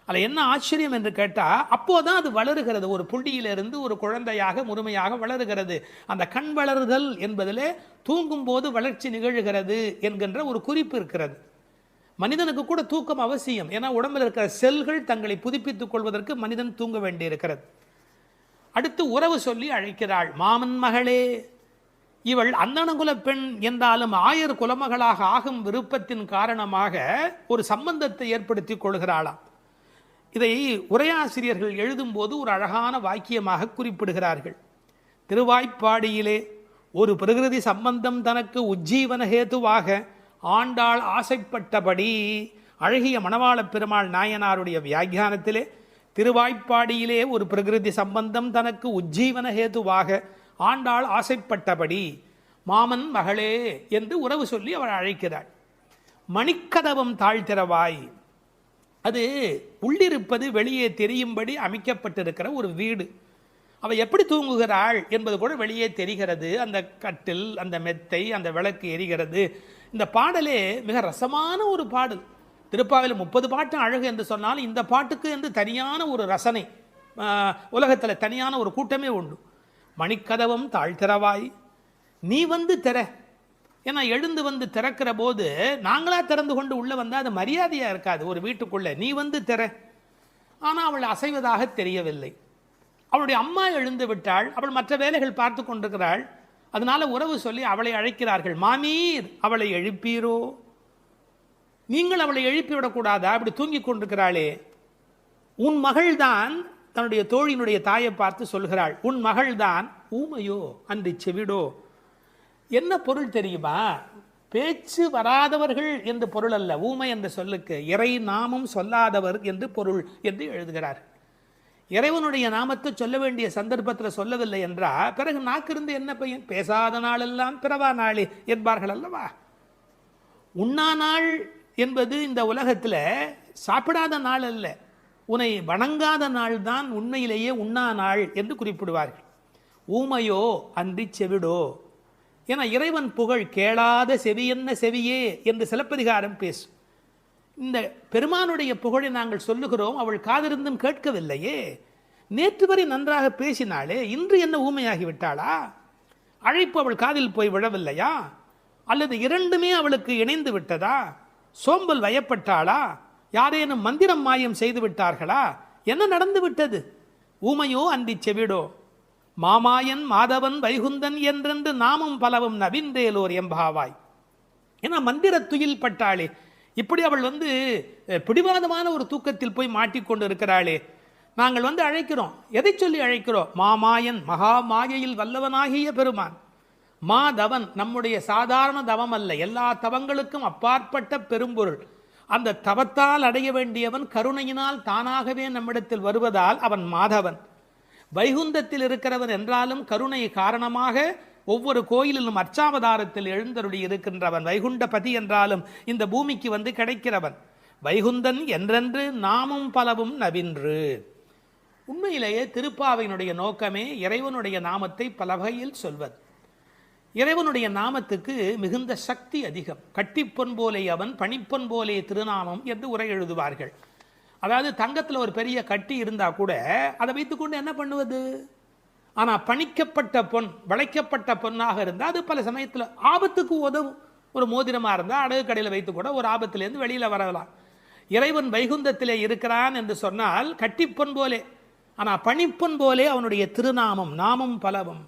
அதில் என்ன ஆச்சரியம் என்று கேட்டால், அப்போதான் அது வளருகிறது. ஒரு புள்ளியிலிருந்து ஒரு குழந்தையாக முழுமையாக வளருகிறது. அந்த கண் வளருதல் என்பதிலே தூங்கும் போது வளர்ச்சி நிகழ்கிறது என்கின்ற ஒரு குறிப்பு இருக்கிறது. மனிதனுக்கு கூட தூக்கம் அவசியம். ஏன்னா உடம்பில் இருக்கிற செல்கள் தங்களை புதுப்பித்துக் கொள்வதற்கு மனிதன் தூங்க வேண்டியிருக்கிறது. அடுத்து உறவு சொல்லி அழைக்கிறாள். மாமன் மகளே. இவள் அந்தணகுல பெண் என்றாலும் 1000 குலமகளாக ஆகும் விருப்பத்தின் காரணமாக ஒரு சம்பந்தத்தை ஏற்படுத்திக் கொள்கிறாளாம். இதை உரையாசிரியர்கள் எழுதும்போது ஒரு அழகான வாக்கியமாக குறிப்பிடுகிறார்கள். திருவாய்ப்பாடியிலே ஒரு பிரகிருதி சம்பந்தம் தனக்கு உஜ்ஜீவன ஹேதுவாக ஆண்டாள் ஆசைப்பட்டபடி. அழகிய மணவாள பெருமாள் நாயனாருடைய வியாக்கியானத்திலே திருவாய்ப்பாடியிலே ஒரு பிரகிருதி சம்பந்தம் தனக்கு உஜ்ஜீவன ஹேதுவாக ஆண்டாள் ஆசைப்பட்டபடி மாமன் மகளே என்று உறவு சொல்லி அவள் அழைக்கிறாள். மணிக்கதவம் தாழ்த்திரவாய். அது உள்ளிருப்பது வெளியே தெரியும்படி அமைக்கப்பட்டிருக்கிற ஒரு வீடு. அவள் எப்படி தூங்குகிறாள் என்பது கூட வெளியே தெரிகிறது. அந்த கட்டில், அந்த மெத்தை, அந்த விளக்கு எரிகிறது. இந்த பாடலே மிக ரசமான ஒரு பாடல். திருப்பாவையில் 30 பாட்டு அழகு என்று சொன்னால் இந்த பாட்டுக்கு என்று தனியான ஒரு ரசனை உலகத்தில் தனியான ஒரு கூட்டமே உண்டு. மணிக்கதவம் தாழ்த்திரவாய், நீ வந்து திற. ஏன்னா எழுந்து வந்து திறக்கிற போது நாங்களா திறந்து கொண்டு உள்ளே வந்தால் அது மரியாதையாக இருக்காது ஒரு வீட்டுக்குள்ளே. நீ வந்து திற. ஆனால் அவள் அசைவதாக தெரியவில்லை. அவளுடைய அம்மா எழுந்து விட்டாள். அவள் மற்ற வேலைகள் பார்த்து கொண்டிருக்கிறாள். அதனால உறவு சொல்லி அவளை அழைக்கிறார்கள். மாமீர், அவளை எழுப்பீரோ? நீங்கள் அவளை எழுப்பிவிடக்கூடாதா? அப்படி தூங்கி கொண்டிருக்கிறாளே. உன் மகள்தான் தன்னுடைய தோழியினுடைய தாயை பார்த்து சொல்கிறாள், உன் மகள்தான் ஊமையோ அன்றி செவிடோ. என்ன பொருள் தெரியுமா? பேச்சு வராதவர்கள் என்று பொருள் அல்ல. ஊமை என்ற சொல்லுக்கு இறை நாமம் சொல்லாதவர் என்று பொருள் என்று எழுதுகிறார். இறைவனுடைய நாமத்தை சொல்ல வேண்டிய சந்தர்ப்பத்தில் சொல்லவில்லை என்றால் பிறகு நாக்கிருந்து என்ன பையன்? பேசாத நாளெல்லாம் பிறவா நாளே என்பார்கள் அல்லவா? உண்ணா நாள் என்பது இந்த உலகத்தில் சாப்பிடாத நாள் அல்ல, உன்னை வணங்காத நாள் தான் உண்மையிலேயே உண்ணா நாள் என்று குறிப்பிடுவார்கள். ஊமையோ அன்றி செவிடோ என இறைவன் புகழ் கேளாத செவி என்ன செவியே என்று சிலப்பதிகாரம் பேசும். இந்த பெருமானுடைய புகழை நாங்கள் சொல்லுகிறோம், அவள் காதிருந்தும் கேட்கவில்லையே. நேற்று வரை நன்றாக பேசினாளே, இன்று என்ன ஊமையாகிவிட்டாளா? அழைப்பு அவள் காதில் போய் விழவில்லையா? அல்லது இரண்டுமே அவளுக்கு இணைந்து விட்டதா? சோம்பல் வயப்பட்டாளா? யாரேனும் மந்திரம் மாயம் செய்து விட்டார்களா? என்ன நடந்து விட்டது? ஊமையோ அன்றி செவிடோ மாமாயன் மாதவன் வைகுந்தன் என்றென்று நாமும் பலவும் நவின்றேலோர் எம்பாவாய். ஏன்னா மந்திர துயில் பட்டாளே, இப்படி அவள் பிடிவாதமான ஒரு தூக்கத்தில் போய் மாட்டிக்கொண்டு இருக்கிறாளே. நாங்கள் அழைக்கிறோம், எதை சொல்லி அழைக்கிறோம்? மாமாயன், மகா மாயையில் வல்லவனாகிய பெருமான். மாதவன், நம்முடைய சாதாரண தவம் அல்ல, எல்லா தவங்களுக்கும் அப்பாற்பட்ட பெரும்பொருள். அந்த தவத்தால் அடைய வேண்டியவன் கருணையினால் தானாகவே நம்மிடத்தில் வருவதால் அவன் மாதவன். வைகுந்தத்தில் இருக்கிறவன் என்றாலும் கருணை காரணமாக ஒவ்வொரு கோயிலிலும் அர்ச்சாவதாரத்தில் எழுந்தருளி இருக்கின்றவன். வைகுண்டபதி என்றாலும் இந்த பூமிக்கு கிடைக்கிறவன். வைகுந்தன் என்றென்று நாமும் பலவும் நவின்று. உண்மையிலேயே திருப்பாவையினுடைய நோக்கமே இறைவனுடைய நாமத்தை பல வகையில் சொல்வது. இறைவனுடைய நாமத்துக்கு மிகுந்த சக்தி அதிகம். கட்டிப்பொன் போலே அவன், பணிப்பொன் போலே திருநாமம் என்று உரை எழுதுவார்கள். அதாவது தங்கத்தில் ஒரு பெரிய கட்டி இருந்தால் கூட அதை வைத்துக்கொண்டு என்ன பண்ணுவது? ஆனால் பணிக்கப்பட்ட பொன், வளைக்கப்பட்ட பொன்னாக இருந்தால் அது பல சமயத்தில் ஆபத்துக்கு உதவும். ஒரு மோதிரமாக இருந்தால் அடகு கடையில் வைத்து கூட ஒரு ஆபத்திலேருந்து வெளியில் வரலாம். இறைவன் வைகுந்தத்திலே இருக்கிறான் என்று சொன்னால் கட்டிப்பொன் போலே, ஆனால் பணிப்பொன் போலே அவனுடைய திருநாமம், நாமம் பலவும்.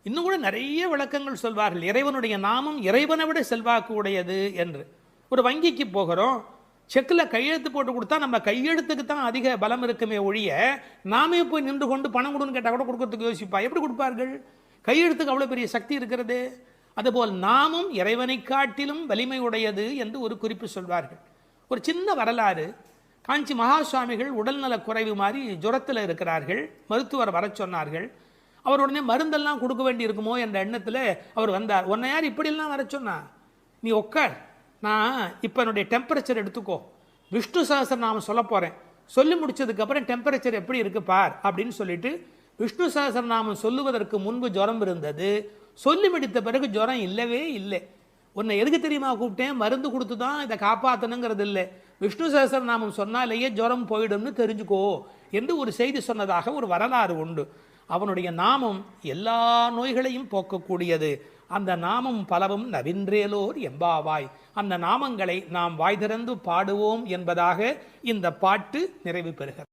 இன்னும் கூட நிறைய விளக்கங்கள் சொல்வார்கள். இறைவனுடைய நாமம் இறைவனை விட செல்வாக்கு உடையது என்று. ஒரு வங்கிக்கு போகிறோம், செக்கில் கையெழுத்து போட்டு கொடுத்தா நம்ம கையெழுத்துக்கு தான் அதிக பலம் இருக்குமே ஒழிய நாமே போய் நின்று கொண்டு பணம் கொடுன்னு கேட்டால் கூட கொடுக்கறதுக்கு யோசிப்பா. எப்படி கொடுப்பார்கள்? கையெழுத்துக்கு அவ்வளோ பெரிய சக்தி இருக்கிறது. அதுபோல் நாமும் இறைவனை காட்டிலும் வலிமை உடையது என்று ஒரு குறிப்பு சொல்வார்கள். ஒரு சின்ன வரலாறு. காஞ்சி மகா சுவாமிகள் உடல்நலக் குறைவு மாதிரி ஜுரத்தில் இருக்கிறார்கள். மருத்துவர் வர சொன்னார்கள். அவர் உடனே மருந்தெல்லாம் கொடுக்க வேண்டி இருக்குமோ என்ற எண்ணத்தில் அவர் வந்தார். உன்னை யார் இப்படியெல்லாம் வர சொன்னா? நீ உட்கார், நான் இப்போ என்னுடைய டெம்பரேச்சர் எடுத்துக்கோ, விஷ்ணு சஹஸ்ரநாமம் சொல்ல போகிறேன், சொல்லி முடிச்சதுக்கப்புறம் டெம்பரேச்சர் எப்படி இருக்கு பார் அப்படின்னு சொல்லிட்டு விஷ்ணு சஹஸ்ரநாமம் சொல்லுவதற்கு முன்பு ஜுரம் இருந்தது. சொல்லி முடித்த பிறகு ஜுரம் இல்லவே இல்லை. உன்னை எதுக்கு தெரியுமா கூப்பிட்டேன்? மருந்து கொடுத்து தான் இதை காப்பாற்றணுங்கிறது இல்லை, விஷ்ணு சஹஸ்ரநாமம் சொன்னாலேயே ஜுரம் போயிடும்னு தெரிஞ்சுக்கோ என்று ஒரு செய்தி சொன்னதாக ஒரு வரலாறு உண்டு. அவனுடைய நாமம் எல்லா நோய்களையும் போக்கக்கூடியது. அந்த நாமம் பலவும் நவின்றேலோர் எம்பாவாய். அந்த நாமங்களை நாம் வாய் திறந்து பாடுவோம் என்பதாக இந்த பாட்டு நிறைவு பெறுகிறது.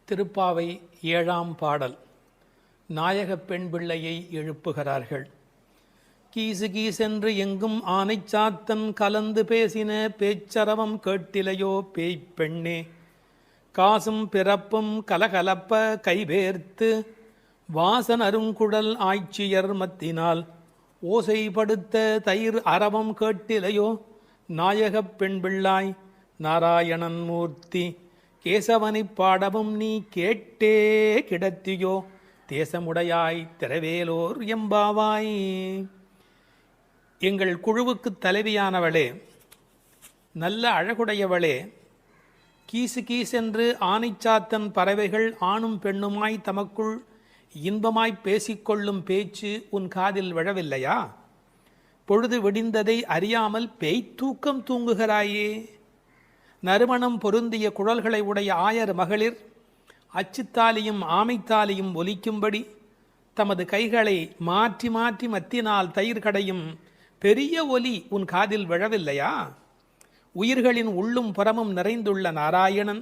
திருப்பாவை 7ஆம் பாடல். நாயகப் பெண் பிள்ளையை எழுப்புகிறார்கள். கீசு கீசென்று எங்கும் ஆனை சாத்தன் கலந்து பேசின பேச்சரவம் கேட்டிலையோ பேய்ப் பெண்ணே, காசும் பிறப்பும் கலகலப்ப கைவேர்த்து வாசன் அருங்குழல் ஆய்ச்சியர் மத்தினால் ஓசைப்படுத்த தயிர் அரவம் கேட்டிலையோ நாயகப் பெண் பிள்ளாய் நாராயணன் மூர்த்தி, கேசவனைப் பாடவும் நீ கேட்டே கிடத்தியோ தேசமுடையாய் திரவேலோர் எம்பாவாய். எங்கள் குழுவுக்கு தலைவியானவளே, நல்ல அழகுடையவளே, கீசு கீசென்று ஆனைச்சாத்தன் பறவைகள் ஆணும் பெண்ணுமாய் தமக்குள் இன்பமாய் பேசிக்கொள்ளும் பேச்சு உன் காதில் விழவில்லையா? பொழுது விடிந்ததை அறியாமல் பேய்த்தூக்கம் தூங்குகிறாயே. நறுமணம் பொருந்திய குழல்களை உடைய ஆயர் மகளிர் அச்சுத்தாலியும் ஆமைத்தாலியும் ஒலிக்கும்படி தமது கைகளை மாற்றி மாற்றி மத்தினால் தயிர் கடையும் பெரிய ஒலி உன் காதில் விழவில்லையா? உயிர்களின் உள்ளும் புறமும் நிறைந்துள்ள நாராயணன்,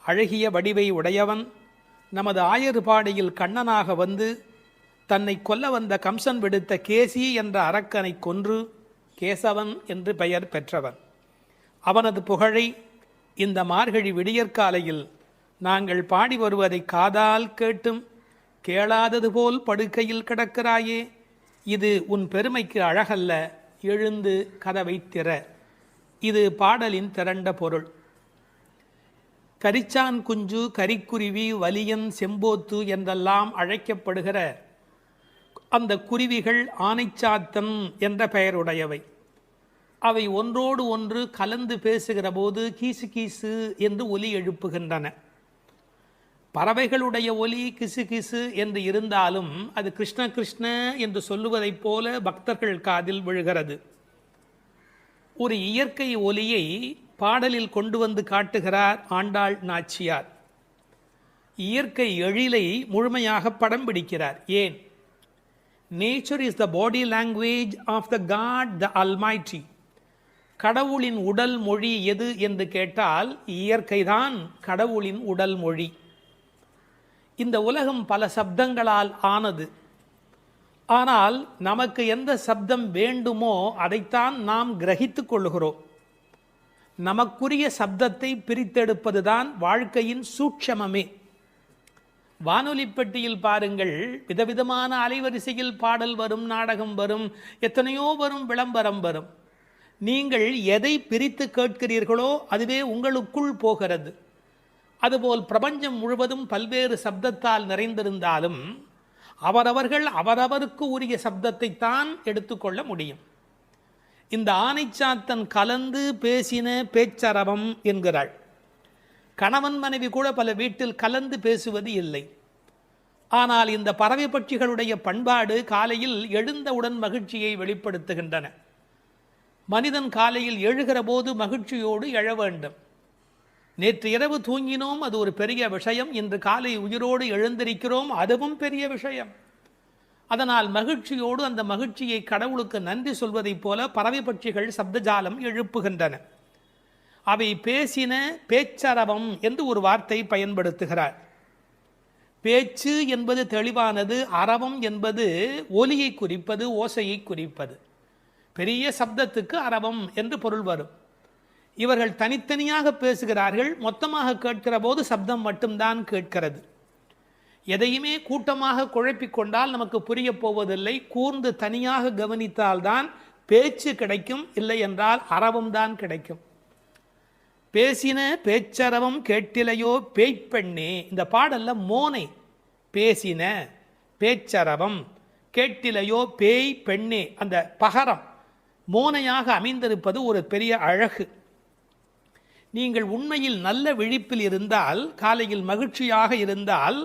அழகிய வடிவை உடையவன், நமது ஆயர்பாடியில் கண்ணனாக வந்து தன்னை கொல்ல வந்த கம்சன் விடுத்த கேசி என்ற அரக்கனை கொன்று கேசவன் என்று பெயர் பெற்றவன். அவனது புகழை இந்த மார்கழி விடியற்காலையில் நாங்கள் பாடி வருவதை காதால் கேட்டும் கேளாதது போல் படுக்கையில் கிடக்கிறாயே. இது உன் பெருமைக்கு அழகல்ல, எழுந்து கதவை திற. இது பாடலின் திரண்ட பொருள். கரிச்சான் குஞ்சு, கரிக்குருவி, வலியன், செம்போத்து என்றெல்லாம் அழைக்கப்படுகிற அந்த குருவிகள் ஆனைச்சாத்தன் என்ற பெயருடையவை. அவை ஒன்றோடு ஒன்று கலந்து பேசுகிற போது கீசு கீசு என்று ஒலி எழுப்புகின்றன. பறவைகளுடைய ஒலி கிசு கிசு என்று இருந்தாலும் அது கிருஷ்ண கிருஷ்ண என்று சொல்லுவதைப் போல பக்தர்கள் காதில் விழுகிறது. ஒரு இயற்கை ஒலியை பாடலில் கொண்டு வந்து காட்டுகிறார் ஆண்டாள் நாச்சியார். இயற்கை எழிலை முழுமையாக படம் பிடிக்கிறார். ஏன்? Nature is the body language of the God the almighty. கடவுளின் உடல் மொழி எது என்று கேட்டால் இயற்கைதான் கடவுளின் உடல் மொழி. இந்த உலகம் பல சப்தங்களால் ஆனது. ஆனால் நமக்கு எந்த சப்தம் வேண்டுமோ அதைத்தான் நாம் கிரகித்துக் கொள்கிறோம். நமக்குரிய சப்தத்தை பிரித்தெடுப்பதுதான் வாழ்க்கையின் சூட்சமமே. வானொலி பெட்டியில் பாருங்கள், விதவிதமான அலைவரிசையில் பாடல் வரும், நாடகம் வரும், எத்தனையோ வரும், விளம்பரம் வரும். நீங்கள் எதை பிரித்து கேட்கிறீர்களோ அதுவே உங்களுக்குள் போகிறது. அதுபோல் பிரபஞ்சம் முழுவதும் பல்வேறு சப்தத்தால் நிறைந்திருந்தாலும் அவரவர்கள் அவரவருக்கு உரிய சப்தத்தை தான் எடுத்துக்கொள்ள முடியும். இந்த ஆனைச்சாத்தன் கலந்து பேசின பேச்சரவம் என்கிறாள். கணவன் மனைவி கூட பல வீட்டில் கலந்து பேசுவது இல்லை. ஆனால் இந்த பறவை பட்சிகளுடைய பண்பாடு காலையில் எழுந்தவுடன் மகிழ்ச்சியை வெளிப்படுத்துகின்றன. மனிதன் காலையில் எழுகிற போது மகிழ்ச்சியோடு எழ வேண்டும். நேற்று இரவு தூங்கினோம், அது ஒரு பெரிய விஷயம். இன்று காலை உயிரோடு எழுந்திருக்கிறோம், அதுவும் பெரிய விஷயம். அதனால் மகிழ்ச்சியோடு அந்த மகிழ்ச்சியை கடவுளுக்கு நன்றி சொல்வதைப் போல பறவை பட்சிகள் சப்தஜாலம் எழுப்புகின்றன. அவை பேசின பேச்சரவம் என்று ஒரு வார்த்தை பயன்படுத்துகிறார். பேச்சு என்பது தெளிவானது, அரவம் என்பது ஒலியை குறிப்பது, ஓசையை குறிப்பது. பெரிய சப்தத்துக்கு அரவம் என்று பொருள் வரும். இவர்கள் தனித்தனியாக பேசுகிறார்கள், மொத்தமாக கேட்கிற போது சப்தம் மட்டும்தான் கேட்கிறது. எதையுமே கூட்டமாக குழப்பிக்கொண்டால் நமக்கு புரிய போவதில்லை. கூர்ந்து தனியாக கவனித்தால்தான் பேச்சு கிடைக்கும், இல்லை என்றால் அரவம் தான் கிடைக்கும். பேசின பேச்சரவம் கேட்டிலையோ பேய்ப்பெண்ணே. இந்த பாடல்ல மோனை பேசின பேச்சரவம் கேட்டிலையோ பேய் பெண்ணே, அந்த பகரம் மோனையாக அமைந்திருப்பது ஒரு பெரிய அழகு. நீங்கள் உண்மையில் நல்ல விழிப்பில் இருந்தால், காலையில் மகிழ்ச்சியாக இருந்தால்,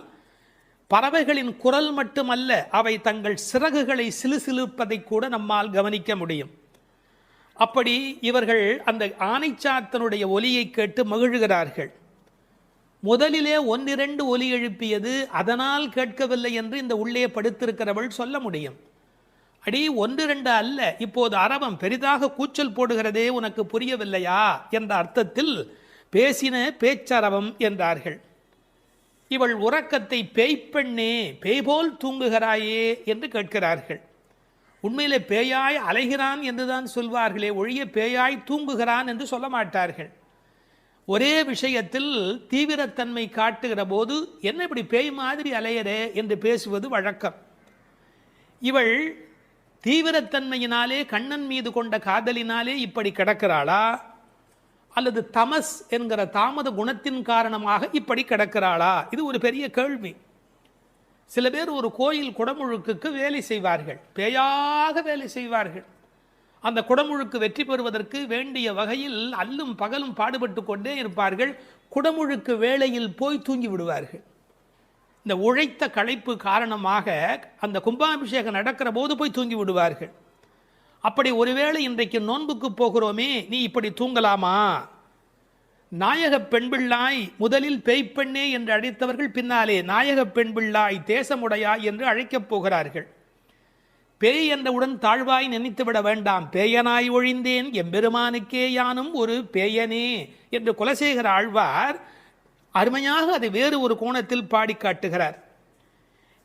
பறவைகளின் குரல் மட்டுமல்ல, அவை தங்கள் சிறகுகளை சிலுசிலுப்பதை கூட நம்மால் கவனிக்க முடியும். அப்படி இவர்கள் அந்த ஆனைச்சாத்தனுடைய ஒலியை கேட்டு மகிழ்கிறார்கள். முதலிலே ஒன்னிரண்டு ஒலி எழுப்பியது, அதனால் கேட்கவில்லை என்று இந்த உள்ளே படுத்திருக்கிறவள் சொல்ல முடியும். அடி ஒன்று ரெண்டு அல்ல, இப்போது அரவம் பெரிதாக கூச்சல் போடுகிறதே, உனக்கு புரியவில்லையா என்ற அர்த்தத்தில் பேசின பேச்சரவம் என்றார்கள். இவள் உறக்கத்தை பேய்ப்பெண்ணே, பேய்போல் தூங்குகிறாயே என்று கேட்கிறார்கள். உண்மையிலே பேயாய் அலைகிறான் என்றுதான் சொல்வார்களே ஒழிய பேயாய் தூங்குகிறான் என்று சொல்ல மாட்டார்கள். ஒரே விஷயத்தில் தீவிரத்தன்மை காட்டுகிற போது என்ன இப்படி பேய் மாதிரி அலையரே என்று பேசுவது வழக்கம். இவள் தீவிரத்தன்மையினாலே, கண்ணன் மீது கொண்ட காதலினாலே இப்படி கிடக்கிறாளா, அல்லது தமஸ் என்கிற தாமத குணத்தின் காரணமாக இப்படி கிடக்கிறாளா? இது ஒரு பெரிய கேள்வி. சில பேர் ஒரு கோயில் குடமுழுக்குக்கு வேலை செய்வார்கள், பேயாக வேலை செய்வார்கள். அந்த குடமுழுக்கு வெற்றி பெறுவதற்கு வேண்டிய வகையில் அல்லும் பகலும் பாடுபட்டு கொண்டே இருப்பார்கள். குடமுழுக்கு வேளையில் போய் தூங்கி விடுவார்கள். இந்த உழைத்த களைப்பு காரணமாக அந்த கும்பாபிஷேகம் நடக்கிற போது போய் தூங்கி விடுவார்கள். அப்படி ஒருவேளை இன்றைக்கு நோன்புக்கு போகிறோமே, நீ இப்படி தூங்கலாமா? நாயக பெண்பிள்ளாய் முதலில் பேய்ப்பெண்ணே என்று அழைத்தவர்கள் பின்னாலே நாயக பெண்பிள்ளாய் தேசமுடையாய் என்று அழைக்கப் போகிறார்கள். பேய் என்றவுடன் தாழ்வாய் நினைத்துவிட வேண்டாம். பேயனாய் ஒழிந்தேன் எம்பெருமானுக்கே யானும் ஒரு பேயனே என்று குலசேகர ஆழ்வார் அருமையாக அதை வேறு ஒரு கோணத்தில் பாடி காட்டுகிறார்.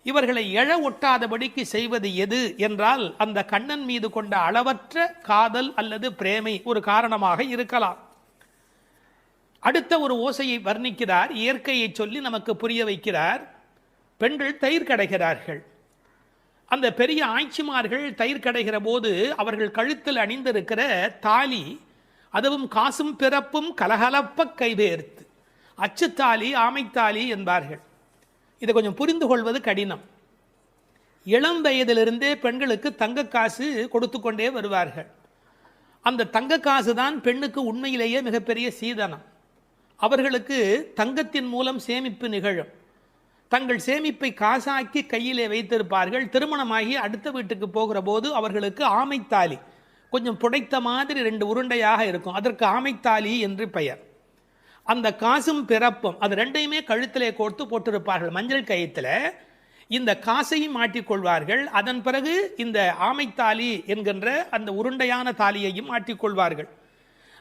இவர்களை எழ ஒட்டாதபடிக்கு செய்வது எது என்றால், அந்த கண்ணன் மீது கொண்ட அளவற்ற காதல் அல்லது பிரேமை ஒரு காரணமாக இருக்கலாம். அடுத்த ஒரு ஓசையை வர்ணிக்கிறார், இயற்கையை சொல்லி நமக்கு புரிய வைக்கிறார். பெண்கள் தயிர் கடைகிறார்கள். அந்த பெரிய ஆட்சிமார்கள் தயிர் கடைகிற போது அவர்கள் கழுத்தில் அணிந்திருக்கிற தாலி, அதுவும் காசும் பிறப்பும் கலகலப்ப கைவேர்த்து, அச்சுத்தாலி ஆமைத்தாலி என்பார்கள். இதை கொஞ்சம் புரிந்து கொள்வது கடினம். இளம் வயதிலிருந்தே பெண்களுக்கு தங்க காசு கொடுத்து கொண்டே வருவார்கள். அந்த தங்க காசு தான் பெண்ணுக்கு உண்மையிலேயே மிகப்பெரிய சீதனம். அவர்களுக்கு தங்கத்தின் மூலம் சேமிப்பு நிகழும். தங்கள் சேமிப்பை காசாக்கி கையிலே வைத்திருப்பார்கள். திருமணமாகி அடுத்த வீட்டுக்கு போகிற போது அவர்களுக்கு ஆமைத்தாலி, கொஞ்சம் புடைத்த மாதிரி 2 உருண்டையாக இருக்கும், அதற்கு ஆமைத்தாலி என்று பெயர். அந்த காசும் பிறப்பும் அது ரெண்டையுமே கழுத்திலே கோர்த்து போட்டிருப்பார்கள். மஞ்சள் கயிற்றில் இந்த காசையும் மாட்டிக்கொள்வார்கள். அதன் பிறகு இந்த ஆமைத்தாலி என்கின்ற அந்த உருண்டையான தாலியையும் மாட்டிக்கொள்வார்கள்.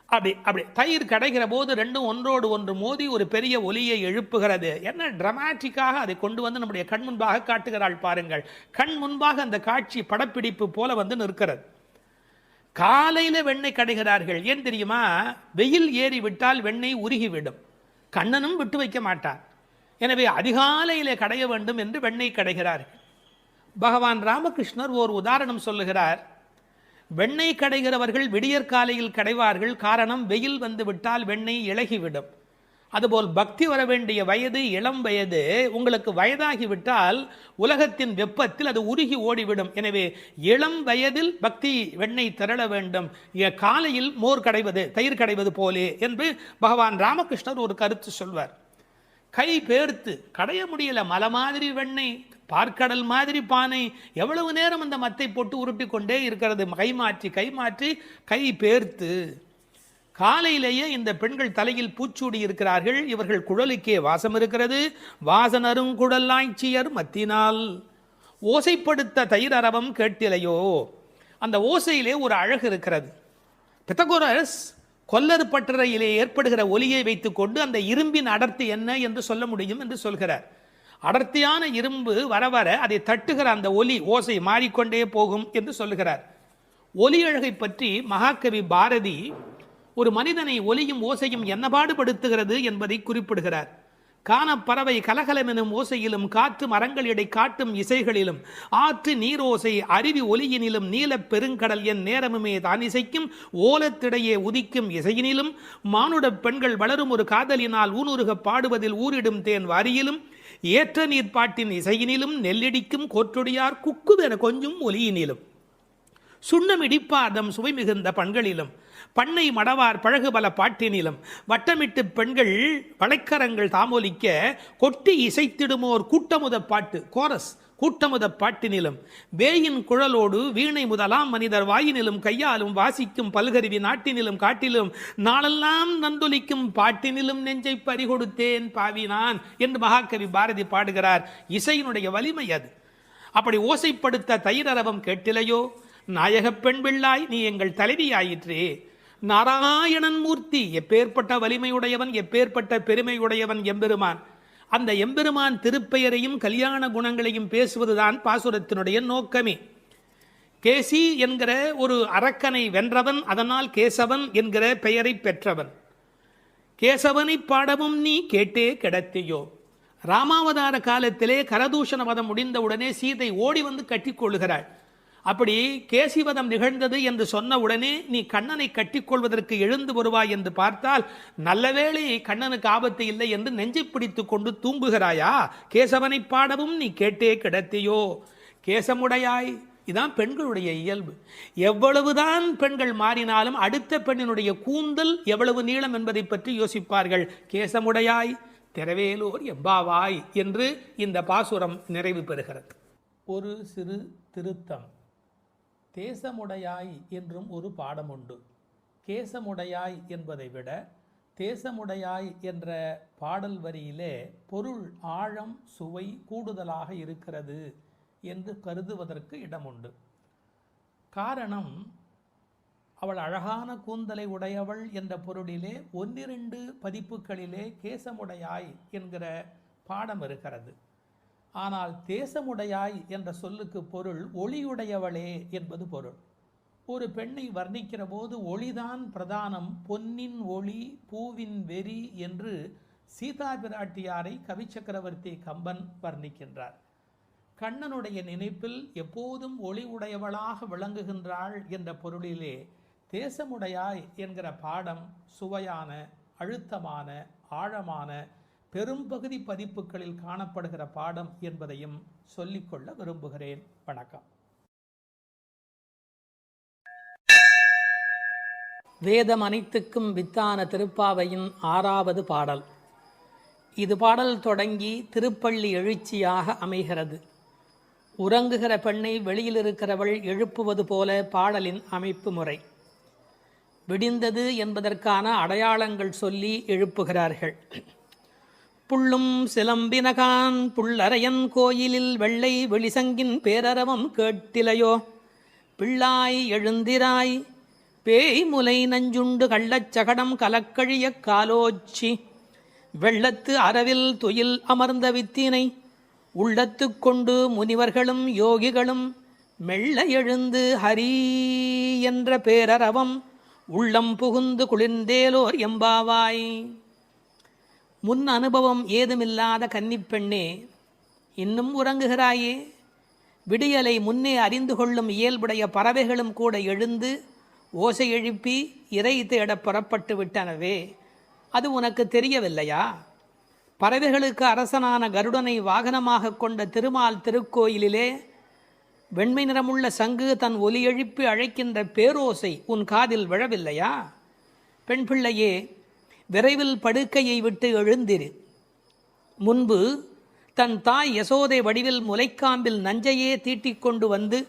அப்படி தயிர் கடைகிற போது ரெண்டும் ஒன்றோடு ஒன்று மோதி ஒரு பெரிய ஒலியை எழுப்புகிறது. என்ன டிராமாட்டிக்காக அதை கொண்டு வந்து நம்முடைய கண் முன்பாக காட்டுகிறாள் பாருங்கள். கண் முன்பாக அந்த காட்சி படப்பிடிப்பு போல வந்து நிற்கிறது. காலையில வெண்ணெய் கடைகிறார்கள். ஏன் தெரியுமா? வெயில் ஏறி விட்டால் வெண்ணெய் உருகிவிடும், கண்ணனும் விட்டு வைக்க மாட்டார். எனவே அதிகாலையிலே கடைய வேண்டும் என்று வெண்ணெய் கடைகிறார்கள். பகவான் ராமகிருஷ்ணர் ஓர் உதாரணம் சொல்லுகிறார். வெண்ணெய் கடைகிறவர்கள் விடியற்காலையில் கடைவார்கள். காரணம், வெயில் வந்து விட்டால் வெண்ணெய் இளகிவிடும். அதுபோல் பக்தி வர வேண்டிய வயது இளம் வயது. உங்களுக்கு வயதாகிவிட்டால் உலகத்தின் வெப்பத்தில் அது உருகி ஓடிவிடும். எனவே இளம் வயதில் பக்தி வெண்ணெய் திரள வேண்டும், காலையில் மோர் கடைவது தயிர் கடைவது போலே என்று பகவான் ராமகிருஷ்ணர் ஒரு கருத்து சொல்வார். கை பேர்த்து கடைய முடியல, மலை மாதிரி வெண்ணெய், பார்க்கடல் மாதிரி பானை, எவ்வளவு நேரம் அந்த மத்தை போட்டு உருட்டி கொண்டே இருக்கிறது. கை மாற்றி கை பேர்த்து. காலையிலேயே இந்த பெண்கள் தலையில் பூச்சூடி இருக்கிறார்கள். இவர்கள் குழலுக்கே வாசம் இருக்கிறது. வாசனரும் குழலாய்ச்சியர் மத்தினால் ஓசைப்படுத்த தயிர் அரவம் கேட்டிலையோ. அந்த ஓசையிலே ஒரு அழகு இருக்கிறது. பித்தகோரஸ் கொல்லர் பட்டறையிலே ஏற்படுகிற ஒலியை வைத்துக்கொண்டு அந்த இரும்பின் அடர்த்தி என்ன என்று சொல்ல முடியும் என்று சொல்கிறார். அடர்த்தியான இரும்பு வர வர அதை தட்டுகிற அந்த ஒலி ஓசை மாறிக்கொண்டே போகும் என்று சொல்லுகிறார். ஒலி அழகை பற்றி மகாகவி பாரதி ஒரு மனிதனை ஒலியும் ஓசையும் என்ன பாடுபடுத்துகிறது என்பதை குறிப்பிடுகிறார். காணப்பறவை கலகலமெனும் ஓசையிலும், காற்று மரங்களிடை காட்டும் இசைகளிலும், ஆற்று நீரோசை அருவி ஒலியினிலும், நீலப் பெருங்கடல் என் நேரமுமே தான் இசைக்கும் ஓலத்திடையே உதிக்கும் இசையினிலும், மானுட பெண்கள் வளரும் ஒரு காதலினால் ஊனுருக பாடுவதில் ஊரிடும் தேன் வாரியிலும், ஏற்ற நீர்ப்பாட்டின் இசையினிலும், நெல்லிடிக்கும் கோற்றொடியார் குக்குவென கொஞ்சும் ஒலியினிலும், சுண்ணமிடிப்பாதம் சுவை மிகுந்த பண்களிலும், பண்ணை மடவார் பழகுபல பாட்டினிலும், வட்டமிட்டு பெண்கள் வளைக்கரங்கள் தாமொலிக்க கொட்டி இசைத்திடுமோர் கூட்டமுத பாட்டு கோரஸ் கூட்டமுத பாட்டினிலும், வேயின் குழலோடு வீணை முதலாம் மனிதர் வாயினிலும், கையாலும் வாசிக்கும் பல்கருவி நாட்டினிலும், காட்டிலும் நாளெல்லாம் நந்தொலிக்கும் பாட்டினிலும் நெஞ்சை பறிகொடுத்தேன் பாவினான் என்று மகாகவி பாரதி பாடுகிறார். இசையினுடைய வலிமை அது. அப்படி ஓசைப்படுத்த தயிரரவம் கேட்டிலையோ. நாயகப் பெண் பிள்ளாய் நீ எங்கள் தலைவியாயிற்றே. நாராயணன் மூர்த்தி எப்பேற்பட்ட வலிமையுடையவன், எப்பேற்பட்ட பெருமையுடையவன் எம்பெருமான். அந்த எம்பெருமான் திருப்பெயரையும் கல்யாண குணங்களையும் பேசுவதுதான் பாசுரத்தினுடைய நோக்கமே. கேசி என்கிற ஒரு அரக்கனை வென்றவன், அதனால் கேசவன் என்கிற பெயரை பெற்றவன். கேசவனை பாடவும் நீ கேட்டே கிடத்தியோ. ராமாவதார காலத்திலே கரதூஷண வதம் முடிந்தவுடனே சீதை ஓடி வந்து கட்டிக்கொள்கிறாள். அப்படி கேசிவதம் நிகழ்ந்தது என்று சொன்ன உடனே நீ கண்ணனை கட்டிக்கொள்வதற்கு எழுந்து வருவாய் என்று பார்த்தால், நல்லவேளை கண்ணனுக்கு ஆபத்து இல்லை என்று நெஞ்சை பிடித்து கொண்டு தூங்குகிறாயா? கேசவனை பாடவும் நீ கேட்டே கிடத்தியோ. கேசமுடையாய். இதான் பெண்களுடைய இயல்பு. எவ்வளவுதான் பெண்கள் மாறினாலும் அடுத்த பெண்ணினுடைய கூந்தல் எவ்வளவு நீளம் என்பதை பற்றி யோசிப்பார்கள். கேசமுடையாய் திரவேலோர் எம்பாவாய் என்று இந்த பாசுரம் நிறைவு பெறுகிறது. ஒரு சிறு திருத்தம். தேசமுடையாய் என்றும் ஒரு பாடம் உண்டு. கேசமுடையாய் என்பதை விட தேசமுடையாய் என்ற பாடல் வரியிலே பொருள் ஆழம் சுவை கூடுதலாக இருக்கிறது என்று கருதுவதற்கு இடமுண்டு. காரணம், அவள் அழகான கூந்தலை உடையவள் என்ற பொருளிலே 1-2 பதிப்புகளிலே கேசமுடையாய் என்கிற பாடம் இருக்கிறது. ஆனால் தேசமுடையாய் என்ற சொல்லுக்கு பொருள் ஒளியுடையவளே என்பது பொருள். ஒரு பெண்ணை வர்ணிக்கிற போது ஒளிதான் பிரதானம், பொன்னின் ஒளி பூவின் வெறி என்று சீதா பிராட்டியாரை கவி சக்கரவர்த்தி கம்பன் வர்ணிக்கின்றார். கண்ணனுடைய நினைப்பில் எப்போதும் ஒளி உடையவளாக விளங்குகின்றாள் என்ற பொருளிலே தேசமுடையாய் என்கிற பாடம் சுவையான, அழுத்தமான, ஆழமான, பெரும்பகுதி பதிப்புகளில் காணப்படுகிற பாடம் என்பதையும் சொல்லிக்கொள்ள விரும்புகிறேன். வணக்கம். வேதம் அனைத்துக்கும் வித்தான திருப்பாவையின் 6வது பாடல். இது பாடல் தொடங்கி திருப்பள்ளி எழுச்சியாக அமைகிறது. உறங்குகிற பெண்ணை வெளியில் இருக்கிறவள் எழுப்புவது போல பாடலின் அமைப்பு முறை. விடிந்தது என்பதற்கான அடையாளங்கள் சொல்லி எழுப்புகிறார்கள். புள்ளும் சிலம்பினகான் புள்ளரையன் கோயிலில் வெள்ளை வெளிசங்கின் பேரரவம் கேட்டிலையோ, பிள்ளாய் எழுந்திராய் பேய் முலை நஞ்சுண்டு கள்ளச்சகடம் கலக்கழிய காலோச்சி, வெள்ளத்து அரவில் துயில் அமர்ந்த வித்தினை உள்ளத்து கொண்டு முனிவர்களும் யோகிகளும் மெல்ல எழுந்து ஹரி என்ற பேரரவம் உள்ளம் புகுந்து குளிர்ந்தேலோர் எம்பாவாய். முன் அனுபவம் ஏதுமில்லாத கன்னிப்பெண்ணே, இன்னும் உறங்குகிறாயே? விடியலை முன்னே அறிந்து கொள்ளும் இயல்புடைய பறவைகளும் கூட எழுந்து ஓசை எழுப்பி இறை தேட புறப்பட்டு விட்டனவே, அது உனக்கு தெரியவில்லையா? பறவைகளுக்கு அரசனான கருடனை வாகனமாக கொண்ட திருமால் திருக்கோயிலிலே வெண்மை நிறமுள்ள சங்கு தன் ஒலி எழுப்பி அழைக்கின்ற பேரோசை உன் காதில் விழவில்லையா? பெண் பிள்ளையே, விரைவில் படுக்கையை விட்டு எழுந்திரு. முன்பு தன் தாய் யசோதை வடிவில் முலைக்காம்பில் நஞ்சையே தீட்டிக் கொண்டு வந்து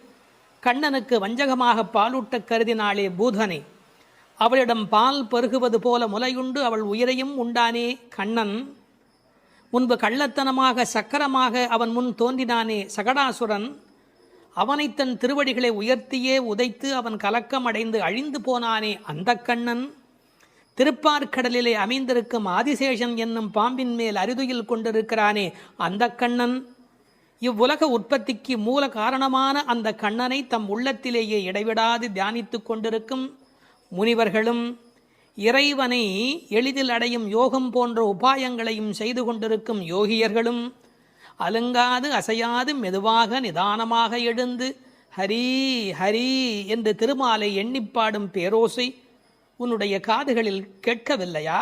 கண்ணனுக்கு வஞ்சகமாக பாலூட்ட கருதினாளே பூதனை. அவளிடம் பால் பருகுவது போல முலையுண்டு அவள் உயிரையும் உண்டானே கண்ணன். முன்பு கள்ளத்தனமாக சக்கரமாக அவன் முன் தோன்றினானே சகடாசுரன். அவனை தன் திருவடிகளை உயர்த்தியே உதைத்து அவன் கலக்கம் அடைந்து அழிந்து போனானே அந்த கண்ணன். திருப்பார்கடலிலே அமைந்திருக்கும் ஆதிசேஷன் என்னும் பாம்பின் மேல் அரிதுயில் கொண்டிருக்கிறானே அந்த கண்ணன். இவ்வுலக உற்பத்திக்கு மூல காரணமான அந்த கண்ணனை தம் உள்ளத்திலேயே இடைவிடாது தியானித்து கொண்டிருக்கும் முனிவர்களும், இறைவனை எளிதில் அடையும் யோகம் போன்ற உபாயங்களையும் செய்து கொண்டிருக்கும் யோகியர்களும் அலுங்காது அசையாது மெதுவாக நிதானமாக எழுந்து ஹரி ஹரி என்று திருமாலை எண்ணிப்பாடும் பேரோசை உன்னுடைய காதுகளில் கேட்கவில்லையா?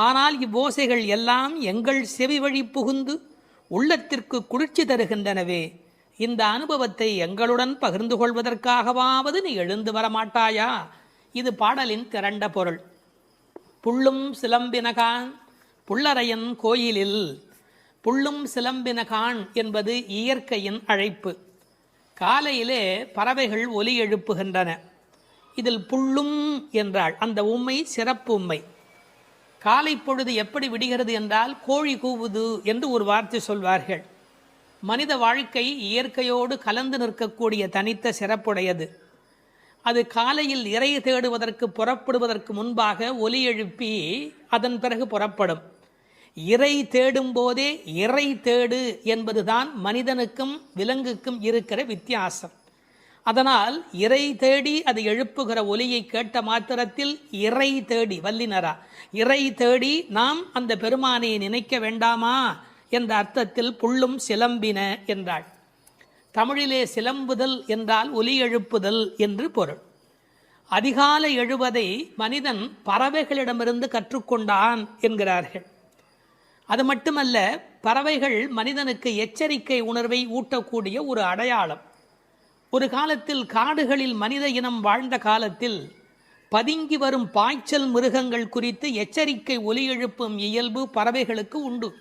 ஆனால் இவ்வோசைகள் எல்லாம் எங்கள் செவி வழி புகுந்து உள்ளத்திற்கு குளிர்ச்சி தருகின்றனவே. இந்த அனுபவத்தை எங்களுடன் பகிர்ந்து கொள்வதற்காகவாவது நீ எழுந்து வரமாட்டாயா? இது பாடலின் திரண்ட பொருள். புள்ளும் சிலம்பினகான் புள்ளரையன் கோயிலில். புள்ளும் சிலம்பினகான் என்பது இயற்கையின் அழைப்பு. காலையிலே பறவைகள் ஒலி எழுப்புகின்றன. இதில் புள்ளும் என்றால் அந்த உம்மை சிறப்பு உம்மை. காலை பொழுது எப்படி விடுகிறது என்றால் கோழி கூவுது என்று ஒரு வார்த்தை சொல்வார்கள். மனித வாழ்க்கை இயற்கையோடு கலந்து நிற்கக்கூடிய தனித்த சிறப்புடையது. அது காலையில் இறை தேடுவதற்கு புறப்படுவதற்கு முன்பாக ஒலி எழுப்பி அதன் பிறகு புறப்படும். இறை தேடும் போதே இறை தேடு என்பதுதான் மனிதனுக்கும் விலங்குக்கும் இருக்கிற வித்தியாசம். அதனால் இறை தேடி அது எழுப்புகிற ஒலியை கேட்ட மாத்திரத்தில் இறை தேடி வல்லினரா இறை தேடி நாம் அந்த பெருமானை நினைக்க வேண்டாமா என்ற அர்த்தத்தில் புள்ளும் சிலம்பின என்றாள். தமிழிலே சிலம்புதல் என்றால் ஒலி எழுப்புதல் என்று பொருள். அதிகாலை எழுவதை மனிதன் பறவைகளிடமிருந்து கற்றுக்கொண்டான் என்கிறார்கள். அது மட்டுமல்ல, பறவைகள் மனிதனுக்கு எச்சரிக்கை உணர்வை ஊட்டக்கூடிய ஒரு அடையாளம். ஒரு காலத்தில் காடுகளில் மனித இனம் வாழ்ந்த காலத்தில் பதுங்கி வரும் பாய்ச்சல் மிருகங்கள் குறித்து எச்சரிக்கை ஒலி எழுப்பும் இயல்பு பறவைகளுக்கு உண்டு.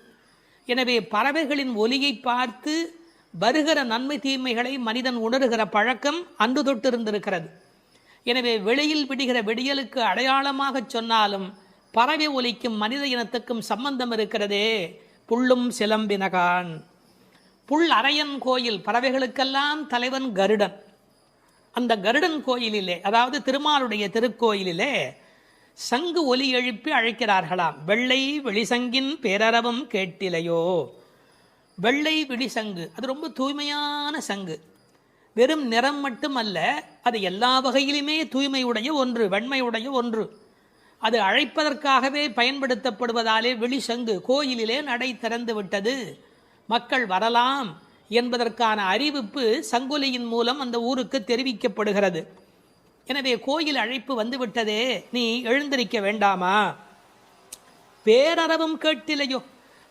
எனவே பறவைகளின் ஒலியை பார்த்து வருகிற நன்மை தீமைகளை மனிதன் உணர்கிற பழக்கம் அன்று தொட்டிருந்திருக்கிறது. எனவே வெளியில் விடுகிற விடியலுக்கு அடையாளமாக சொன்னாலும் பறவை ஒலிக்கும் மனித இனத்துக்கும் சம்பந்தம் இருக்கிறதே. புள்ளும் சிலம்பினகான். புல் அரையன் கோயில், பறவைகளுக்கெல்லாம் தலைவன் கருடன். அந்த கருடன் கோயிலிலே, அதாவது திருமாலுடைய திருக்கோயிலிலே சங்கு ஒலி எழுப்பி அழைக்கிறார்களாம். வெள்ளை வெளிசங்கின் பேரரவம் கேட்டிலையோ. வெள்ளை விழிசங்கு, அது ரொம்ப தூய்மையான சங்கு. வெறும் நிறம் மட்டுமல்ல, அது எல்லா வகையிலுமே தூய்மையுடைய ஒன்று, வெண்மையுடைய ஒன்று. அது அழைப்பதற்காகவே பயன்படுத்தப்படுவதாலே வெளிசங்கு கோயிலிலே நடை திறந்து விட்டது. மக்கள் வரலாம், என்பதற்கான அறிவிப்பு சங்கொலியின் மூலம் அந்த ஊருக்கு தெரிவிக்கப்படுகிறது. எனவே கோயில் அழைப்பு வந்துவிட்டதே, நீ எழுந்திருக்க வேண்டாமா? பேரறவும் கேட்டிலையோ?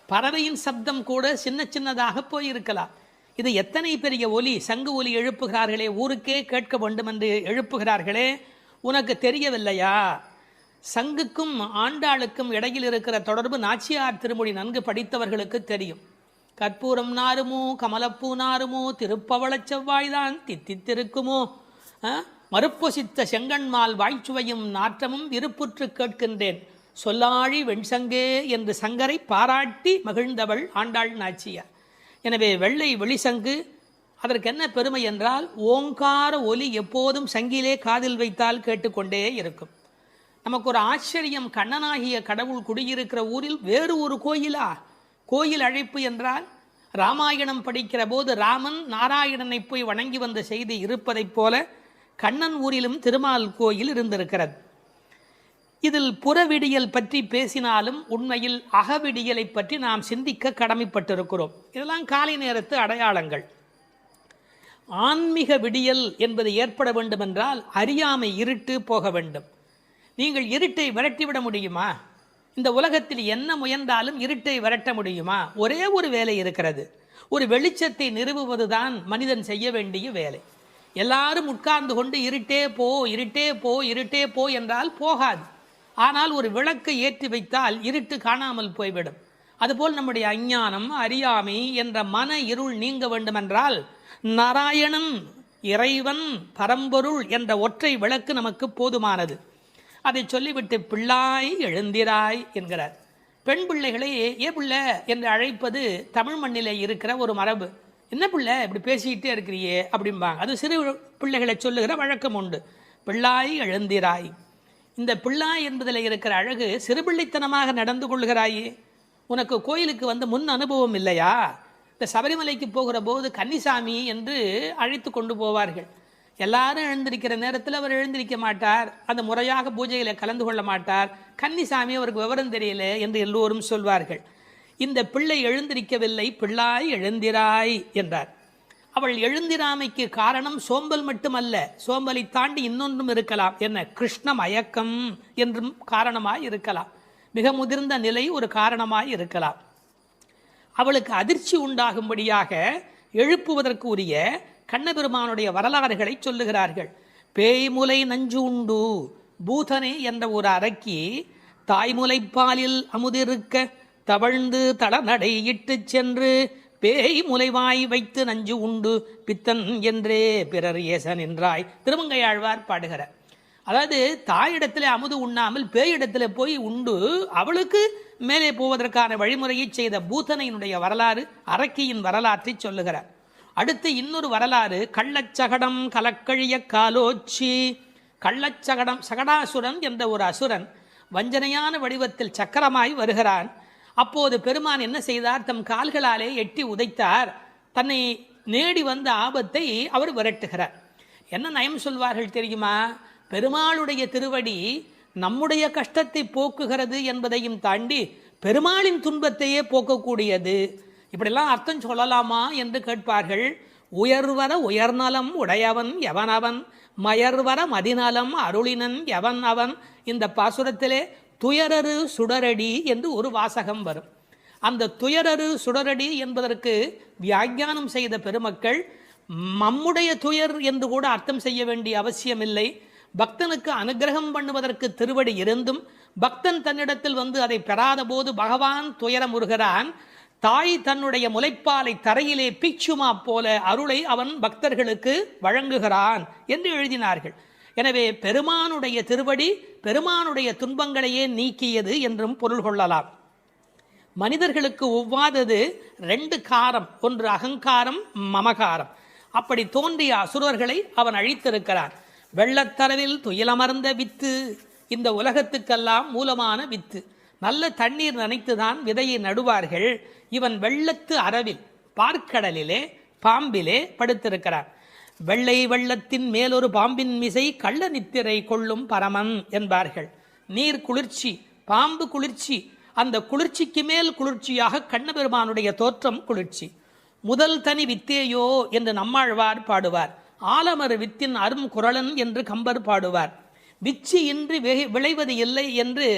பறவையின் சப்தம் கூட சின்ன சின்னதாக போயிருக்கலாம். இது எத்தனை பெரிய ஒலி, சங்கு ஒலி எழுப்புகிறார்களே, ஊருக்கே கேட்க வேண்டும் என்று எழுப்புகிறார்களே, உனக்கு தெரியவில்லையா? சங்குக்கும் ஆண்டாளுக்கும் இடையில் இருக்கிற தொடர்பு நாச்சியார் திருமொழி நன்கு படித்தவர்களுக்கு தெரியும். கற்பூரம் நாருமோ, கமலப்பூ நாருமோ, திருப்பவளச் செவ்வாய்தான் தித்தித்திருக்குமோ, மறுப்பொசித்த செங்கண்மால் வாய்ச்சுவையும் நாற்றமும் விருப்புற்று கேட்கின்றேன், சொல்லாழி வெண்சங்கே என்று சங்கரை பாராட்டி மகிழ்ந்தவள் ஆண்டாள் நாச்சியார். எனவே வெள்ளை வெளிசங்கு, அதற்கு என்ன பெருமை என்றால் ஓங்கார ஒலி எப்போதும் சங்கிலே காதில் வைத்தால் கேட்டுக்கொண்டே இருக்கும். நமக்கு ஒரு ஆச்சரியம், கண்ணனாகிய கடவுள் குடியிருக்கிற ஊரில் வேறு ஒரு கோயிலா? கோயில் அழைப்பு என்றால் ராமாயணம் படிக்கிற போது ராமன் நாராயணனை போய் வணங்கி வந்த செய்தி இருப்பதைப் போல கண்ணன் ஊரிலும் திருமால் கோயில் இருந்திருக்கிறது. இதில் புறவிடியல் பற்றி பேசினாலும் உண்மையில் அகவிடியலை பற்றி நாம் சிந்திக்க கடமைப்பட்டிருக்கிறோம். இதெல்லாம் காலை நேரத்து அடையாளங்கள். ஆன்மீக விடியல் என்பது ஏற்பட வேண்டும் என்றால் அறியாமை, இருட்டு போக வேண்டும். நீங்கள் இருட்டை விரட்டிவிட முடியுமா? இந்த உலகத்தில் என்ன முயன்றாலும் இருட்டை விரட்ட முடியுமா? ஒரே ஒரு வேலை இருக்கிறது, ஒரு வெளிச்சத்தை நிறுவுவதுதான் மனிதன் செய்ய வேண்டிய வேலை. எல்லாரும் உட்கார்ந்து கொண்டு இருட்டே போ, இருட்டே போ, இருட்டே போ என்றால் போகாது. ஆனால் ஒரு விளக்கை ஏற்றி வைத்தால் இருட்டு காணாமல் போய்விடும். அதுபோல் நம்முடைய அஞ்ஞானம், அறியாமை என்ற மன இருள் நீங்க வேண்டுமென்றால் நாராயணன், இறைவன், பரம்பொருள் என்ற ஒற்றை விளக்கு நமக்கு போதுமானது. அதை சொல்லிவிட்டு பிள்ளாய் எழுந்திராய் என்கிறார். பெண் பிள்ளைகளை ஏ பிள்ளை என்று அழைப்பது தமிழ் மண்ணிலே இருக்கிற ஒரு மரபு. என்ன பிள்ளை இப்படி பேசிக்கிட்டே இருக்கிறியே அப்படிம்பாங்க. அது சிறு பிள்ளைகளை சொல்லுகிற வழக்கம் உண்டு. பிள்ளாய் எழுந்திராய். இந்த பிள்ளாய் என்பதில் இருக்கிற அழகு, சிறுபிள்ளைத்தனமாக நடந்து கொள்கிறாயே. உனக்கு கோயிலுக்கு வந்து முன் அனுபவம் இல்லையா? இந்த சபரிமலைக்கு போகிற போது கன்னிசாமி என்று அழைத்து கொண்டு போவார்கள். எல்லாரும் எழுந்திருக்கிற நேரத்தில் அவர் எழுந்திருக்க மாட்டார், அந்த முறையாக பூஜையில் கலந்து கொள்ள மாட்டார். கன்னிசாமி அவருக்கு விவரம் தெரியல என்று எல்லோரும் சொல்வார்கள். இந்த பிள்ளை எழுந்திருக்கவில்லை, பிள்ளாய் எழுந்திராய் என்றார். அவள் எழுந்திராமைக்கு காரணம் சோம்பல் மட்டுமல்ல, சோம்பலை தாண்டி இன்னொன்றும் இருக்கலாம். என்ன? கிருஷ்ண மயக்கம் என்றும் காரணமாய் இருக்கலாம். மிக முதிர்ந்த நிலை ஒரு காரணமாய் இருக்கலாம். அவளுக்கு அதிர்ச்சி உண்டாகும்படியாக எழுப்புவதற்கு உரிய கண்ணபெருமானுடைய வரலாறுகளை சொல்லுகிறார்கள். பேய்முலை நஞ்சு உண்டு பூதனே என்ற ஒரு அரக்கி தாய்முலைப்பாலில் அமுதிருக்க தவழ்ந்து தளநடை இட்டு சென்று பேய் முலைவாய் வைத்து நஞ்சு உண்டு பித்தன் என்றே பிறர் ஏசன் என்றாய் திருமங்கையாழ்வார் பாடுகிறார். அதாவது தாயிடத்தில் அமுது உண்ணாமல் பேயிடத்தில் போய் உண்டு அவளுக்கு மேலே போவதற்கான வழிமுறையை செய்த பூதனையினுடைய வரலாறு, அரக்கியின் வரலாற்றை சொல்லுகிறார். அடுத்து இன்னொரு வரலாறு, கள்ளச்சகடம் கலக்கழிய காலோச்சி. கள்ளச்சகடம், சகடாசுரன் என்ற ஒரு அசுரன் வஞ்சனையான வடிவத்தில் சக்கரமாய் வருகிறான். அப்போது பெருமான் என்ன செய்தார்? தம் கால்களாலே எட்டி உதைத்தார். தன்னை நேடி வந்த ஆபத்தை அவர் விரட்டுகிறார். என்ன நயம் சொல்வார்கள் தெரியுமா? பெருமாளுடைய திருவடி நம்முடைய கஷ்டத்தை போக்குகிறது என்பதையும் தாண்டி பெருமாளின் துன்பத்தையே போக்கக்கூடியது. இப்படிலாம் அர்த்தம் சொல்லலாமா என்று கேட்பார்கள். உயர்வர உயர்நலம் உடையவன் எவனவன், மயர்வர மதிநலம் அருளினன் எவன் அவன். இந்த பாசுரத்திலே துயரரு சுடரடி என்று ஒரு வாசகம் வரும். அந்த துயரரு சுடரடி என்பதற்கு வியாக்கியானம் செய்த பெருமக்கள் நம்முடைய துயர் என்று கூட அர்த்தம் செய்ய வேண்டிய அவசியமில்லை. பக்தனுக்கு அனுகிரகம் பண்ணுவதற்கு திருவடி இருந்தும் பக்தன் தன்னிடத்தில் வந்து அதை பெறாத போது பகவான் துயரமுறுகிறான். தாய் தன்னுடைய முலைப்பாலை தரையிலே பிச்சுமா போல அருளை அவன் பக்தர்களுக்கு வழங்குகிறான் என்று எழுதினார்கள். எனவே பெருமானுடைய திருவடி பெருமானுடைய துன்பங்களையே நீக்கியது என்றும் பொருள் கொள்ளலாம். மனிதர்களுக்கு ஒவ்வாதது ரெண்டு காரம், ஒன்று அகங்காரம், மமகாரம். அப்படி தோன்றிய அசுரர்களை அவன் அழித்திருக்கிறான். வெள்ளத்தரவில் துயிலமர்ந்த வித்து, இந்த உலகத்துக்கெல்லாம் மூலமான வித்து. நல்ல தண்ணீர் நனைத்துதான் விதையை நடுவார்கள். இவன் வெள்ளத்து அரவில் பார்க்கடலிலே பாம்பிலே படுத்திருக்கிறான். வெள்ளை வெள்ளத்தின் மேலொரு பாம்பின் மிசை கள்ள நித்திரை கொள்ளும் பரமன் என்பார்கள். நீர் குளிர்ச்சி, பாம்பு குளிர்ச்சி, அந்த குளிர்ச்சிக்கு மேல் குளிர்ச்சியாக கண்ணபெருமானுடைய தோற்றம் குளிர்ச்சி. முதல் தனி வித்தேயோ என்று நம்மாழ்வார் பாடுவார். ஆலமர் வித்தின் அரும் குரலன் என்று கம்பர் பாடுவார். விச்சி இன்றி விளைவது இல்லை என்று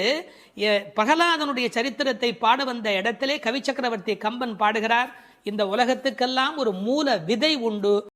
பிரகலாதனுடைய சரித்திரத்தை பாட வந்த இடத்திலே கவி சக்கரவர்த்தி கம்பன் பாடுகிறார். இந்த உலகத்துக்கெல்லாம் ஒரு மூல விதை உண்டு.